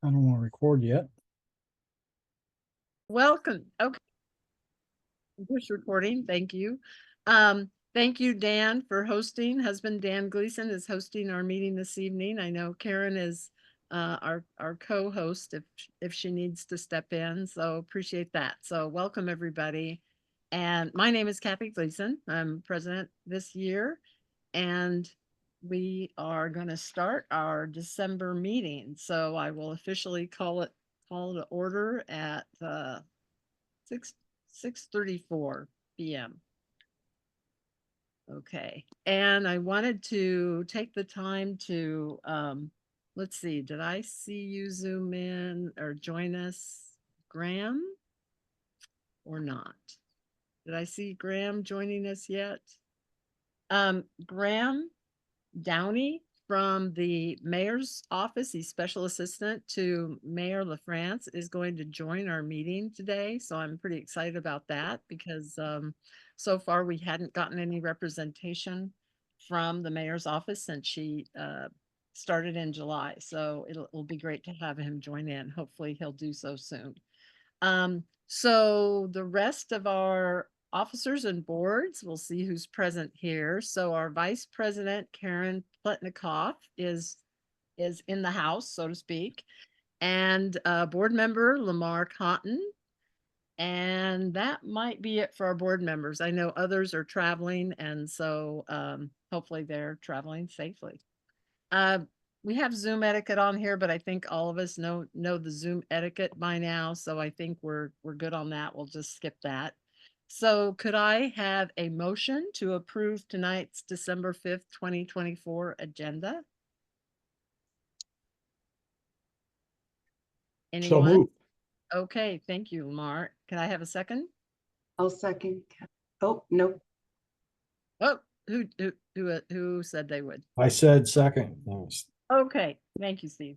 I don't want to record yet. Welcome. Okay. Push recording. Thank you. Thank you, Dan, for hosting. Husband Dan Gleason is hosting our meeting this evening. I know Karen is our co-host if she needs to step in. So appreciate that. So welcome everybody. And my name is Kathy Gleason. I'm president this year, and we are going to start our December meeting. So I will officially call to order at 6 6:34 p.m. Okay. And I wanted to take the time to let's see, did I see you zoom in or join us, Graham, or not? Did I see Graham joining us yet? Graham Downey from the mayor's office, he's special assistant to Mayor LaFrance, is going to join our meeting today. So I'm pretty excited about that because so far we hadn't gotten any representation from the mayor's office since she started in July. So it'll be great to have him join in. Hopefully he'll do so soon. So the rest of our officers and boards, we'll see who's present here. So our vice president, Karen Pletnikoff, is in the house, so to speak, and board member Lamar Cotton. And that might be it for our board members. I know others are traveling, and so hopefully they're traveling safely. Uh, we have Zoom etiquette on here, but I think all of us know the Zoom etiquette by now, so I think we're good on that. We'll just skip that. So could I have a motion to approve tonight's December 5th, 2024 agenda? So Anyone? move. Okay, thank you, Lamar. Can I have a second? I'll second. Oh, no. Oh, who said they would? I said second. Okay, thank you, Steve.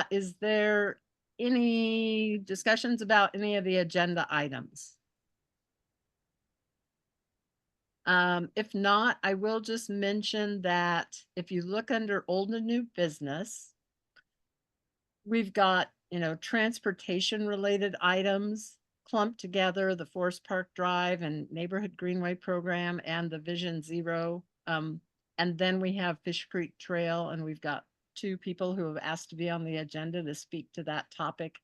Is there any discussions about any of the agenda items? If not, I will just mention that if you look under old and new business, we've got, transportation related items clumped together, the Forest Park Drive and Neighborhood Greenway Program and the Vision Zero. And then we have Fish Creek Trail, and we've got two people who have asked to be on the agenda to speak to that topic.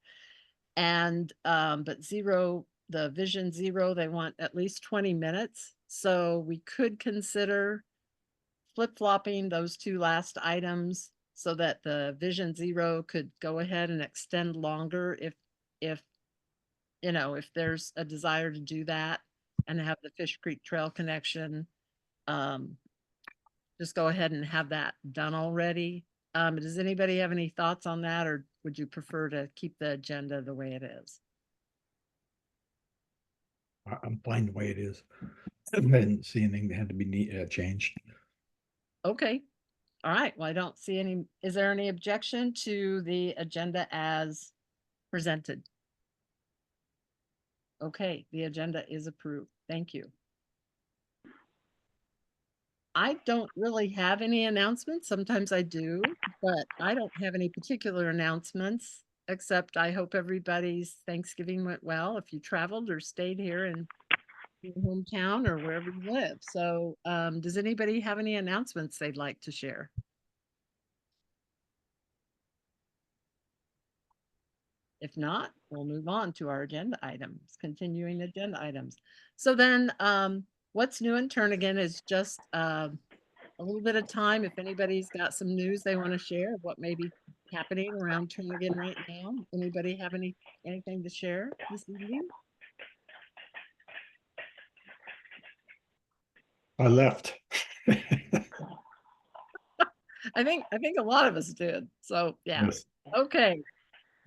And but the Vision Zero, they want at least 20 minutes. So we could consider flip-flopping those two last items so that the Vision Zero could go ahead and extend longer if if there's a desire to do that and have the Fish Creek Trail connection. Just go ahead and have that done already. Does anybody have any thoughts on that, or would you prefer to keep the agenda the way it is? I'm fine the way it is. I didn't see anything that had to be changed. Okay. All right. Well, I don't see any. Is there any objection to the agenda as presented? Okay, the agenda is approved. Thank you. I don't really have any announcements. Sometimes I do, but I don't have any particular announcements, except I hope everybody's Thanksgiving went well if you traveled or stayed here in your hometown or wherever you live. So does anybody have any announcements they'd like to share? If not, we'll move on to our agenda items, continuing agenda items. So then what's new in Turnigan is just a little bit of time. If anybody's got some news they want to share of what may be happening around Turnigan right now. Anybody have anything to share this evening? I left. I think a lot of us did. So yeah. Yes. Okay.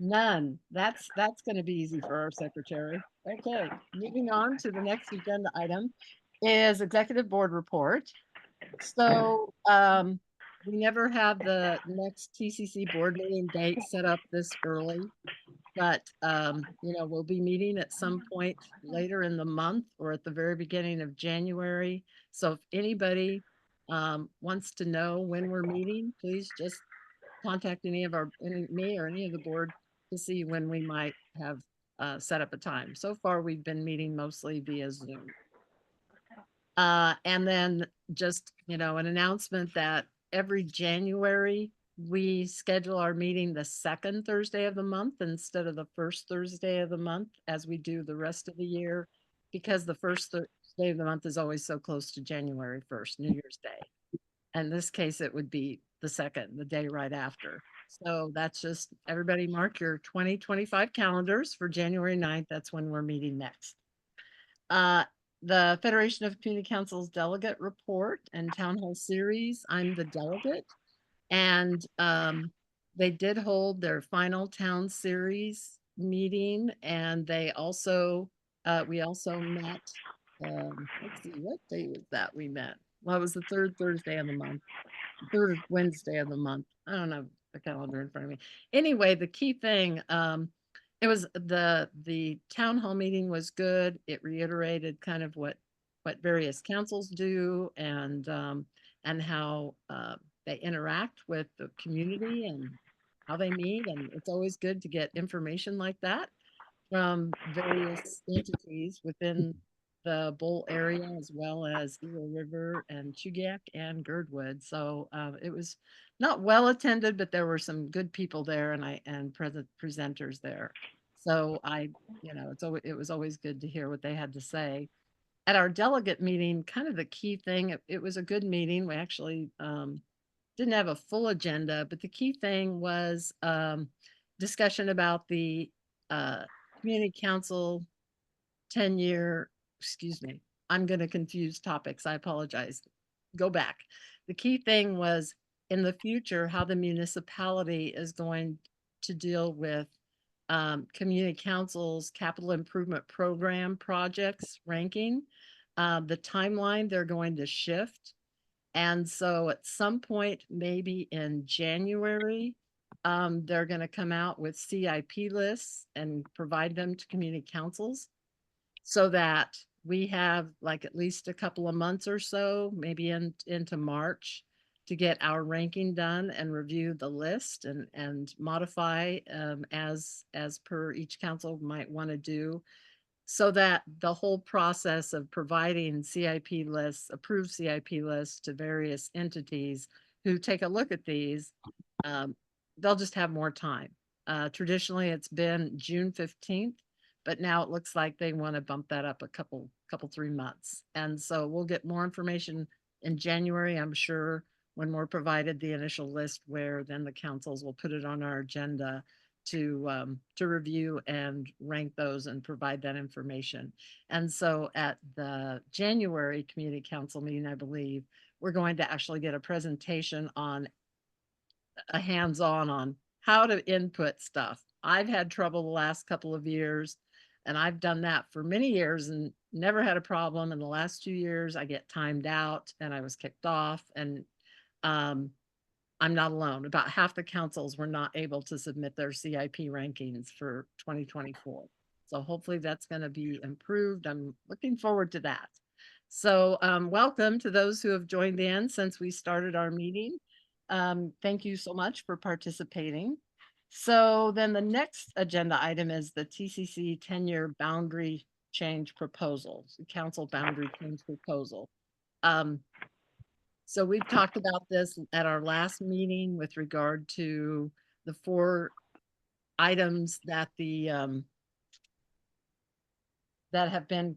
None. That's going to be easy for our secretary. Okay, moving on to the next agenda item is executive board report. So we never have the next TCC board meeting date set up this early, but we'll be meeting at some point later in the month or at the very beginning of January. So if anybody wants to know when we're meeting, please just contact me or any of the board to see when we might have set up a time. So far, we've been meeting mostly via Zoom. And then just, an announcement that every January, we schedule our meeting the second Thursday of the month instead of the first Thursday of the month, as we do the rest of the year, because the first Thursday of the month is always so close to January 1st, New Year's Day. In this case, it would be the second, the day right after. So that's just, everybody mark your 2025 calendars for January 9th. That's when we're meeting next. The Federation of Community Councils delegate report and town hall series. I'm the delegate, and they did hold their final town series meeting, and they also we also met. Let's see, what day was that we met? Well, it was the third Thursday of the month, third Wednesday of the month. I don't have the calendar in front of me. Anyway, the key thing, it was the town hall meeting was good. It reiterated kind of what various councils do and how they interact with the community and how they meet. And it's always good to get information like that from various entities within the Bull area, as well as Eagle River and Chugiak and Girdwood. So it was not well attended, but there were some good people there and presenters there. So it was always good to hear what they had to say. At our delegate meeting, kind of the key thing, it was a good meeting. We actually didn't have a full agenda, but the key thing was discussion about the community council 10-year, excuse me, I'm going to confuse topics. I apologize. Go back. The key thing was in the future, how the municipality is going to deal with community councils, capital improvement program projects ranking, the timeline they're going to shift. And so at some point, maybe in January, they're going to come out with CIP lists and provide them to community councils so that we have like at least a couple of months or so, maybe into March, to get our ranking done and review the list and modify as per each council might want to do, so that the whole process of providing CIP lists, approved CIP lists to various entities who take a look at these, they'll just have more time. Traditionally, it's been June 15th, but now it looks like they want to bump that up a couple 3 months. And so we'll get more information in January, I'm sure, when we're provided the initial list, where then the councils will put it on our agenda to review and rank those and provide that information. And so at the January community council meeting, I believe, we're going to actually get a presentation on a hands-on how to input stuff. I've had trouble the last couple of years, and I've done that for many years and never had a problem. In the last 2 years, I get timed out and I was kicked off, and I'm not alone. About half the councils were not able to submit their CIP rankings for 2024. So hopefully that's going to be improved. I'm looking forward to that. So welcome to those who have joined in since we started our meeting. Thank you so much for participating. So then the next agenda item is the TCC 10-year boundary change proposal, council boundary change proposal. So we've talked about this at our last meeting with regard to the 4 items that that have been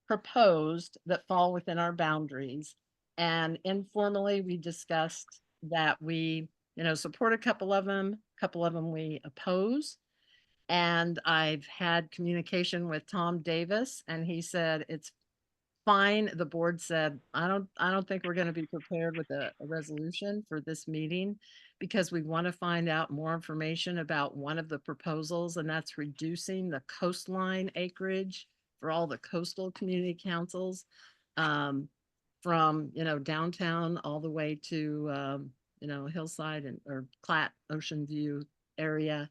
proposed that fall within our boundaries. And informally, we discussed that we, support a couple of them we oppose. And I've had communication with Tom Davis, and he said it's fine. The board said, I don't think we're going to be prepared with a resolution for this meeting, because we want to find out more information about one of the proposals, and that's reducing the coastline acreage for all the coastal community councils, from, downtown all the way to, Hillside or Platte, Ocean View area.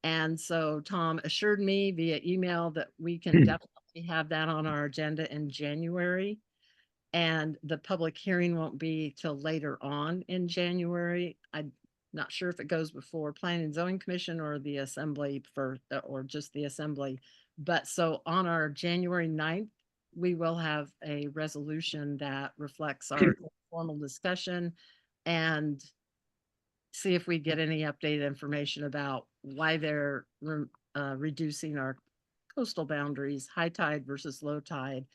And so Tom assured me via email that we can definitely have that on our agenda in January. And the public hearing won't be till later on in January. I'm not sure if it goes before Planning and Zoning Commission or the Assembly or just the Assembly. But so on our January 9th, we will have a resolution that reflects our formal discussion and see if we get any updated information about why they're reducing our coastal boundaries, high tide versus low tide.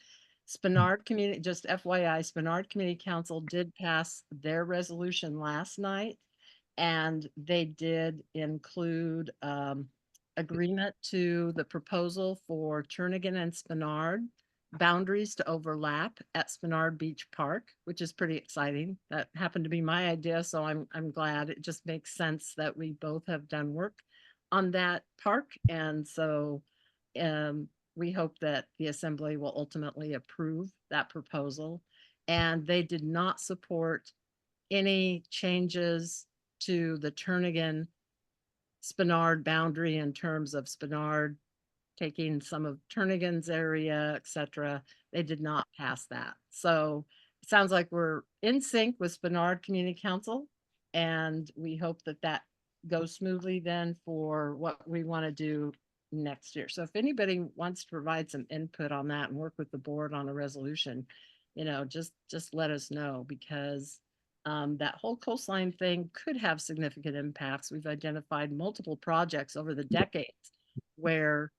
Spenard Community, just FYI, Spenard Community Council did pass their resolution last night, and they did include agreement to the proposal for Turnagain and Spenard boundaries to overlap at Spenard Beach Park, which is pretty exciting. That happened to be my idea, so I'm glad. It just makes sense that we both have done work on that park, and so we hope that the Assembly will ultimately approve that proposal. And they did not support any changes to the Turnagain Spenard boundary in terms of Spenard taking some of Turnagain's area, etc. They did not pass that. So it sounds like we're in sync with Spenard Community Council, and we hope that that goes smoothly then for what we want to do next year. So if anybody wants to provide some input on that and work with the board on a resolution, just let us know, because that whole coastline thing could have significant impacts. We've identified multiple projects over the decades where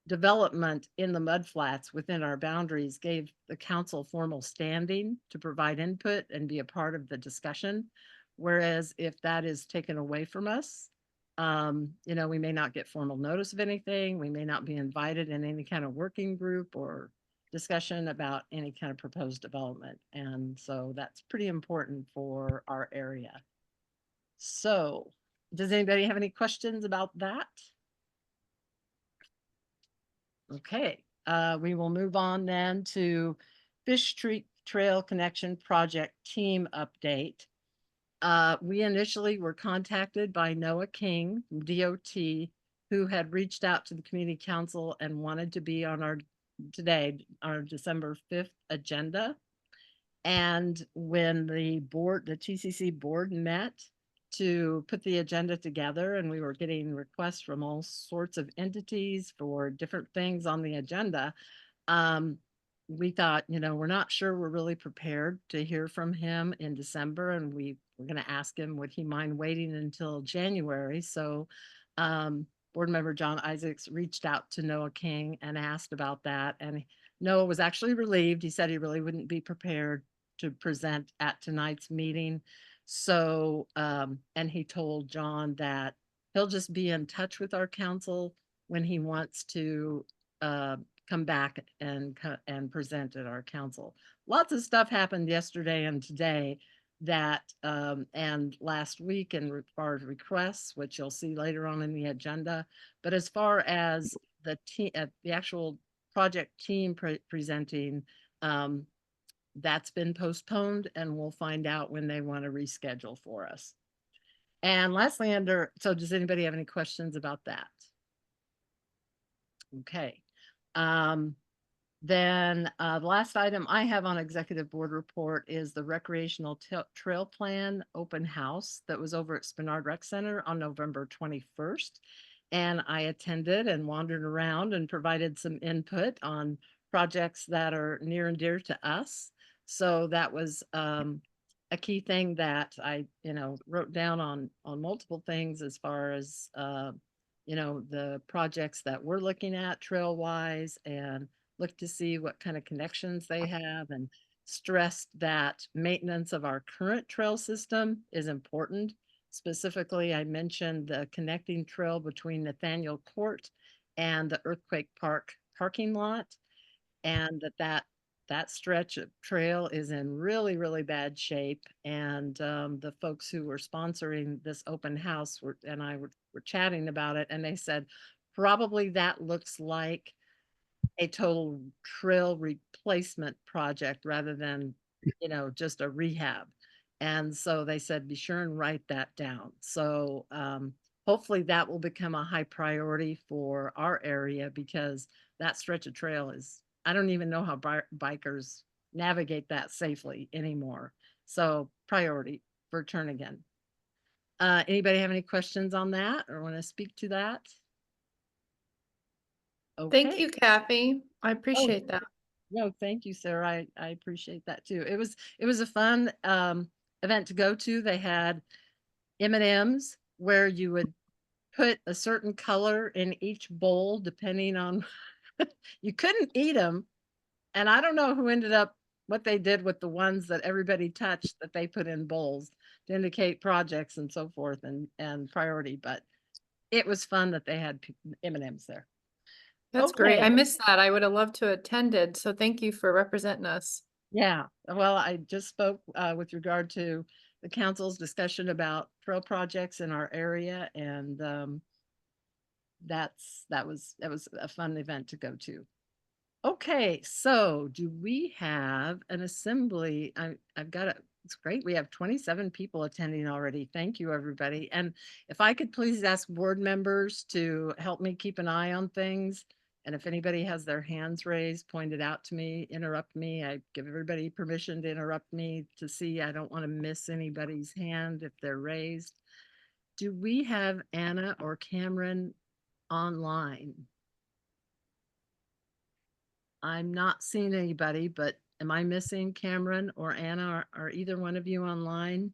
development in the mudflats within our boundaries gave the council formal standing to provide input and be a part of the discussion. Whereas if that is taken away from us, we may not get formal notice of anything. We may not be invited in any kind of working group or discussion about any kind of proposed development. And so that's pretty important for our area. So does anybody have any questions about that? Okay, we will move on then to Fish Street Trail Connection Project Team Update. We initially were contacted by Noah King from DOT, who had reached out to the community council and wanted to be on our December 5th agenda. And when the TCC board met to put the agenda together, and we were getting requests from all sorts of entities for different things on the agenda, we thought, we're not sure we're really prepared to hear from him in December, and we were going to ask him, would he mind waiting until January? So board member John Isaacs reached out to Noah King and asked about that, and Noah was actually relieved. He said he really wouldn't be prepared to present at tonight's meeting. So, and he told John that he'll just be in touch with our council when he wants to come back and present at our council. Lots of stuff happened yesterday and today that and last week in far as requests, which you'll see later on in the agenda. But as far as the team, the actual project team presenting, that's been postponed, and we'll find out when they want to reschedule for us. And lastly, so does anybody have any questions about that? Okay. Then the last item I have on executive board report is the recreational trail plan open house that was over at Spenard Rec Center on November 21st. And I attended and wandered around and provided some input on projects that are near and dear to us. So that was a key thing that I, wrote down on multiple things as far as, the projects that we're looking at trail wise, and look to see what kind of connections they have, and stressed that maintenance of our current trail system is important. Specifically, I mentioned the connecting trail between Nathaniel Court and the Earthquake Park parking lot, and that stretch of trail is in really, really bad shape. And the folks who were sponsoring this open house were chatting about it, and they said probably that looks like a total trail replacement project rather than, just a rehab. And so they said, be sure and write that down. So hopefully that will become a high priority for our area, because that stretch of trail is I don't even know how bikers navigate that safely anymore. So priority for Turnigan. Anybody have any questions on that or want to speak to that? Thank Okay. you, Kathy. I Oh, appreciate that. no, thank you, Sarah. I appreciate that too. It was a fun event to go to. They had M&Ms where you would put a certain color in each bowl depending on you couldn't eat them. And I don't know who ended up what they did with the ones that everybody touched that they put in bowls to indicate projects and so forth and priority, but it was fun that they had M&Ms there. That's great. I Okay. missed that. I would have loved to attended. So thank you for representing us. Yeah, well, I just spoke with regard to the council's discussion about trail projects in our area, and that was a fun event to go to. Okay, so do we have an assembly? I've got it. It's great. We have 27 people attending already. Thank you, everybody. And if I could please ask board members to help me keep an eye on things. And if anybody has their hands raised, point it out to me, interrupt me. I give everybody permission to interrupt me to see. I don't want to miss anybody's hand if they're raised. Do we have Anna or Cameron online? I'm not seeing anybody, but am I missing Cameron or Anna? Are either one of you online?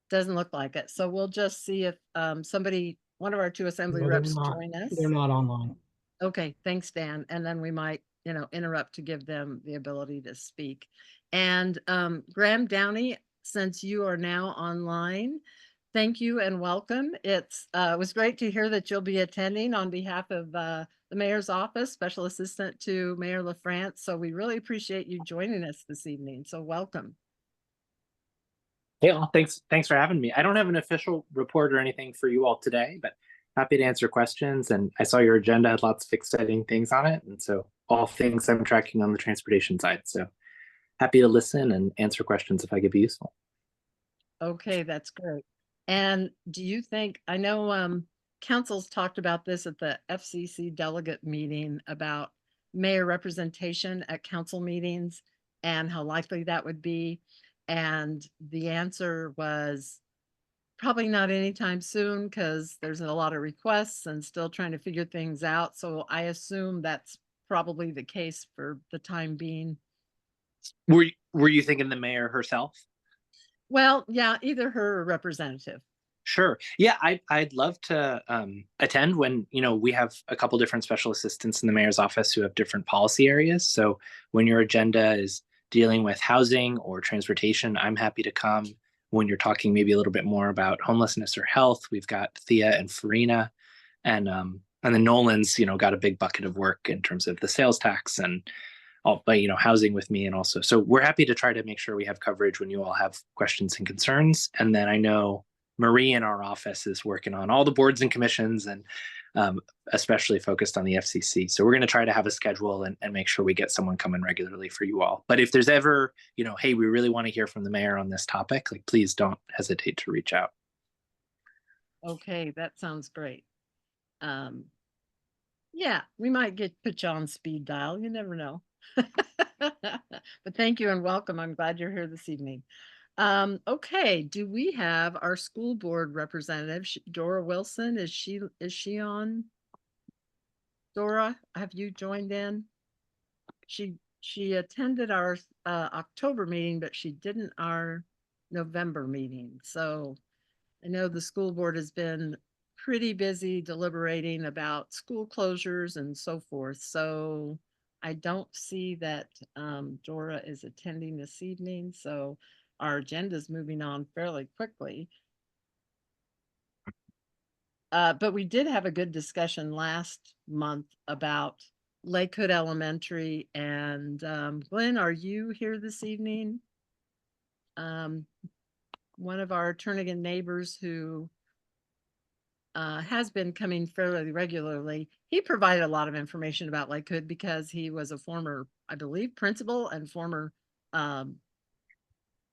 Doesn't look like it. So we'll just see if somebody, one of our two assembly No, they're reps not. join us. They're not online. Okay, thanks, Dan. And then we might, interrupt to give them the ability to speak. And Graham Downey, since you are now online, thank you and welcome. It was great to hear that you'll be attending on behalf of the mayor's office, special assistant to Mayor LaFrance. So we really appreciate you joining us this evening. So welcome. Hey, all, thanks for having me. I don't have an official report or anything for you all today, but happy to answer questions. And I saw your agenda had lots of exciting things on it. And so all things I'm tracking on the transportation side. So happy to listen and answer questions if I could be useful. Okay, that's great. And do you think, I know council's talked about this at the FCC delegate meeting about mayor representation at council meetings and how likely that would be. And the answer was probably not anytime soon because there's a lot of requests and still trying to figure things out. So I assume that's probably the case for the time being. Were you thinking the mayor herself? Well, yeah, either her or representative. Sure. Yeah, I'd love to attend when, we have a couple different special assistants in the mayor's office who have different policy areas. So when your agenda is dealing with housing or transportation, I'm happy to come. When you're talking maybe a little bit more about homelessness or health, we've got Thea and Farina, and then Nolan's, got a big bucket of work in terms of the sales tax and all, housing with me, and also, so we're happy to try to make sure we have coverage when you all have questions and concerns. And then I know Marie in our office is working on all the boards and commissions and especially focused on the FCC. So we're going to try to have a schedule and make sure we get someone coming regularly for you all. But if there's ever, hey, we really want to hear from the mayor on this topic, like, please don't hesitate to reach out. Okay, that sounds great. Yeah, we might put you on speed dial. You never know. But thank you and welcome. I'm glad you're here this evening. Okay, do we have our school board representative, Dora Wilson? Is she on? Dora, have you joined in? She attended our October meeting, but she didn't our November meeting. So I know the school board has been pretty busy deliberating about school closures and so forth. So I don't see that Dora is attending this evening. So our agenda is moving on fairly quickly. But we did have a good discussion last month about Lakewood Elementary. And Glenn, are you here this evening? One of our Turnigan neighbors who has been coming fairly regularly. He provided a lot of information about Lakewood because he was a former, I believe, principal and former, well,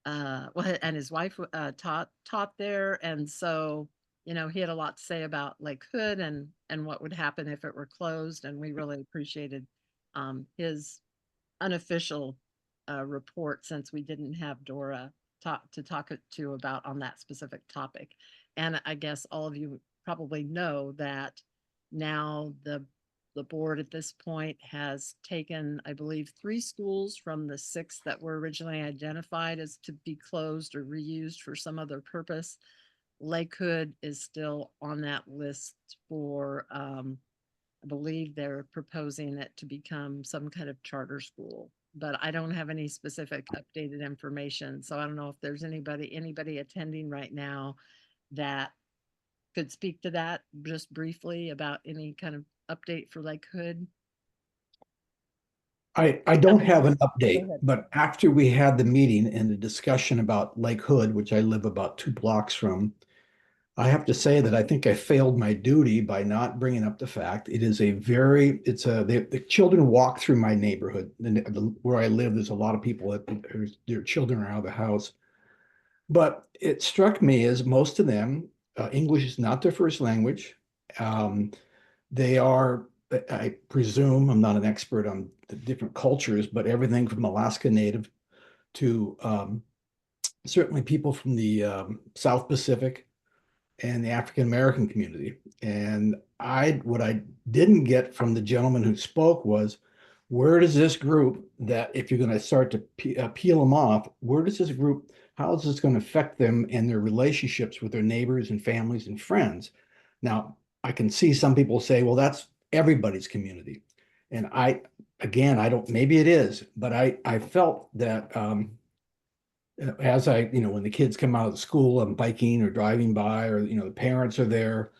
and his wife taught there. And so, he had a lot to say about Lakewood and what would happen if it were closed. And we really appreciated his unofficial report, since we didn't have Dora to talk to about on that specific topic. And I guess all of you probably know that now the board at this point has taken, I believe, 3 schools from the 6 that were originally identified as to be closed or reused for some other purpose. Lakewood is still on that list for, I believe they're proposing it to become some kind of charter school, but I don't have any specific updated information. So I don't know if there's anybody attending right now that could speak to that just briefly about any kind of update for Lakewood. I don't have an update, ahead. but after we had the meeting and the discussion about Lake Hood, which I live about 2 blocks from, I have to say that I think I failed my duty by not bringing up the fact it is the children walk through my neighborhood, where I live. There's a lot of people that their children are out of the house, but it struck me as most of them, English is not their first language. They are, I presume, I'm not an expert on the different cultures, but everything from Alaska Native to certainly people from the South Pacific and the African American community. And what I didn't get from the gentleman who spoke was, where does this group, that if you're going to start to peel them off, where does this group, how is this going to affect them and their relationships with their neighbors and families and friends? Now, I can see some people say, well, that's everybody's community. And again, I don't, maybe it is, but I felt that as when the kids come out of school, I'm biking or driving by, or, the parents are there,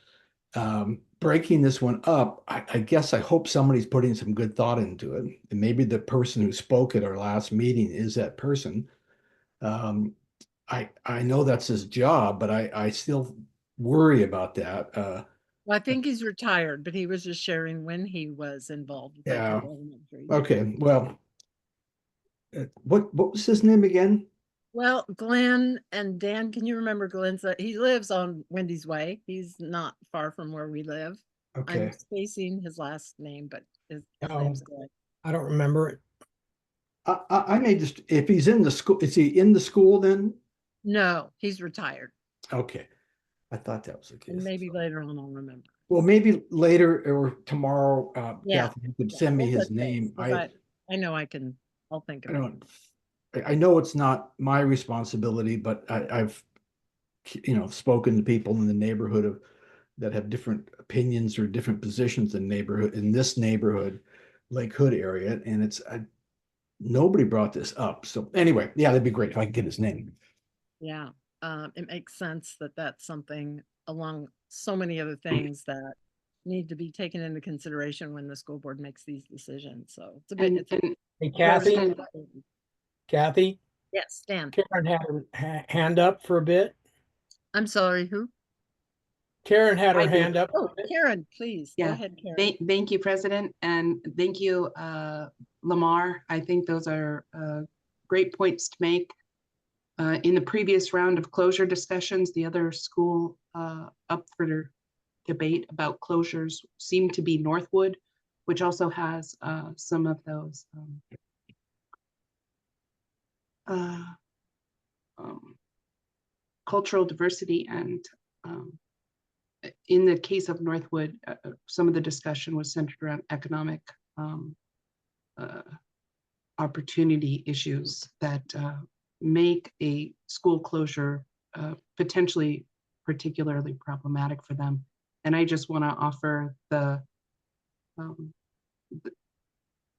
breaking this one up, I guess I hope somebody's putting some good thought into it. And maybe the person who spoke at our last meeting is that person. I know that's his job, but I still worry about that. Well, I think he's retired, but he was just sharing when he was involved with Yeah. Lakewood Elementary. Okay, well, what was his name again? Well, Glenn and Dan, can you remember Glenn's? He lives on Wendy's Way. He's not far from where we live. I'm Okay, spacing his last name, but his Oh. name's Glenn. I don't remember it. I may just, if he's in the school, is he in the school then? No, he's retired. Okay, I thought that was the case. And maybe later on I'll remember. Well, maybe later or tomorrow, Yeah. Kathy, you could Yeah, send me we'll his touch base, name. 'cause I know I'll think I of it. don't, I know it's not my responsibility, but I've, spoken to people in the neighborhood that have different opinions or different positions in this neighborhood, Lake Hood area, and nobody brought this up. So anyway, yeah, that'd be great if I could get his name. Yeah, it makes sense that that's something along so many other things that need to be taken into consideration when the school board makes these decisions. So it's a bit, And Hey, Kathy, President- Kathy, yes, Dan. Karen had her hand up for a bit. I'm sorry, who? Karen had her I do. hand up. Oh, Karen, please, go Yeah, ahead, Karen. Thank you, President, and thank you, Lamar. I think those are great points to make. In the previous round of closure discussions, the other school up for debate about closures seemed to be Northwood, which also has some of those cultural diversity. And in the case of Northwood, some of the discussion was centered around economic opportunity issues that make a school closure potentially particularly problematic for them. And I just want to offer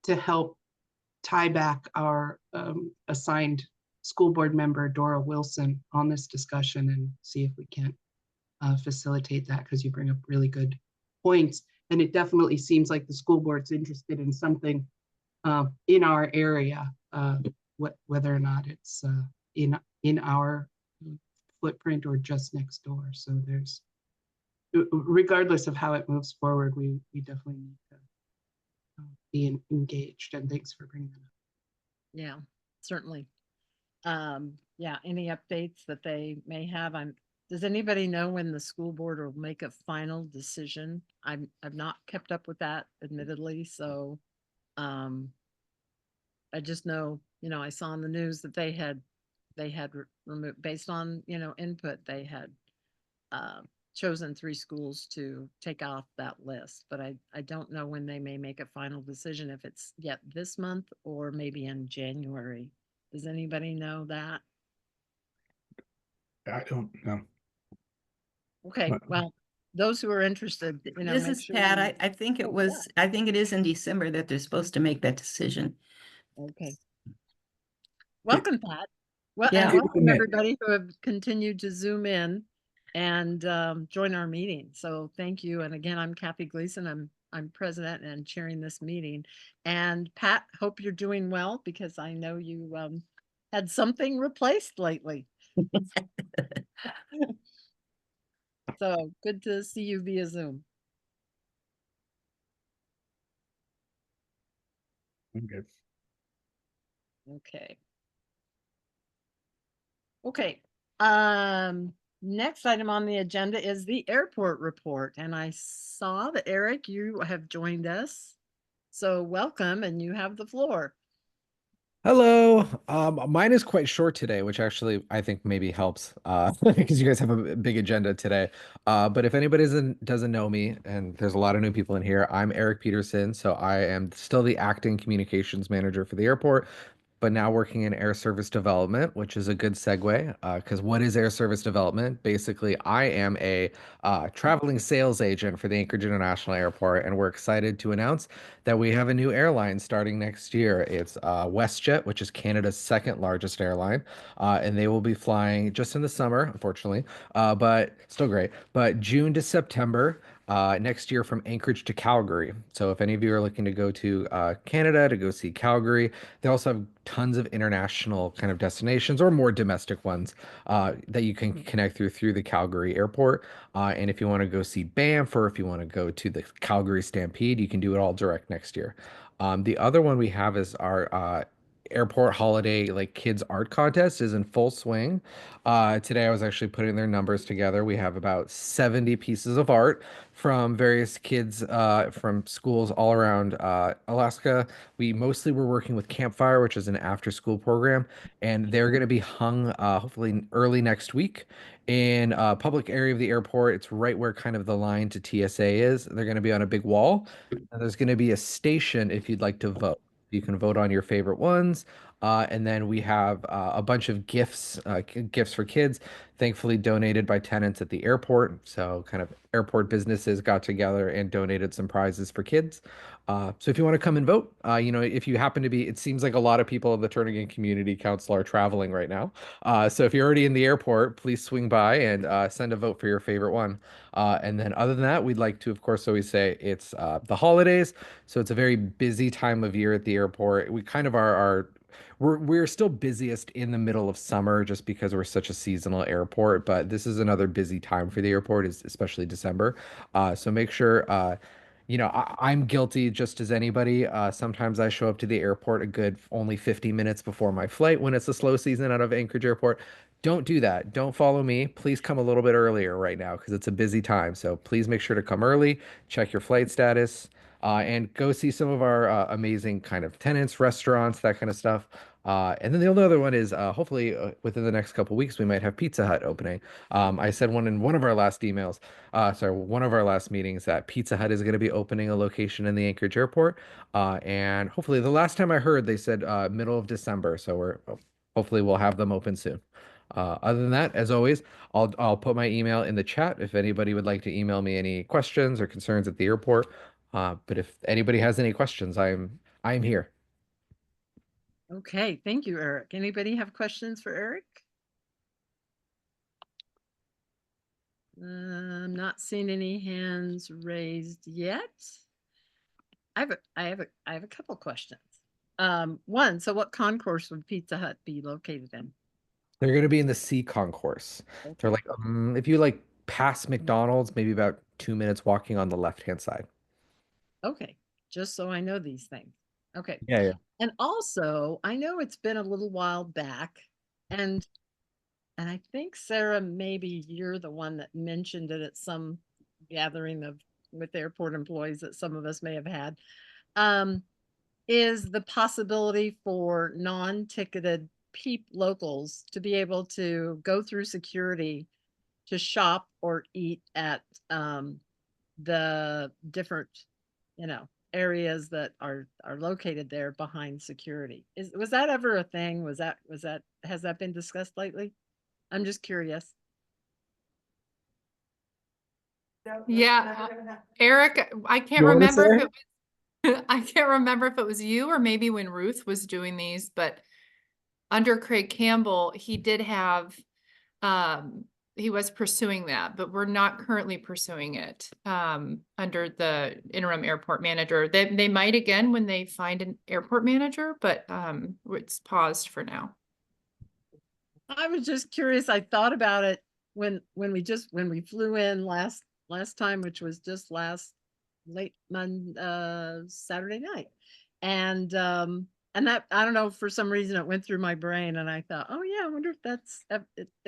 to help tie back our assigned school board member, Dora Wilson, on this discussion and see if we can't facilitate that, because you bring up really good points. And it definitely seems like the school board's interested in something in our area, whether or not it's in our footprint or just next door. So there's, regardless of how it moves forward, we definitely need to be engaged. And thanks for bringing that up. Yeah, certainly. Yeah, any updates that they may have? Does anybody know when the school board will make a final decision? I've not kept up with that, admittedly, so I just know, I saw in the news that they had removed, based on, input, they had chosen 3 schools to take off that list, but I don't know when they may make a final decision, if it's yet this month or maybe in January. Does anybody know that? I don't know. Okay, But- well, those who are interested, This make is sure Pat. you- I think Oh, it was, I think it is in December that they're supposed to make that decision. Okay. Welcome, Pat. Well, Yeah. and welcome Good. everybody who have continued to zoom in and join our meeting. So thank you. And again, I'm Kathy Gleason. I'm president and chairing this meeting. And Pat, hope you're doing well, because I know you had something replaced lately. So good to see you via Zoom. Okay. Okay. Okay. Next item on the agenda is the airport report. And I saw that Eric, you have joined us. So welcome, and you have the floor. Hello. Mine is quite short today, which actually I think maybe helps because you guys have a big agenda today. But if anybody doesn't know me, and there's a lot of new people in here, I'm Eric Peterson. So I am still the acting communications manager for the airport, but now working in air service development, which is a good segue. Because what is air service development? Basically, I am a traveling sales agent for the Anchorage International Airport, and we're excited to announce that we have a new airline starting next year. It's WestJet, which is Canada's second largest airline, and they will be flying just in the summer, unfortunately, but still great. But June to September. Next year from Anchorage to Calgary. So if any of you are looking to go to Canada to go see Calgary, they also have tons of international kind of destinations or more domestic ones that you can connect through the Calgary airport. And if you want to go see Banff, or if you want to go to the Calgary Stampede, you can do it all direct next year. The other one we have is our airport holiday like kids art contest is in full swing. Today I was actually putting their numbers together. We have about 70 pieces of art from various kids from schools all around Alaska. We mostly were working with Campfire, which is an after school program, and they're going to be hung hopefully early next week in a public area of the airport. It's right where kind of the line to TSA is. They're going to be on a big wall, and there's going to be a station if you'd like to vote. You can vote on your favorite ones. And then we have a bunch of gifts for kids, thankfully donated by tenants at the airport. So kind of airport businesses got together and donated some prizes for kids. So if you want to come and vote, if you happen to be, it seems like a lot of people in the Turnagain Community Council are traveling right now. So if you're already in the airport, please swing by and send a vote for your favorite one. And then other than that, we'd like to, of course, always say it's the holidays. So it's a very busy time of year at the airport. We kind of we're still busiest in the middle of summer just because we're such a seasonal airport, but this is another busy time for the airport, especially December. So make sure, I'm guilty just as anybody. Sometimes I show up to the airport a good only 50 minutes before my flight when it's a slow season out of Anchorage Airport. Don't do that. Don't follow me. Please come a little bit earlier right now because it's a busy time. So please make sure to come early, check your flight status, and go see some of our amazing kind of tenants, restaurants, that kind of stuff. And then the only other one is hopefully within the next couple weeks, we might have Pizza Hut opening. I said in one of our last emails, one of our last meetings, that Pizza Hut is going to be opening a location in the Anchorage Airport. And hopefully, the last time I heard, they said middle of December. So hopefully we'll have them open soon. Other than that, as always, I'll put my email in the chat if anybody would like to email me any questions or concerns at the airport. But if anybody has any questions, I'm here. Okay, thank you, Eric. Anybody have questions for Eric? I'm not seeing any hands raised yet. I have a couple questions. One, so what concourse would Pizza Hut be located in? They're going to be in the C concourse. They're Okay. like, if you like pass McDonald's, maybe about 2 minutes walking on the left-hand side. Okay, just so I know these things. Okay. Yeah. And also, I know it's been a little while back, and I think Sarah, maybe you're the one that mentioned it at some gathering with airport employees that some of us may have had. is the possibility for non-ticketed locals to be able to go through security to shop or eat at the different, areas that are located there behind security. Was that ever a thing? Has that been discussed lately? I'm just curious. Yeah, Eric, I can't You wanna remember if say? it was, I can't remember if it was you or maybe when Ruth was doing these, but under Craig Campbell, he did have, he was pursuing that, but we're not currently pursuing it, under the interim airport manager. They might again when they find an airport manager, but, it's paused for now. I was just curious. I thought about it when we flew in last time, which was just last Saturday night. And that, I don't know, for some reason it went through my brain and I thought, oh yeah, I wonder if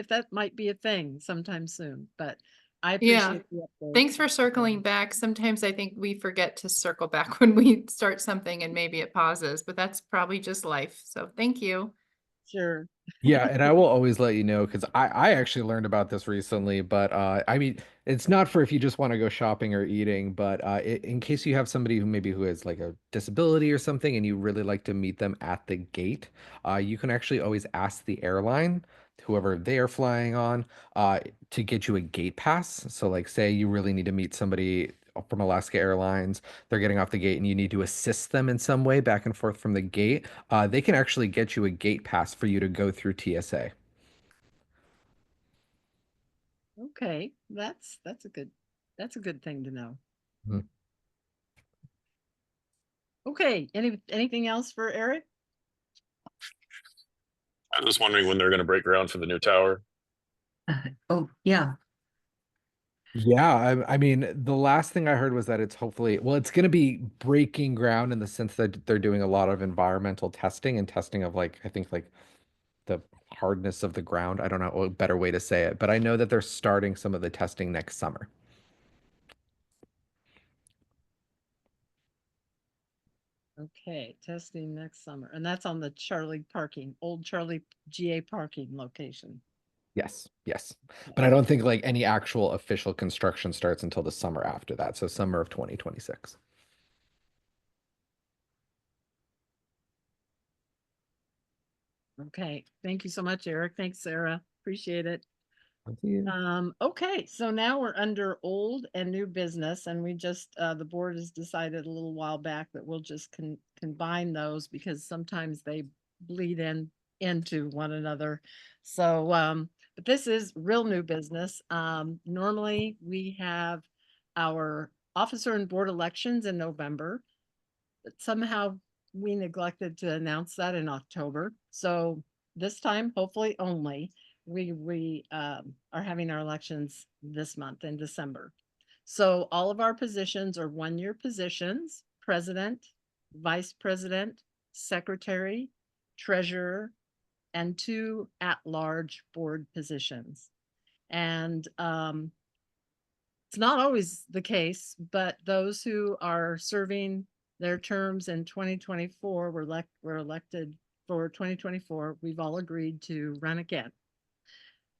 that might be a thing sometime soon. But I Yeah. appreciate the update. Thanks for circling back. Sometimes I think we forget to circle back when we start something and maybe it pauses, but that's probably just life. So thank you. Sure. Yeah, and I will always let you know because I actually learned about this recently, but I mean it's not for if you just want to go shopping or eating, but in case you have somebody who has like a disability or something and you really like to meet them at the gate, you can actually always ask the airline, whoever they are flying on, to get you a gate pass. So like say you really need to meet somebody from Alaska Airlines, they're getting off the gate and you need to assist them in some way back and forth from the gate, they can actually get you a gate pass for you to go through TSA. Okay, that's a good thing to know. Mhm. Okay, anything else for Eric? I was wondering when they're going to break ground for the new tower. Oh, yeah. Yeah, I mean, the last thing I heard was that it's it's going to be breaking ground in the sense that they're doing a lot of environmental testing and testing of like, I think like the hardness of the ground. I don't know a better way to say it, but I know that they're starting some of the testing next summer. Okay, testing next summer. And that's on the old Charlie GA parking location. Yes, yes. But I don't think like any actual official construction starts until the summer after that. So summer of 2026. Okay, thank you so much, Eric. Thanks, Sarah. Appreciate it. Thank you. Okay, so now we're under old and new business, and we just the board has decided a little while back that we'll just combine those because sometimes they bleed into one another. So but this is real new business. Normally we have our officer and board elections in November, but somehow we neglected to announce that in October. So this time, hopefully only, we are having our elections this month in December. So all of our positions are one-year positions: president, vice president, secretary, treasurer, and 2 at-large board positions. And it's not always the case, but those who are serving their terms in 2024 were elected for 2024. We've all agreed to run again.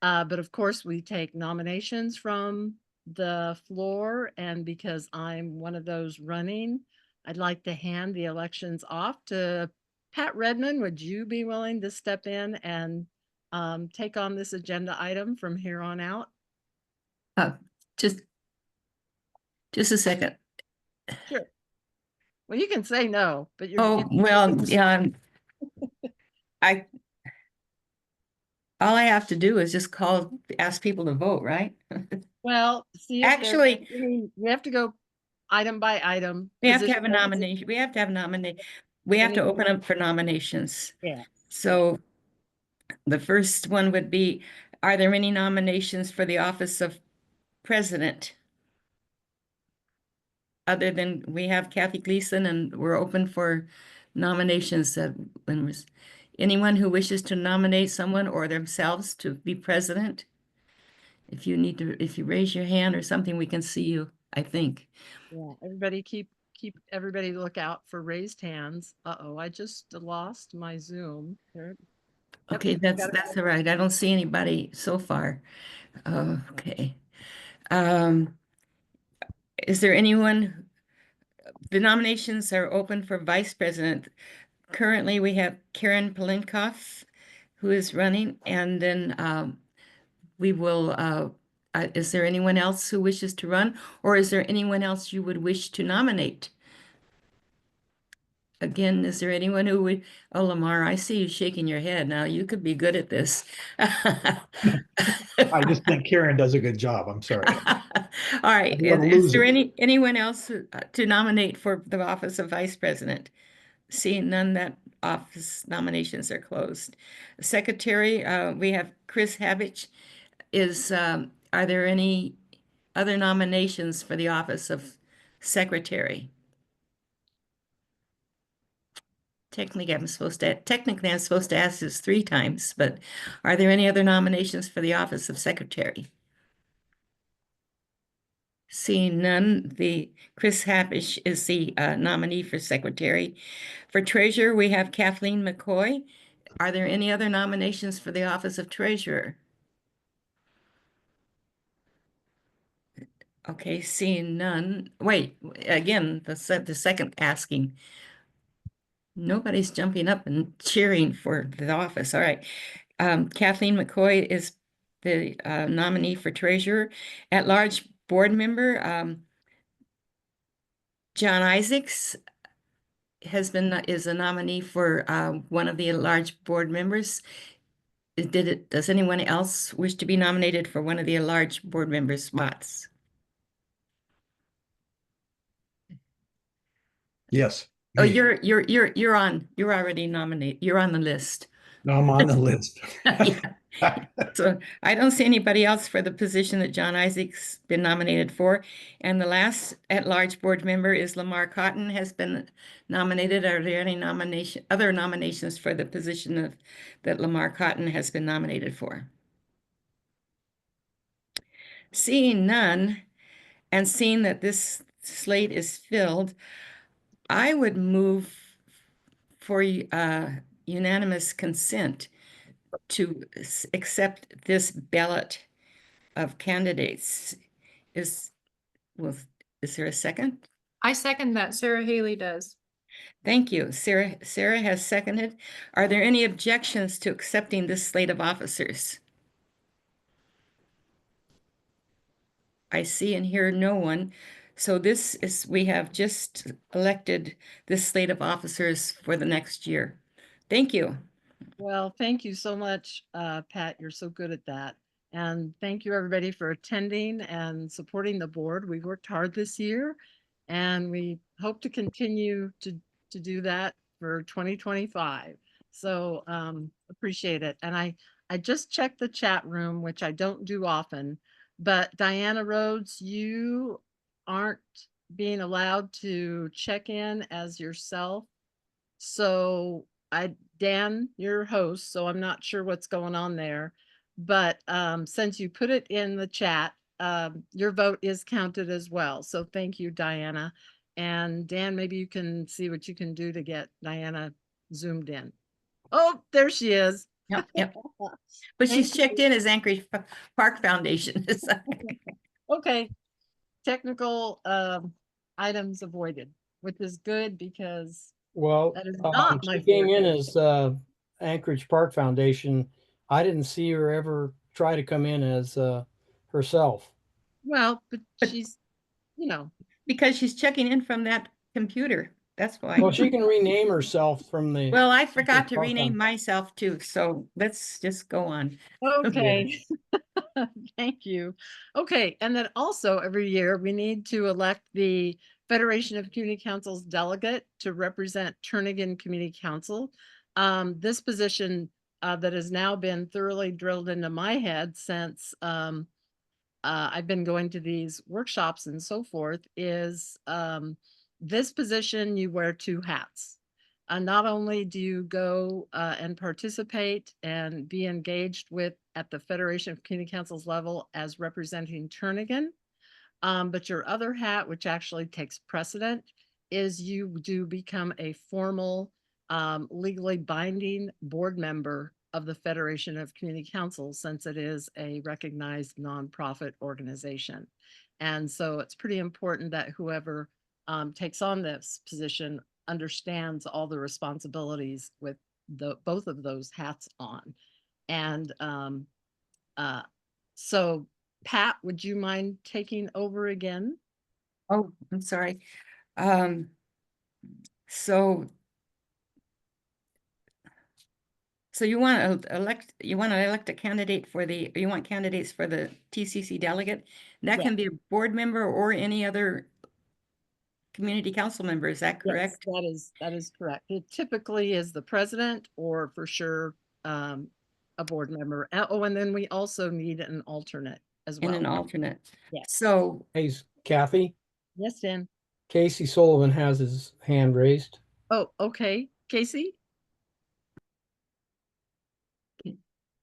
But of course, we take nominations from the floor, and because I'm one of those running, I'd like to hand the elections off to Pat Redmond. Would you be willing to step in and take on this agenda item from here on out? Just a second. Sure. Well, you can say no, but Oh, well, yeah, all I have to do is just ask people to vote, right? well, see if Actually, we have to go item by item. we have to have a position. nomination. We have to have nominate. We have to open up for nominations. Yeah. So the first one would be, are there any nominations for the office of president? Other than we have Kathy Gleason and we're open for nominations. Anyone who wishes to nominate someone or themselves to be president, if you raise your hand or something, we can see you, I think. Yeah, everybody keep keep everybody look out for raised hands. Uh-oh, I just lost my Zoom. There. Yep, Okay, got it. that's all right. I don't see anybody so far. Okay. Is there anyone? The nominations are open for vice president. Currently, we have Karen Palinkoff, who is running, and then we will, is there anyone else who wishes to run, or is there anyone else you would wish to nominate? Again, is there anyone who would, oh, Lamar, I see you shaking your head. Now you could be good at this. I just think Karen does a good job. I'm sorry. All right, don't wanna is lose there it. anyone else to nominate for the office of vice president? Seeing none, that office nominations are closed. Secretary, we have Chris Habich. Are there any other nominations for the office of secretary? Technically, I'm supposed to ask this 3 times, but are there any other nominations for the office of secretary? Seeing none, the Chris Hapish is the nominee for secretary. For treasurer, we have Kathleen McCoy. Are there any other nominations for the office of treasurer? Okay, seeing none. Wait, again, the second asking. Nobody's jumping up and cheering for the office. All right. Kathleen McCoy is the nominee for treasurer. At-large board member, John Isaacs is a nominee for one of the at-large board members. Does anyone else wish to be nominated for one of the at-large board member spots? Yes. Oh, me. you're already nominated. You're on the list. No, I'm on the list. Yeah. So I don't see anybody else for the position that John Isaac's been nominated for. And the last at-large board member is Lamar Cotton has been nominated. Are there any other nominations for the position that Lamar Cotton has been nominated for? Seeing none, and seeing that this slate is filled, I would move for unanimous consent to accept this ballot of candidates. Is there a second? I second that. Sarah Haley does. Thank you. Sarah has seconded. Are there any objections to accepting this slate of officers? I see and hear no one. So we have just elected this slate of officers for the next year. Thank you. Well, thank you so much, Pat. You're so good at that. And thank you everybody for attending and supporting the board. We worked hard this year and we hope to continue to do that for 2025. So appreciate it. And I just checked the chat room, which I don't do often, but Diana Rhodes, you aren't being allowed to check in as yourself. So Dan, you're host, so I'm not sure what's going on there. But since you put it in the chat, your vote is counted as well. So thank you, Diana. And Dan, maybe you can see what you can do to get Diana zoomed in. Oh, there she is. Yep. But she's checked in as Anchorage Park Foundation. Okay. Technical items avoided, which is good because Well, that is not my she came in forte. as Anchorage Park Foundation. I didn't see her ever try to come in as herself. Well, but she's, because she's checking in from that computer. That's why. Well, she can rename herself from the. Well, I forgot to Park rename Foundation. myself too, so let's just go on. Okay. Thank you. Okay, and then also every year we need to elect the Federation of Community Councils delegate to represent Turnagain Community Council. This position that has now been thoroughly drilled into my head since I've been going to these workshops and so forth is this position you wear 2 hats. Not only do you go and participate and be engaged with at the Federation of Community Councils level as representing Turnagain, but your other hat, which actually takes precedent, is you do become a formal, legally binding board member of the Federation of Community Councils, since it is a recognized nonprofit organization. And so it's pretty important that whoever takes on this position understands all the responsibilities with both of those hats on. And so Pat, would you mind taking over again? Oh, I'm sorry. Um, so you want to elect a candidate for you want candidates for the TCC delegate? That can be a board member or any other community council member. Is that correct? Yes, that is correct. It typically is the president or for sure a board member. Oh, and then we also need an alternate as well. And an alternate. Yes. So, Hey, Kathy, Yes, Dan. Casey Sullivan has his hand raised. Oh, okay. Casey?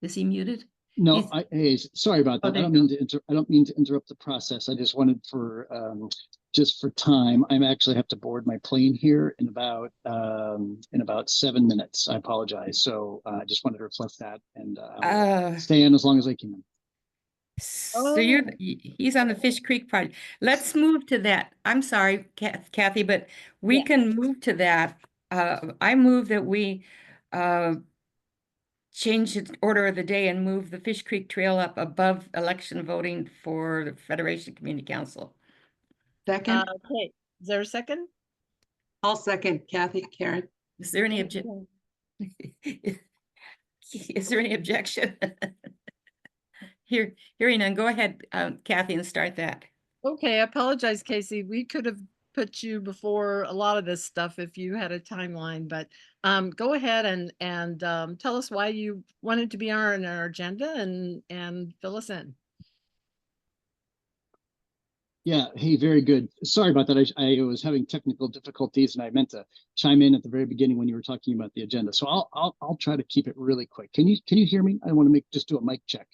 is he muted? No, hey, sorry about Oh, that. there I you don't mean to interrupt the process. I just wanted just for time. I'm actually have to board my plane here in about 7 minutes. I apologize. So I just wanted to reflect that, and I'll stay in as long as I can. So he's on the Fish Creek project. Let's move to that. I'm sorry, Kathy, but we can move to that. I move that we change the order of the day and move the Fish Creek Trail up above election voting for the Federation Community Council. Second, Okay. Is there a second? I'll second Kathy, Karen. Is there any objection? Is there any objection? Hearing none, go ahead, Kathy, and start that. Okay, I apologize, Casey. We could have put you before a lot of this stuff if you had a timeline, but go ahead and tell us why you wanted to be on our agenda and fill us in. Yeah, hey, very good. Sorry about that. I was having technical difficulties, and I meant to chime in at the very beginning when you were talking about the agenda. So I'll try to keep it really quick. Can you hear me? I want to just do a mic check.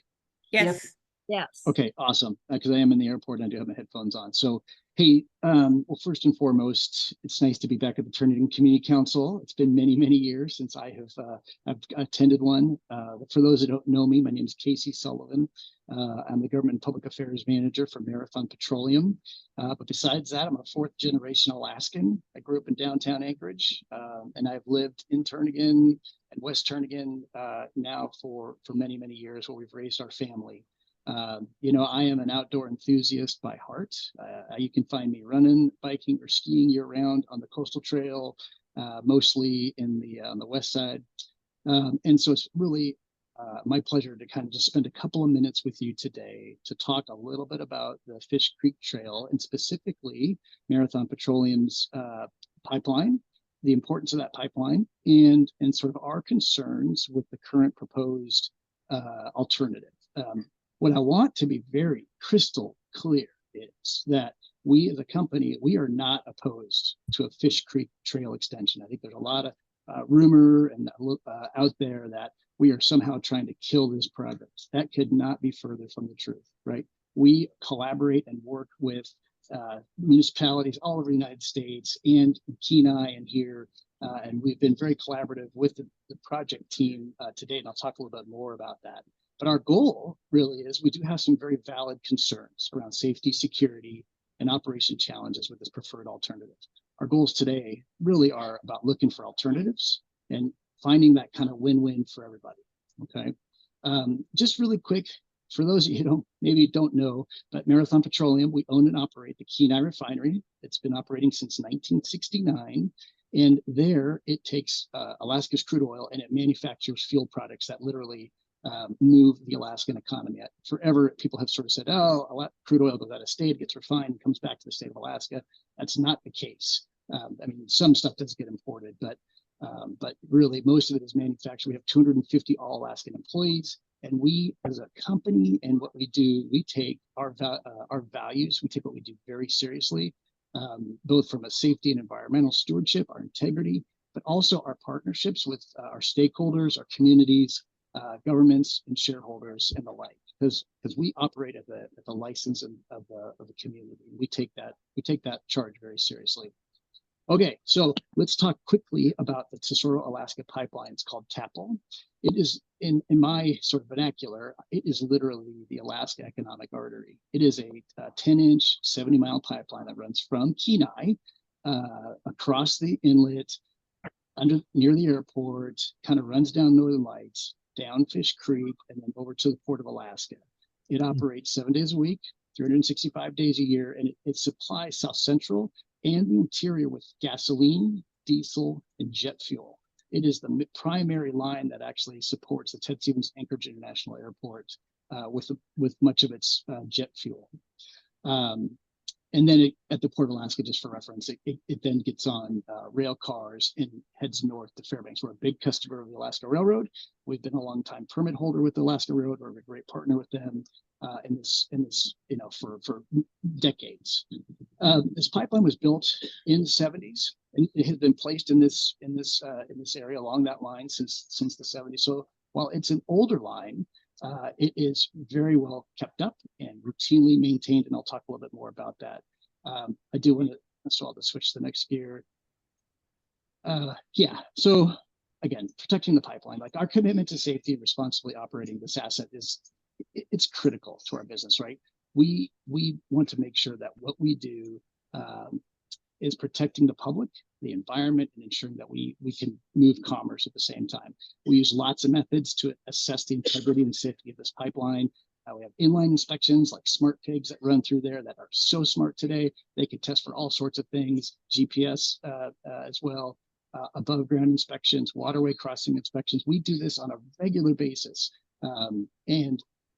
Yes. Yes. Okay, awesome. Because I am in the airport and I do have my headphones on. So, hey, well, first and foremost, it's nice to be back at the Turnitin Community Council. It's been many, many years since I've attended one. For those that don't know me, my name is Casey Sullivan. I'm the Government and Public Affairs Manager for Marathon Petroleum. But besides that, I'm a fourth generation Alaskan. I grew up in downtown Anchorage, and I've lived in Turnagain and West Turnagain now for many, many years, where we've raised our family. I am an outdoor enthusiast by heart. You can find me running, biking, or skiing year round on the coastal trail, mostly on the west side. And so it's really my pleasure to kind of just spend a couple of minutes with you today to talk a little bit about the Fish Creek Trail, and specifically Marathon Petroleum's pipeline, the importance of that pipeline, and sort of our concerns with the current proposed alternative. What I want to be very crystal clear is that we as a company, we are not opposed to a Fish Creek Trail extension. I think there's a lot of rumor and out there that we are somehow trying to kill this project. That could not be further from the truth, right? We collaborate and work with municipalities all over the United States and Kenai and here, and we've been very collaborative with the project team to date, and I'll talk a little bit more about that. But our goal really is we do have some very valid concerns around safety, security, and operation challenges with this preferred alternative. Our goals today really are about looking for alternatives and finding that kind of win-win for everybody, okay? Just really quick, for those of you who maybe don't know, but Marathon Petroleum, we own and operate the Kenai refinery. It's been operating since 1969. And there it takes Alaska's crude oil and it manufactures fuel products that literally move the Alaskan economy. Forever, people have sort of said, oh, crude oil goes out of state, gets refined, and comes back to the state of Alaska. That's not the case. I mean, some stuff does get imported, but really most of it is manufactured. We have 250 all Alaskan employees, and we, as a company, and what we do, we take our values, we take what we do very seriously, both from a safety and environmental stewardship, our integrity, but also our partnerships with our stakeholders, our communities, governments and shareholders and the like, because we operate at the license of the community. We take that charge very seriously. Okay, so let's talk quickly about the Tesoro Alaska pipeline. It's called TAPL. It is, in my sort of vernacular, it is literally the Alaska economic artery. It is a 10-inch, 70-mile pipeline that runs from Kenai across the inlet, near the airport, kind of runs down Northern Lights, down Fish Creek, and then over to the Port of Alaska. It operates 7 days a week, 365 days a year, and it supplies South Central and the interior with gasoline, diesel, and jet fuel. It is the primary line that actually supports the Ted Stevens Anchorage International Airport with much of its jet fuel. And then at the Port of Alaska, just for reference, it then gets on rail cars and heads north to Fairbanks. We're a big customer of the Alaska Railroad. We've been a long time permit holder with the Alaska Railroad. We're a great partner with them in this, for decades. This pipeline was built in the 70s, and it has been placed in this area along that line since the 70s. So while it's an older line, it is very well kept up and routinely maintained, and I'll talk a little bit more about that. I do want to, so I'll just switch to the next gear. Yeah, so again, protecting the pipeline, like our commitment to safety and responsibly operating this asset it's critical to our business, right? We want to make sure that what we do is protecting the public, the environment, and ensuring that we can move commerce at the same time. We use lots of methods to assess the integrity and safety of this pipeline. We have inline inspections like smart pigs that run through there that are so smart today. They can test for all sorts of things, GPS as well, above ground inspections, waterway crossing inspections. We do this on a regular basis.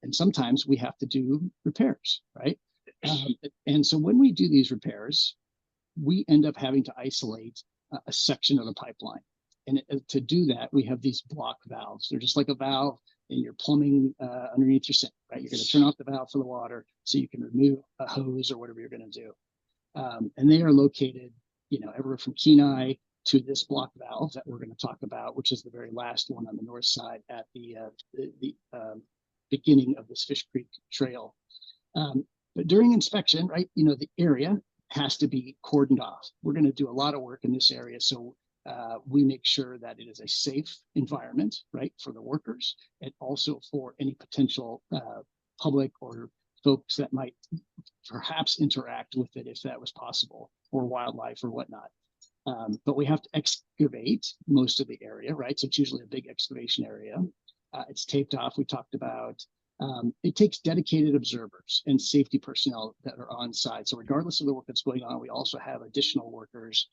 And sometimes we have to do repairs, right? And so when we do these repairs, we end up having to isolate a section of the pipeline. And to do that, we have these block valves. They're just like a valve in your plumbing underneath your sink, right? You're going to turn off the valve for the water so you can remove a hose or whatever you're going to do. And they are located, everywhere from Kenai to this block valve that we're going to talk about, which is the very last one on the north side at the beginning of this Fish Creek Trail. But during inspection, right, the area has to be cordoned off. We're going to do a lot of work in this area, so we make sure that it is a safe environment, right, for the workers, and also for any potential public or folks that might perhaps interact with it if that was possible, or wildlife or whatnot. But we have to excavate most of the area, right? So it's usually a big excavation area. It's taped off, we talked about. It takes dedicated observers and safety personnel that are on site. So regardless of the work that's going on, we also have additional workers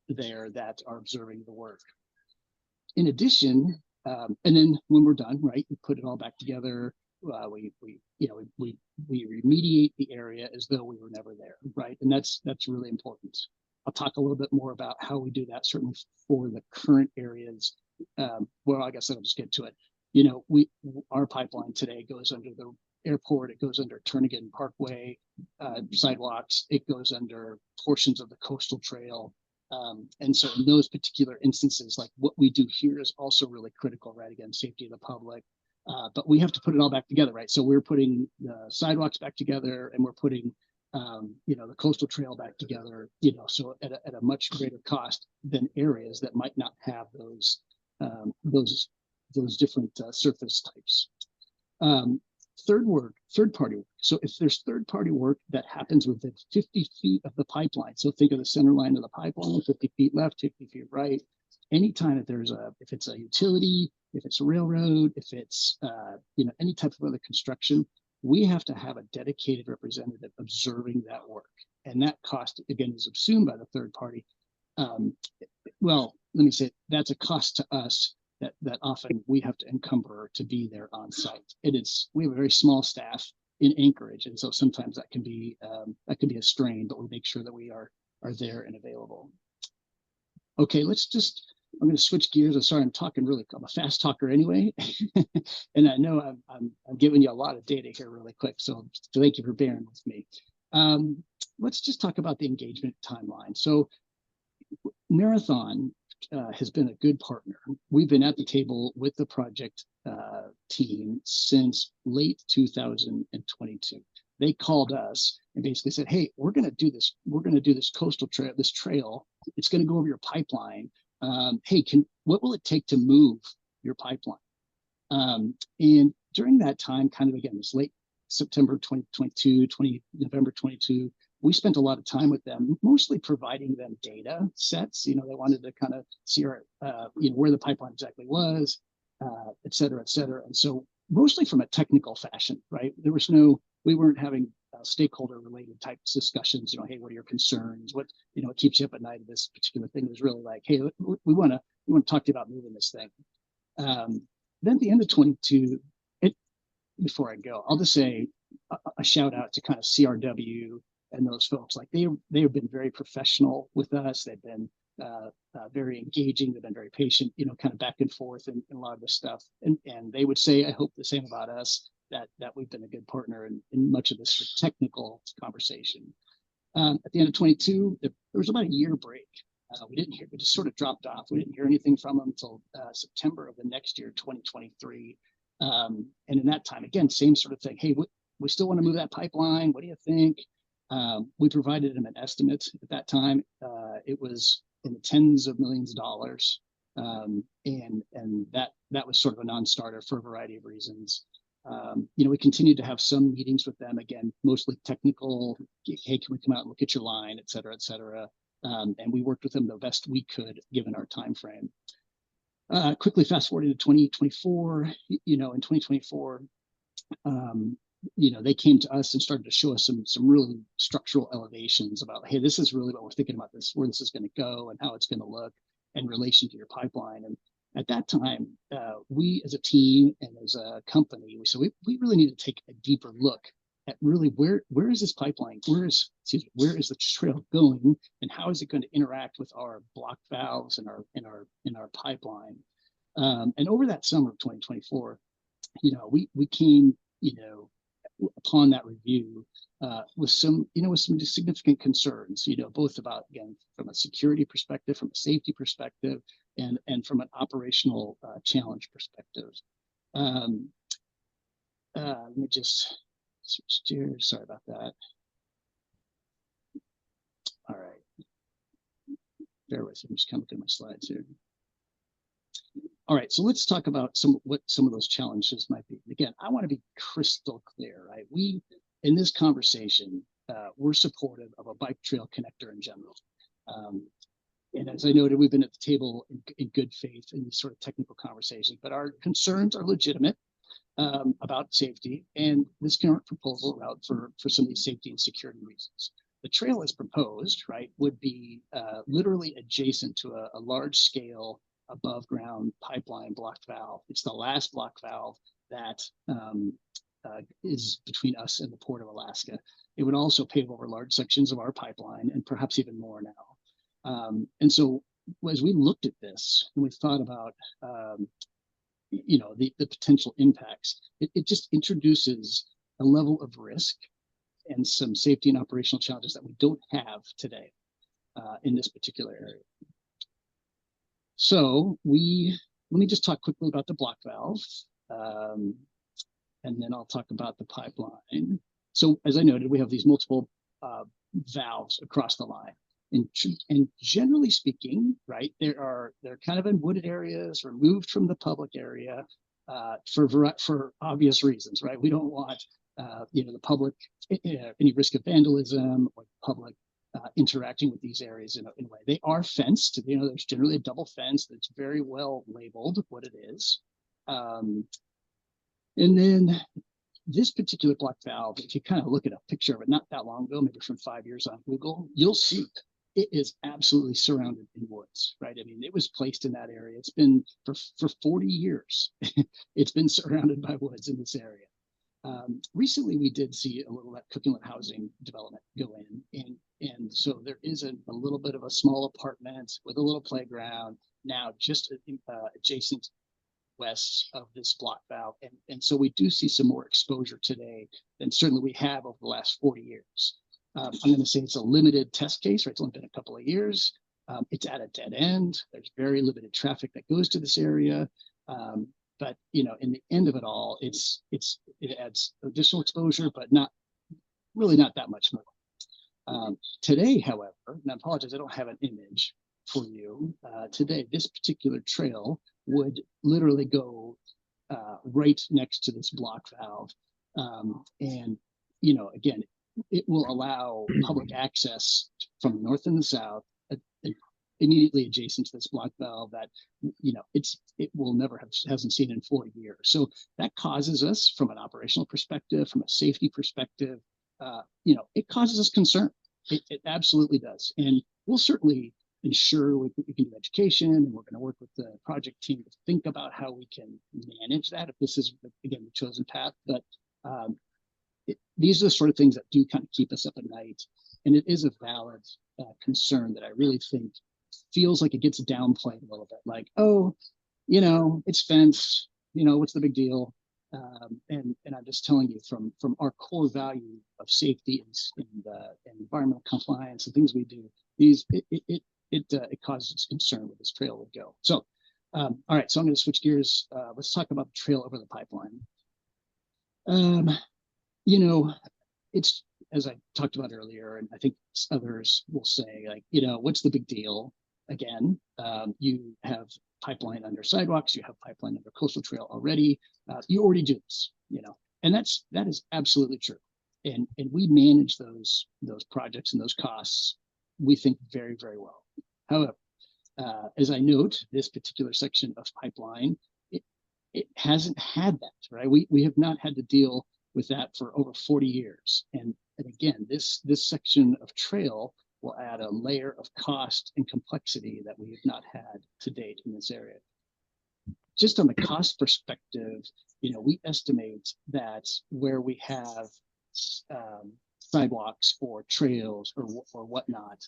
there that are observing the work. In addition, and then when we're done, right, we put it all back together. We remediate the area as though we were never there, right? And that's really important. I'll talk a little bit more about how we do that, certainly for the current areas. Well, I guess I'll just get to it. Our pipeline today goes under the airport. It goes under Turnagain Parkway sidewalks. It goes under portions of the coastal trail. And so in those particular instances, like what we do here is also really critical, right? Again, safety of the public. But we have to put it all back together, right? So we're putting the sidewalks back together, and we're putting the coastal trail back together, so at a much greater cost than areas that might not have those different surface types. Third-party work. So if there's third-party work that happens within 50 feet of the pipeline, so think of the center line of the pipeline, 50 feet left, 50 feet right. Anytime that if it's a utility, if it's a railroad, if it's any type of other construction, we have to have a dedicated representative observing that work. And that cost, again, is assumed by the third party. Well, let me say, that's a cost to us that often we have to encumber to be there on site. We have a very small staff in Anchorage, and so sometimes that can be a strain, but we make sure that we are there and available. Okay, I'm going to switch gears. I'm sorry, I'm a fast talker anyway. And I know I'm giving you a lot of data here really quick. So thank you for bearing with me. Let's just talk about the engagement timeline. So Marathon has been a good partner. We've been at the table with the project team since late 2022. they called us and basically said, hey, we're going to do this. We're going to do this coastal trail, this trail. It's going to go over your pipeline. Hey, what will it take to move your pipeline? And during that time, kind of again, this late September 2022, November 22, we spent a lot of time with them, mostly providing them data sets. They wanted to kind of see where the pipeline exactly was, et cetera, et cetera. And so mostly from a technical fashion, right? We weren't having stakeholder related type discussions, hey, what are your concerns? What keeps you up at night of this particular thing? It was really like, hey, we want to talk to you about moving this thing. Then at the end of 22, before I go, I'll just say a shout out to kind of CRW and those folks. Like they have been very professional with us. They've been very engaging. They've been very patient, kind of back and forth and a lot of this stuff. And they would say, I hope the same about us, that we've been a good partner in much of this technical conversation. At the end of 22, there was about a year break. We just sort of dropped off. We didn't hear anything from them until September of the next year, 2023. And in that time, again, same sort of thing. Hey, we still want to move that pipeline. What do you think? We provided them an estimate at that time. It was in the tens of millions of dollars. And that was sort of a non-starter for a variety of reasons. We continued to have some meetings with them, again, mostly technical. Hey, can we come out and look at your line, et cetera, et cetera. And we worked with them the best we could, given our time frame. Quickly fast forwarding to 2024, in 2024, they came to us and started to show us some really structural elevations about, hey, this is really what we're thinking about this, where this is going to go and how it's going to look in relation to your pipeline. And at that time, we as a team and as a company, we really need to take a deeper look at really where is this pipeline? Where is the trail going, and how is it going to interact with our block valves and our pipeline? And over that summer of 2024, we came, upon that review, with some significant concerns, both about, again, from a security perspective, from a safety perspective, and from an operational challenge perspective. Let me just switch gears. Sorry about that. All right. Bear with me. I'm just kind of looking at my slides here. All right, so let's talk about what some of those challenges might be. Again, I want to be crystal clear, right? We, in this conversation, we're supportive of a bike trail connector in general. And as I noted, we've been at the table in good faith in these sort of technical conversations, but our concerns are legitimate about safety, and this current proposal allowed for some of these safety and security reasons. The trail as proposed, right, would be literally adjacent to a large scale above ground pipeline blocked valve. It's the last block valve that is between us and the Port of Alaska. It would also pave over large sections of our pipeline, and perhaps even more now. And so as we looked at this and we thought about the potential impacts, it just introduces a level of risk and some safety and operational challenges that we don't have today in this particular area. So let me just talk quickly about the block valve, and then I'll talk about the pipeline. So as I noted, we have these multiple valves across the line. And generally speaking, right, they're kind of in wooded areas, removed from the public area for obvious reasons, right? We don't want the public, any risk of vandalism or public interacting with these areas in a way. They are fenced. There's generally a double fence that's very well labeled what it is. And then this particular block valve, if you kind of look at a picture of it not that long ago, maybe from 5 years on Google, you'll see it is absolutely surrounded in woods, right? I mean, it was placed in that area. It's been for 40 years. It's been surrounded by woods in this area. Recently, we did see a little that cooking housing development go in, and so there is a little bit of a small apartment with a little playground now just adjacent west of this block valve, and so we do see some more exposure today than certainly we have over the last 40 years. I'm going to say it's a limited test case, right? It's only been a couple of years. It's at a dead end. There's very limited traffic that goes to this area. But in the end of it all, it adds additional exposure, but not really not that much more. Today, however, and I apologize, I don't have an image for you. Today, this particular trail would literally go right next to this block valve. And, again, it will allow public access from the north and the south, immediately adjacent to this block valve that, it will never hasn't seen in 4 years. So that causes us, from an operational perspective, from a safety perspective, it causes us concern. It absolutely does. And we'll certainly ensure we can do education, and we're going to work with the project team to think about how we can manage that if this is, again, the chosen path. But these are the sort of things that do kind of keep us up at night. And it is a valid concern that I really think feels like it gets downplayed a little bit. Like, oh, it's fenced, what's the big deal? And I'm just telling you, from our core value of safety and environmental compliance and things we do, it causes concern where this trail would go. So, all right, so I'm going to switch gears. Let's talk about the trail over the pipeline. It's, as I talked about earlier, and I think others will say, like, what's the big deal? Again, you have pipeline under sidewalks, you have pipeline under coastal trail already. You already do this, and that is absolutely true. And we manage those projects and those costs, we think, very, very well. However, as I note, this particular section of pipeline, it hasn't had that, right? We have not had to deal with that for over 40 years. And again, this section of trail will add a layer of cost and complexity that we have not had to date in this area. Just on the cost perspective, we estimate that where we have sidewalks or trails or whatnot,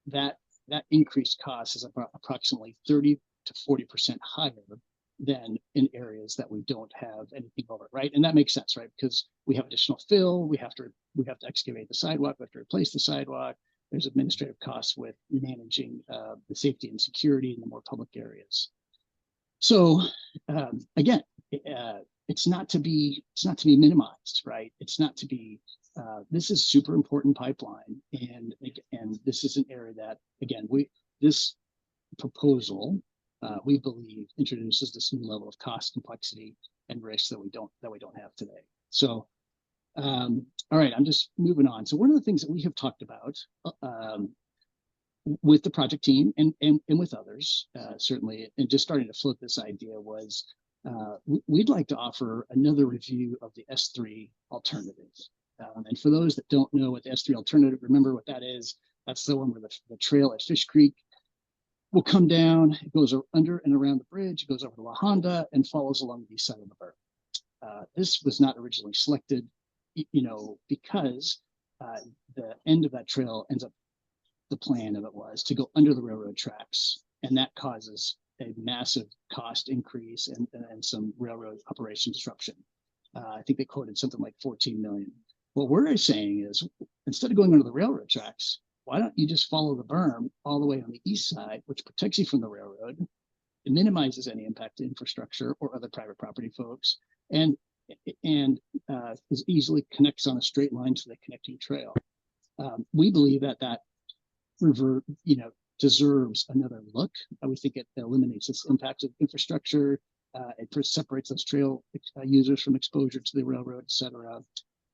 that increased cost is about approximately 30 to 40% higher than in areas that we don't have anything over it, right? And that makes sense, right? Because we have additional fill, we have to excavate the sidewalk, we have to replace the sidewalk. There's administrative costs with managing the safety and security in the more public areas. So again, it's not to be minimized, right? It's not to be. This is super important pipeline, and this is an area that, again, this proposal, we believe, introduces this new level of cost, complexity, and risk that we don't have today. So, all right, I'm just moving on. So one of the things that we have talked about with the project team and with others, certainly, and just starting to float this idea was we'd like to offer another review of the S3 alternatives. And for those that don't know what the S3 alternative, remember what that is. That's the one where the trail at Fish Creek will come down, it goes under and around the bridge, it goes over to La Honda and follows along the east side of the berm. This was not originally selected, because the end of that trail ends up, the plan of it was to go under the railroad tracks, and that causes a massive cost increase and some railroad operation disruption. I think they quoted something like 14 million. What we're saying is, instead of going under the railroad tracks, why don't you just follow the berm all the way on the east side, which protects you from the railroad, it minimizes any impact to infrastructure or other private property folks, and is easily connects on a straight line to the connecting trail. We believe that deserves another look. We think it eliminates this impact of infrastructure. It separates those trail users from exposure to the railroad, et cetera.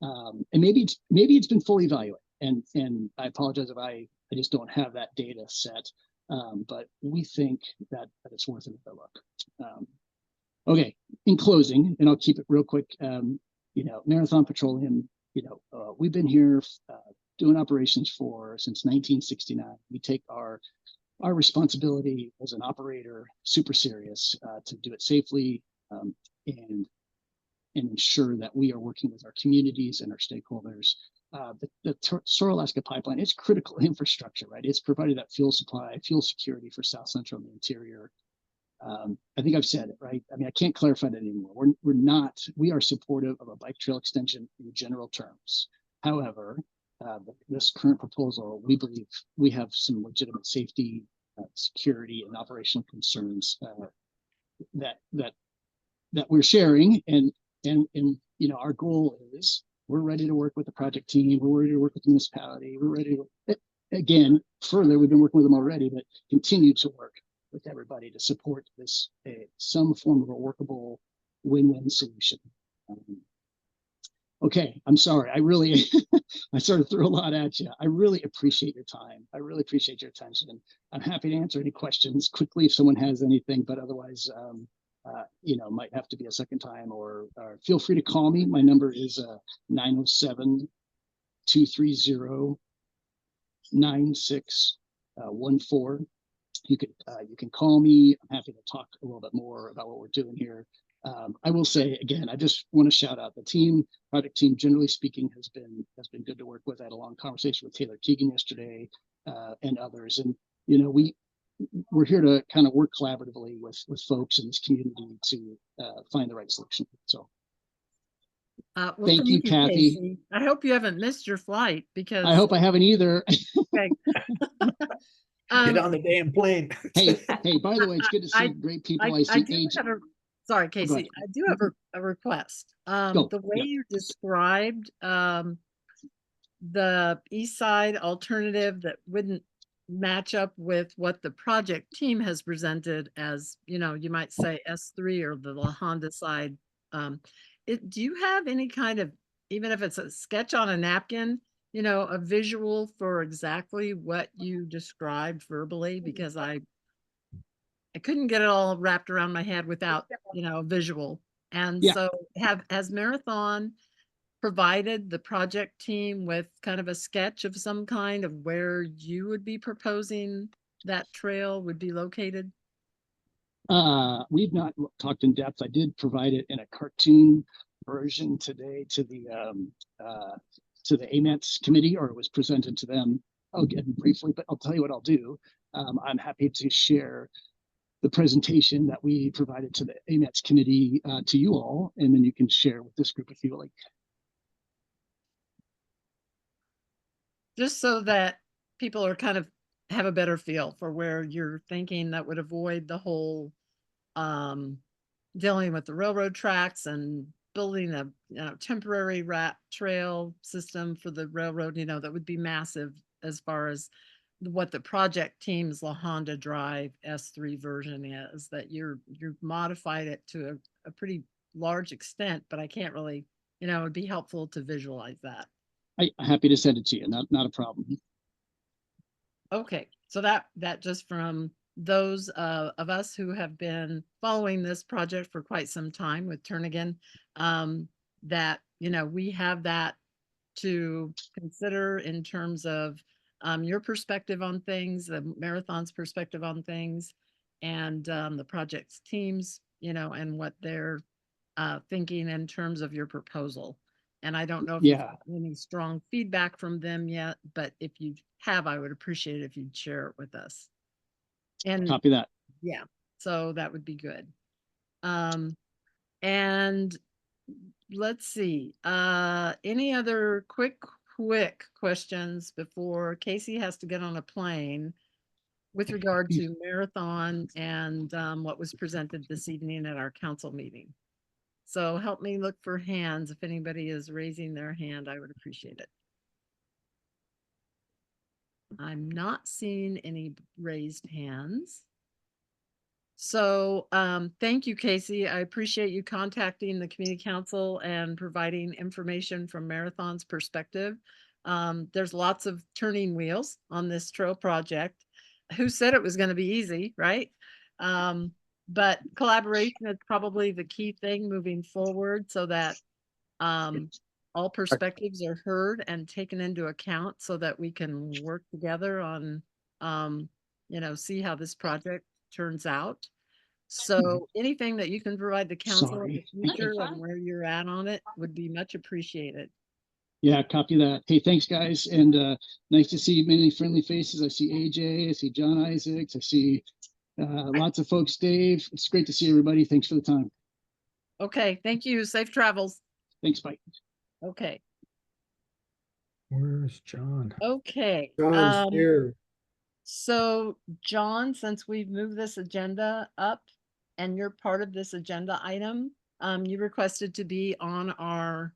And maybe it's been fully evaluated. And I apologize if I just don't have that data set, but we think that it's worth another look. Okay, in closing, and I'll keep it real quick. Marathon Petroleum, we've been here doing operations since 1969. We take our responsibility as an operator super serious, to do it safely and ensure that we are working with our communities and our stakeholders. The Soar-Alaska Pipeline, it's critical infrastructure, right? It's provided that fuel supply, fuel security for South Central and the interior. I think I've said it, right? I mean, I can't clarify that anymore. We are supportive of a bike trail extension in general terms. However, this current proposal, we believe we have some legitimate safety, security, and operational concerns that we're sharing, and our goal is we're ready to work with the project team. We're ready to work with the municipality. We're ready to, again, further, we've been working with them already, but continue to work with everybody to support this, some form of a workable win-win solution. Okay, I'm sorry. I really, I sort of threw a lot at you. I really appreciate your time. I really appreciate your attention. And I'm happy to answer any questions quickly if someone has anything, but otherwise, you know, might have to be a second time, or feel free to call me. My number is 907-230-9614. You can call me. I'm happy to talk a little bit more about what we're doing here. I will say again, I just want to shout out the team. Project team, generally speaking, has been good to work with. I had a long conversation with Taylor Keegan yesterday, and others. And you know, we're here to kind of work collaboratively with folks in this community to find the right solution. So Well, thank you, Kathy. Casey. I hope you haven't missed your flight, because I hope I haven't either. okay. Get on the damn plane. Hey, by the way, it's good to see great people. I see do have a, sorry, Casey, I do have a request. The way you described the east side alternative that wouldn't match up with what the project team has presented as, you know, you might say S3 or the La Honda side. Do you have any kind of, even if it's a sketch on a napkin, you know, a visual for exactly what you described verbally? Because I couldn't get it all wrapped around my head without, you know, a visual. And so has Marathon provided the project team with kind of a sketch of some kind of where you would be proposing that trail would be located? We've not talked in depth. I did provide it in a cartoon version today to the AMETS committee, or it was presented to them. I'll get briefly, but I'll tell you what I'll do. I'm happy to share the presentation that we provided to the AMETS committee to you all, and then you can share with this group if you like. Just so that people are kind of have a better feel for where you're thinking, that would avoid the whole dealing with the railroad tracks and building a temporary rat trail system for the railroad, you know, that would be massive as far as what the project team's La Honda Drive S3 version is, that you've modified it to a pretty large extent, but I can't really, you know, it'd be helpful to visualize that. I'm happy to send it to you. Not a problem. Okay. So that just from those of us who have been following this project for quite some time with Turnagain, that, you know, we have that to consider in terms of your perspective on things, the Marathon's perspective on things, and the project's teams, you know, and what they're thinking in terms of your proposal. And I don't know if you've got any strong feedback from them yet, but if you have, I would appreciate it if you'd share it with us. And copy that. Yeah, so that would be good. And let's see, any other quick questions before Casey has to get on a plane with regard to Marathon and what was presented this evening at our council meeting? So help me look for hands. If anybody is raising their hand, I would appreciate it. I'm not seeing any raised hands. So thank you, Casey. I appreciate you contacting the community council and providing information from Marathon's perspective. There's lots of turning wheels on this trail project. Who said it was going to be easy, right? But collaboration is probably the key thing moving forward, so that all perspectives are heard and taken into account, so that we can work together on, you know, see how this project turns out. So anything that you can provide the council in the future and where you're at on it would be much appreciated. Yeah, copy that. Hey, thanks guys. And nice to see many friendly faces. I see AJ, I see John Isaacs, I see lots of folks, Dave. It's great to see everybody. Thanks for the time. Okay, thank you. Safe travels. Thanks, bye. Okay. Where's John? Okay. John's here. So John, since we've moved this agenda up and you're part of this agenda item, you requested to be on our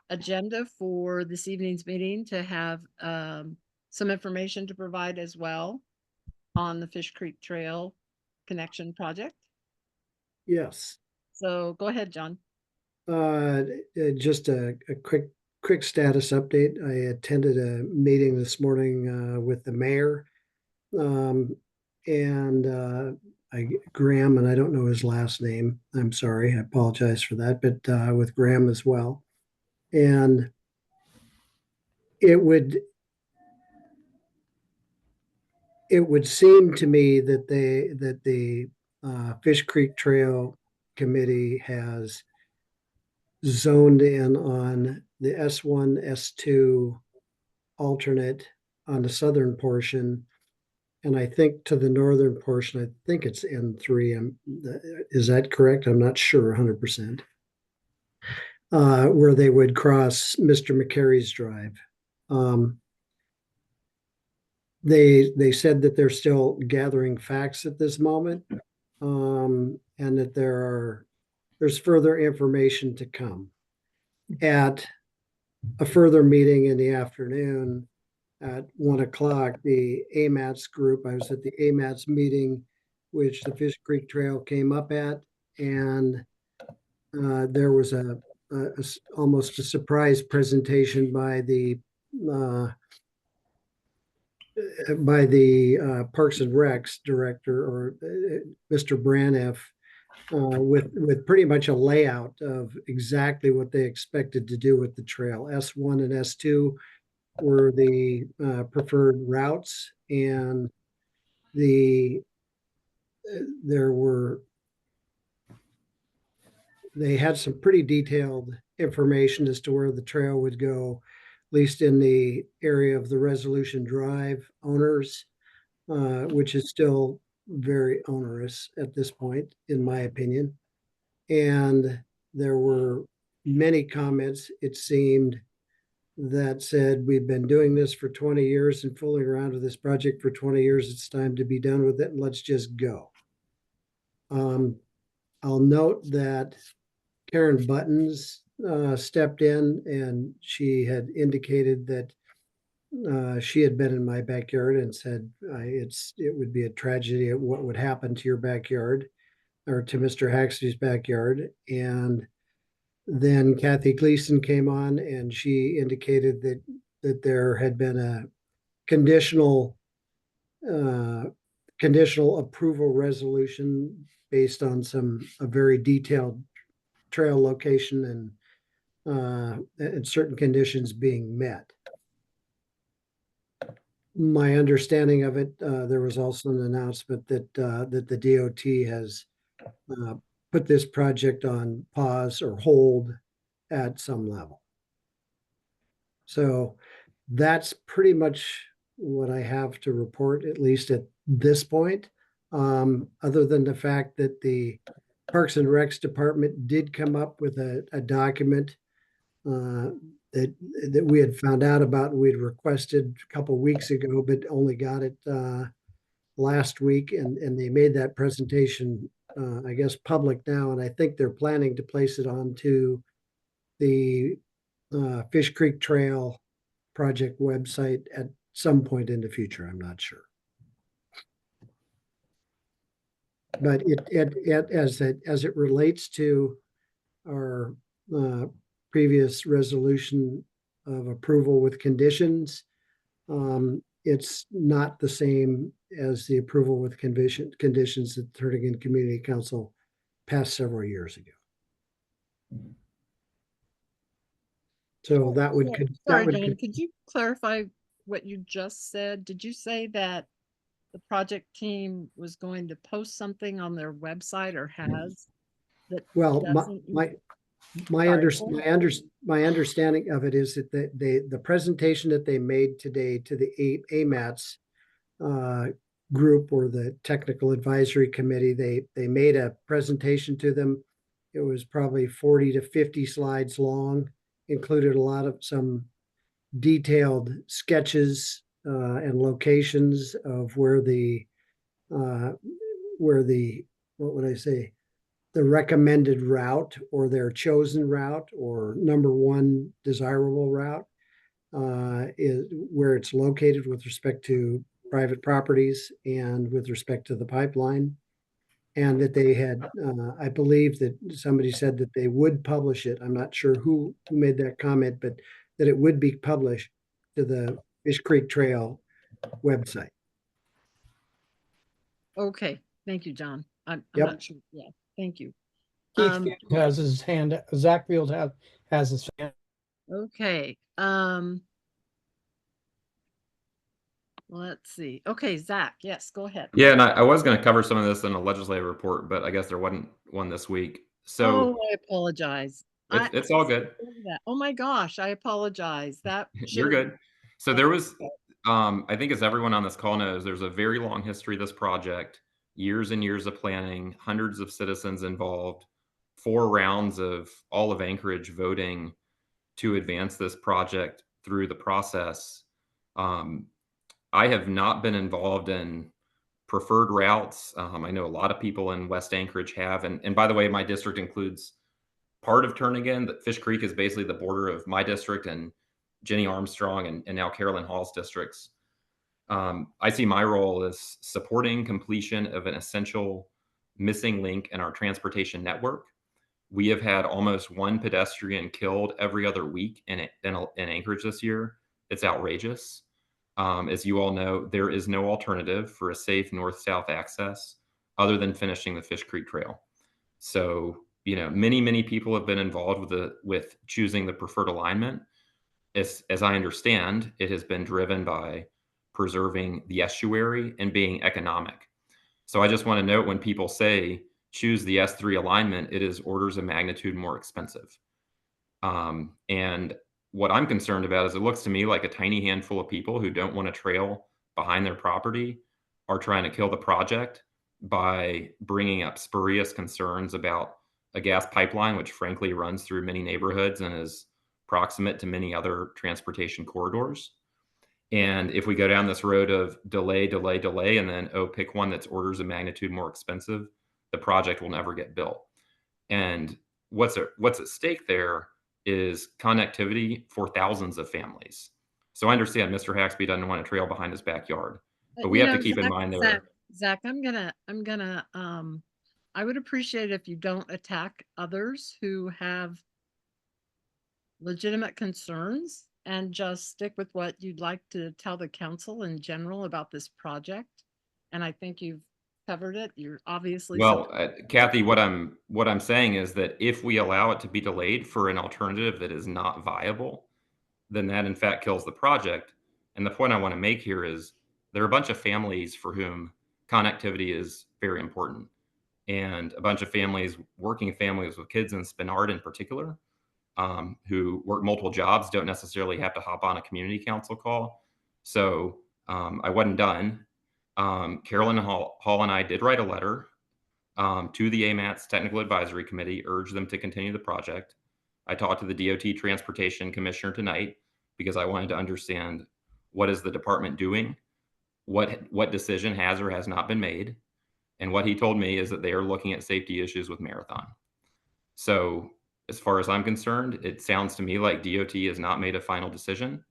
agenda for this evening's meeting to have some information to provide as well on the Fish Creek Trail Connection Project. Yes. So go ahead, John. Just a quick status update. I attended a meeting this morning with the mayor and Graham, and I don't know his last name. I'm sorry. I apologize for that, but with Graham as well. And it would seem to me that the Fish Creek Trail Committee has zoned in on the S1, S2 alternate on the southern portion. And I think to the northern portion, I think it's N3. Is that correct? I'm not sure 100%. Where they would cross Mr. McCary's drive. They said that they're still gathering facts at this moment, and that there's further information to come. At a further meeting in the afternoon at 1 o'clock, the AMATS group, I was at the AMATS meeting, which the Fish Creek Trail came up at, and there was almost a surprise presentation by the Parks and Recs director, or Mr. Braniff, with pretty much a layout of exactly what they expected to do with the trail. S1 and S2 were the preferred routes, and they had some pretty detailed information as to where the trail would go, at least in the area of the Resolution Drive owners, which is still very onerous at this point, in my opinion. And there were many comments, it seemed, that said, we've been doing this for 20 years and fooling around with this project for 20 years. It's time to be done with it, and let's just go. I'll note that Karen Buttons stepped in, and she had indicated that she had been in my backyard and said it would be a tragedy of what would happen to your backyard, or to Mr. Haxley's backyard. And then Kathy Gleason came on, and she indicated that there had been a conditional approval resolution based on a very detailed trail location and certain conditions being met. My understanding of it, there was also an announcement that the DOT has put this project on pause or hold at some level. So that's pretty much what I have to report, at least at this point, other than the fact that the Parks and Recs Department did come up with a document that we had found out about and we'd requested a couple of weeks ago, but only got it last week, and they made that presentation, I guess, public now, and I think they're planning to place it onto the Fish Creek Trail project website at some point in the future. I'm not sure, but as it relates to our previous resolution of approval with conditions, it's not the same as the approval with conditions that Turnigan Community Council passed several years ago. So that would John, could you clarify what you just said? Did you say that the project team was going to post something on their website, or has? That well, my understanding of it is that the presentation that they made today to the AMATS group, or the Technical Advisory Committee, they made a presentation to them. It was probably 40 to 50 slides long, included a lot of some detailed sketches and locations of where the what would I say, the recommended route or their chosen route or number one desirable route is where it's located with respect to private properties and with respect to the pipeline. And that they had, I believe that somebody said that they would publish it. I'm not sure who made that comment, but that it would be published to the Fish Creek Trail website. Okay, thank you, John. I'm Yep. not sure. Yeah, thank you. Keith Um, Field has his hand, Zach Field has his hand. Okay, let's see. Okay, Zach, yes, go ahead. Yeah, and I was going to cover some of this in a legislative report, but I guess there wasn't one this week. So Oh, I apologize. it's all good. Oh my gosh, I apologize. That You're good. So there was, I think as everyone on this call knows, there's a very long history of this project, years and years of planning, hundreds of citizens involved, 4 rounds of all of Anchorage voting to advance this project through the process. I have not been involved in preferred routes. I know a lot of people in West Anchorage have, and by the way, my district includes part of Turnagain. That Fish Creek is basically the border of my district and Jenny Armstrong and now Carolyn Hall's districts. I see my role as supporting completion of an essential missing link in our transportation network. We have had almost 1 pedestrian killed every other week in Anchorage this year. It's outrageous. As you all know, there is no alternative for a safe north-south access other than finishing the Fish Creek Trail. So, you know, many people have been involved with choosing the preferred alignment. As I understand, it has been driven by preserving the estuary and being economic. So I just want to note, when people say choose the S3 alignment, it is orders of magnitude more expensive. And what I'm concerned about is it looks to me like a tiny handful of people who don't want a trail behind their property are trying to kill the project by bringing up spurious concerns about a gas pipeline, which frankly runs through many neighborhoods and is proximate to many other transportation corridors. And if we go down this road of delay, and then, oh, pick one that's orders of magnitude more expensive, the project will never get built. And what's at stake there is connectivity for thousands of families. So I understand Mr. Haxby doesn't want a trail behind his backyard, but we have to keep in mind there. Zach, I would appreciate if you don't attack others who have legitimate concerns and just stick with what you'd like to tell the council in general about this project. And I think you've covered it. You're obviously Kathy, what I'm saying is that if we allow it to be delayed for an alternative that is not viable, then that in fact kills the project. And the point I want to make here is there are a bunch of families for whom connectivity is very important, and a bunch of families, working families with kids in Spinard in particular, who work multiple jobs, don't necessarily have to hop on a community council call. So I wasn't done. Carolyn Hall and I did write a letter to the AMAT's Technical Advisory Committee, urge them to continue the project. I talked to the DOT Transportation Commissioner tonight because I wanted to understand, what is the department doing? What decision has or has not been made? And what he told me is that they are looking at safety issues with Marathon. So as far as I'm concerned, it sounds to me like DOT has not made a final decision.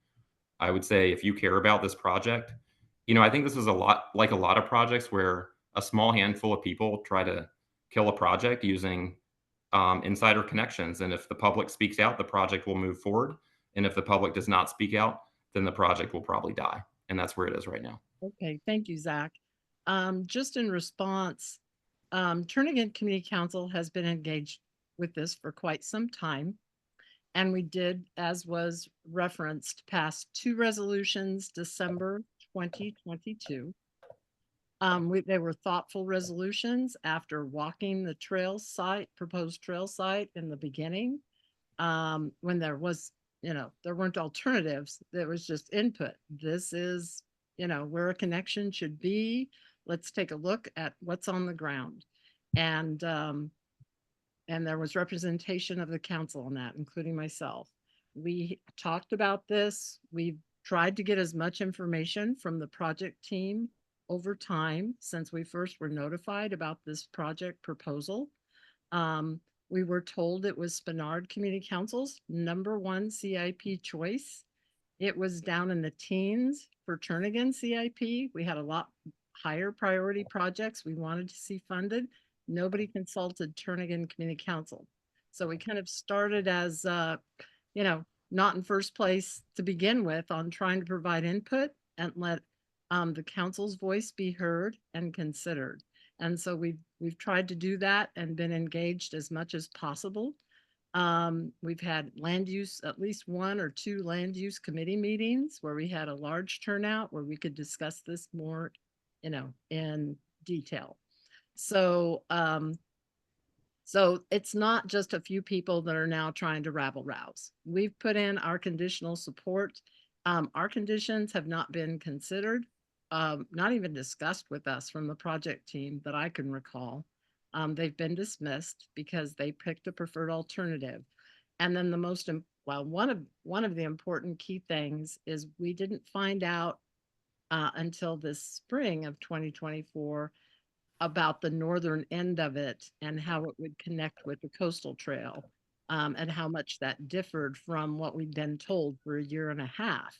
I would say, if you care about this project, you know, I think this is a lot like a lot of projects where a small handful of people try to kill a project using insider connections. And if the public speaks out, the project will move forward. And if the public does not speak out, then the project will probably die. And that's where it is right now. Okay, thank you, Zach. Just in response, Turnagain Community Council has been engaged with this for quite some time. And we did, as was referenced, pass 2 resolutions December 2022. They were thoughtful resolutions after walking the trail site, proposed trail site in the beginning, when there was, there weren't alternatives. There was just input. This is, where a connection should be. Let's take a look at what's on the ground. And there was representation of the council on that, including myself. We talked about this. We've tried to get as much information from the project team over time since we first were notified about this project proposal. We were told it was Spenard Community Council's #1 CIP choice. It was down in the teens for Turnagain CIP. We had a lot higher priority projects we wanted to see funded. Nobody consulted Turnagain Community Council. So we kind of started as, not in first place to begin with on trying to provide input and let the council's voice be heard and considered. And so we've tried to do that and been engaged as much as possible. We've had land use, at least 1 or 2 land use committee meetings where we had a large turnout where we could discuss this more, in detail. So, so it's not just a few people that are now trying to rabble rouse. We've put in our conditional support. Our conditions have not been considered, not even discussed with us from the project team that I can recall. They've been dismissed because they picked a preferred alternative. And then one of the important key things is we didn't find out until this spring of 2024 about the northern end of it and how it would connect with the coastal trail, and how much that differed from what we'd been told for a year and a half.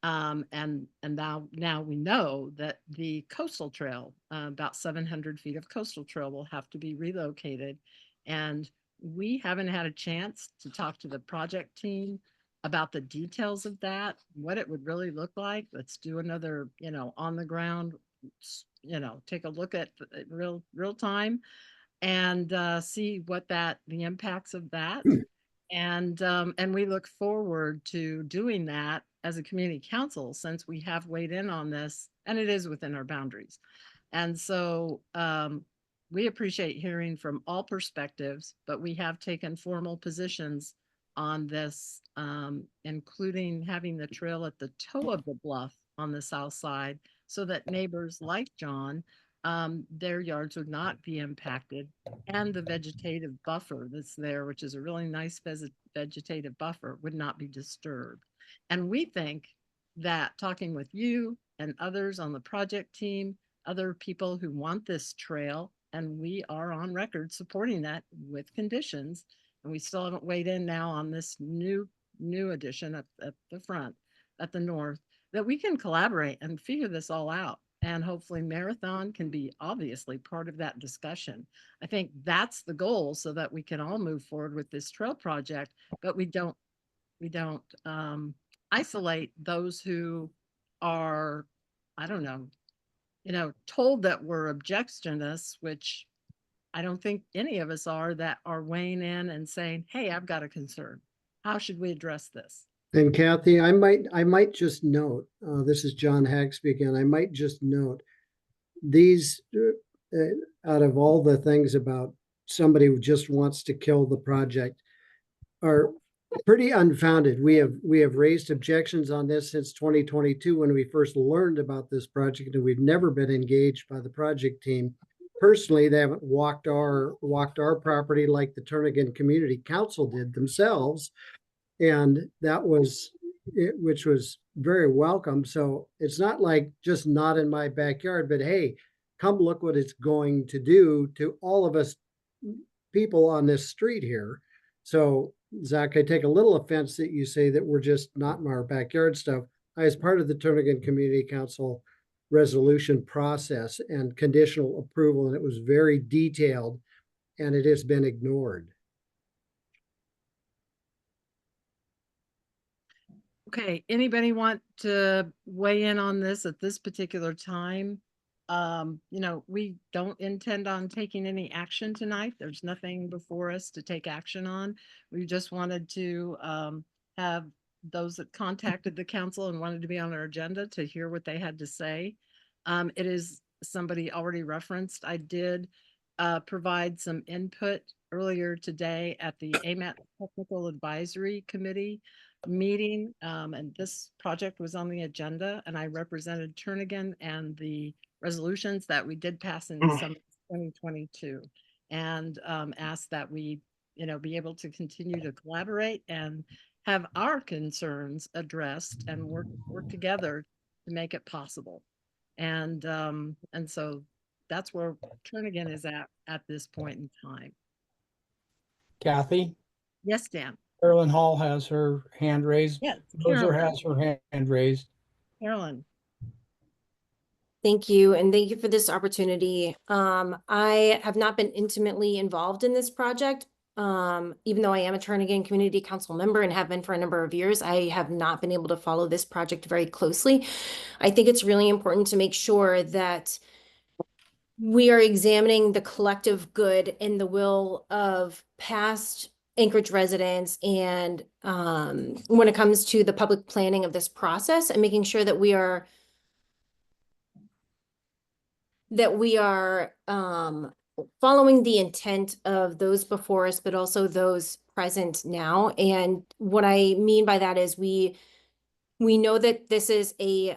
And now we know that the coastal trail, about 700 feet of coastal trail, will have to be relocated. And we haven't had a chance to talk to the project team about the details of that, what it would really look like. Let's do another, on the ground, take a look at real time and see what the impacts of that. And we look forward to doing that as a community council, since we have weighed in on this and it is within our boundaries. And so we appreciate hearing from all perspectives, but we have taken formal positions on this, including having the trail at the toe of the bluff on the south side so that neighbors like John, their yards would not be impacted, and the vegetative buffer that's there, which is a really nice vegetative buffer, would not be disturbed. And we think that talking with you and others on the project team, other people who want this trail, and we are on record supporting that with conditions, and we still haven't weighed in now on this new addition at the front, at the north, that we can collaborate and figure this all out. And hopefully Marathon can be obviously part of that discussion. I think that's the goal, so that we can all move forward with this trail project, but we don't isolate those who are, I don't know, told that we're objectionists, which I don't think any of us are, that are weighing in and saying, hey, I've got a concern. How should we address this? And Kathy, I might just note, this is John Hag speaking. I might just note these, out of all the things about somebody who just wants to kill the project, are pretty unfounded. We have raised objections on this since 2022 when we first learned about this project, and we've never been engaged by the project team. Personally, they haven't walked our property like the Turnagain Community Council did themselves. And that was it, which was very welcome. So it's not like just not in my backyard, but hey, come look what it's going to do to all of us people on this street here. So Zach, I take a little offense that you say that we're just not in our backyard stuff. I was part of the Turnagain Community Council resolution process and conditional approval, and it was very detailed, and it has been ignored. Okay, anybody want to weigh in on this at this particular time? We don't intend on taking any action tonight. There's nothing before us to take action on. We just wanted to have those that contacted the council and wanted to be on our agenda to hear what they had to say. It is somebody already referenced. I did provide some input earlier today at the AMAT Technical Advisory Committee meeting, and this project was on the agenda, and I represented Turnagain and the resolutions that we did pass in December 2022, and asked that we be able to continue to collaborate and have our concerns addressed and work together to make it possible. And so that's where Turnagain is at this point in time. Kathy. Yes, Dan. Carolyn Hall has her hand raised. Yes, Moser Carolyn. has her hand raised. Carolyn. Thank you, and thank you for this opportunity. I have not been intimately involved in this project. Even though I am a Turnagain Community Council member and have been for a number of years, I have not been able to follow this project very closely. I think it's really important to make sure that we are examining the collective good and the will of past Anchorage residents and when it comes to the public planning of this process and making sure that we are following the intent of those before us, but also those present now. And what I mean by that is we know that this is a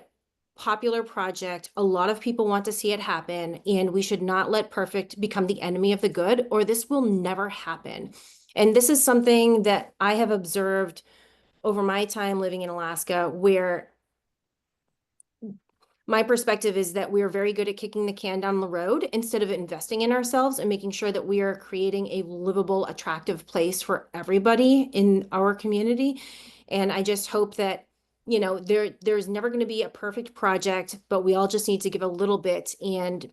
popular project. A lot of people want to see it happen, and we should not let perfect become the enemy of the good, or this will never happen. And this is something that I have observed over my time living in Alaska, where my perspective is that we are very good at kicking the can down the road instead of investing in ourselves and making sure that we are creating a livable, attractive place for everybody in our community. And I just hope that, you know, there's never going to be a perfect project, but we all just need to give a little bit. And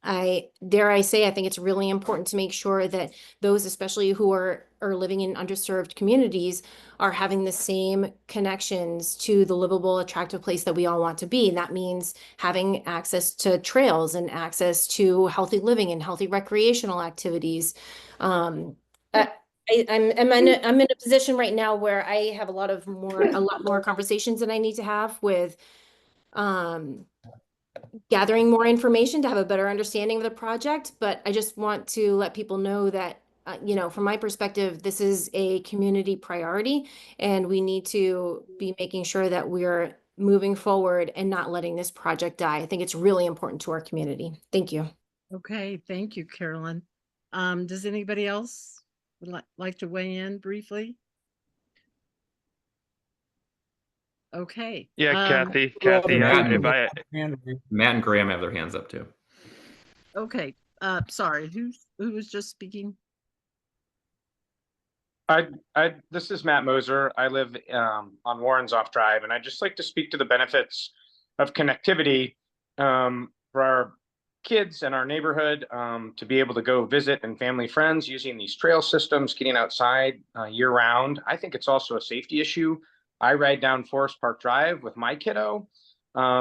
I think it's really important to make sure that those, especially who are living in underserved communities, are having the same connections to the livable, attractive place that we all want to be. And that means having access to trails and access to healthy living and healthy recreational activities. I'm in a position right now where I have a lot more conversations that I need to have with gathering more information to have a better understanding of the project. But I just want to let people know that, you know, from my perspective, this is a community priority, and we need to be making sure that we're moving forward and not letting this project die. I think it's really important to our community. Thank you. Okay, thank you, Carolyn. Does anybody else would like to weigh in briefly? Okay. Yeah, Kathy, Matt if and Graham have their hands up too. Okay. Sorry, who was just speaking? This is Matt Moser. I live on Warrensoff Drive, and I'd just like to speak to the benefits of connectivity for our kids and our neighborhood to be able to go visit and family friends using these trail systems, getting outside year round. I think it's also a safety issue. I ride down Forest Park Drive with my kiddo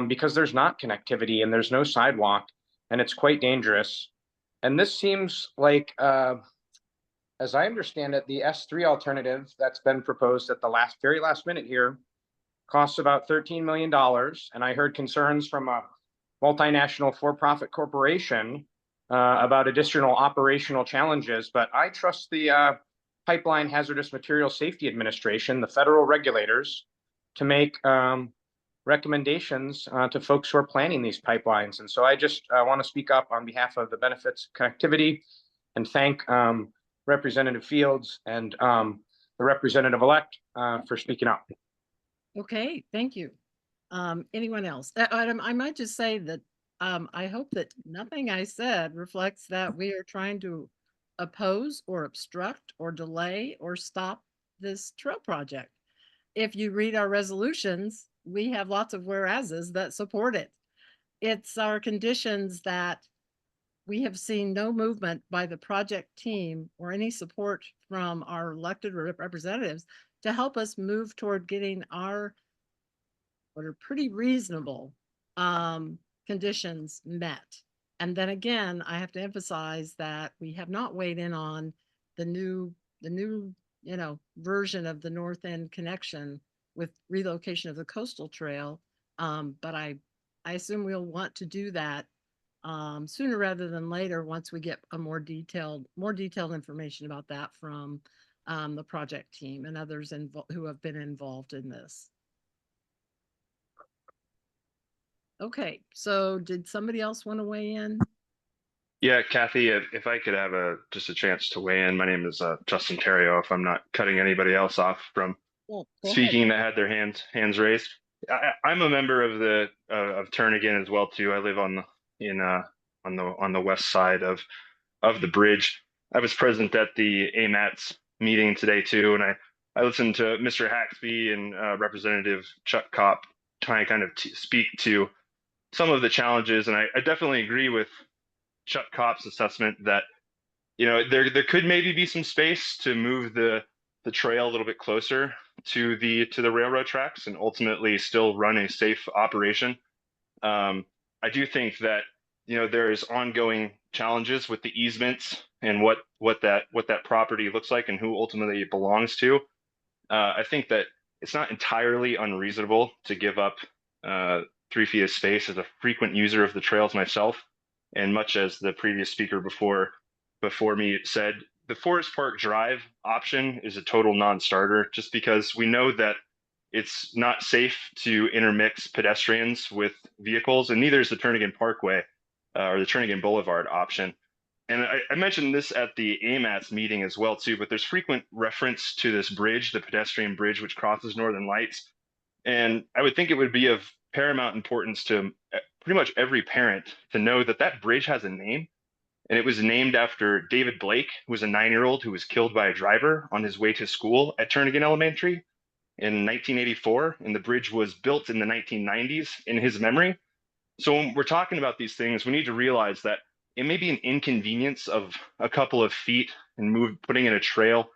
because there's not connectivity and there's no sidewalk, and it's quite dangerous. And this seems like, as I understand it, the S3 alternative that's been proposed at the very last minute here costs about $13 million. And I heard concerns from a multinational for-profit corporation about additional operational challenges, but I trust the Pipeline Hazardous Materials Safety Administration, the federal regulators, to make recommendations to folks who are planning these pipelines. And so I just want to speak up on behalf of the benefits of connectivity and thank Representative Fields and the representative-elect for speaking up. Okay, thank you. Anyone else? I might just say that I hope that nothing I said reflects that we are trying to oppose or obstruct or delay or stop this trail project. If you read our resolutions, we have lots of whereases that support it. It's our conditions that we have seen no movement by the project team or any support from our elected representatives to help us move toward getting our what are pretty reasonable conditions met. And then again, I have to emphasize that we have not weighed in on the new version of the North End connection with relocation of the coastal trail. But I assume we'll want to do that sooner rather than later once we get a more detailed information about that from the project team and others who have been involved in this. Okay, so did somebody else want to weigh in? Yeah, Kathy, if I could have just a chance to weigh in. My name is Justin Terrio, if I'm not cutting anybody else off from speaking that had their hands raised. I'm a member of Turnagain as well too. I live on the west side of the bridge. I was present at the AMATS meeting today too, and I listened to Mr. Haxby and Representative Chuck Kopp trying to kind of speak to some of the challenges, and I definitely agree with Chuck Kopp's assessment that there could maybe be some space to move the trail a little bit closer to the railroad tracks and ultimately still run a safe operation. I do think that there is ongoing challenges with the easements and what that property looks like and who ultimately it belongs to. I think that it's not entirely unreasonable to give up 3 feet of space. As a frequent user of the trails myself, and much as the previous speaker before me said, the Forest Park Drive option is a total non-starter, just because we know that it's not safe to intermix pedestrians with vehicles, and neither is the Turnagain Parkway or the Turnagain Boulevard option. And I mentioned this at the AMATS meeting as well too, but there's frequent reference to this bridge, the pedestrian bridge, which crosses Northern Lights. And I would think it would be of paramount importance to pretty much every parent to know that that bridge has a name. And it was named after David Blake, who was a 9-year-old who was killed by a driver on his way to school at Turnagain Elementary in 1984. And the bridge was built in the 1990s in his memory. So when we're talking about these things, we need to realize that it may be an inconvenience of a couple of feet and putting in a trail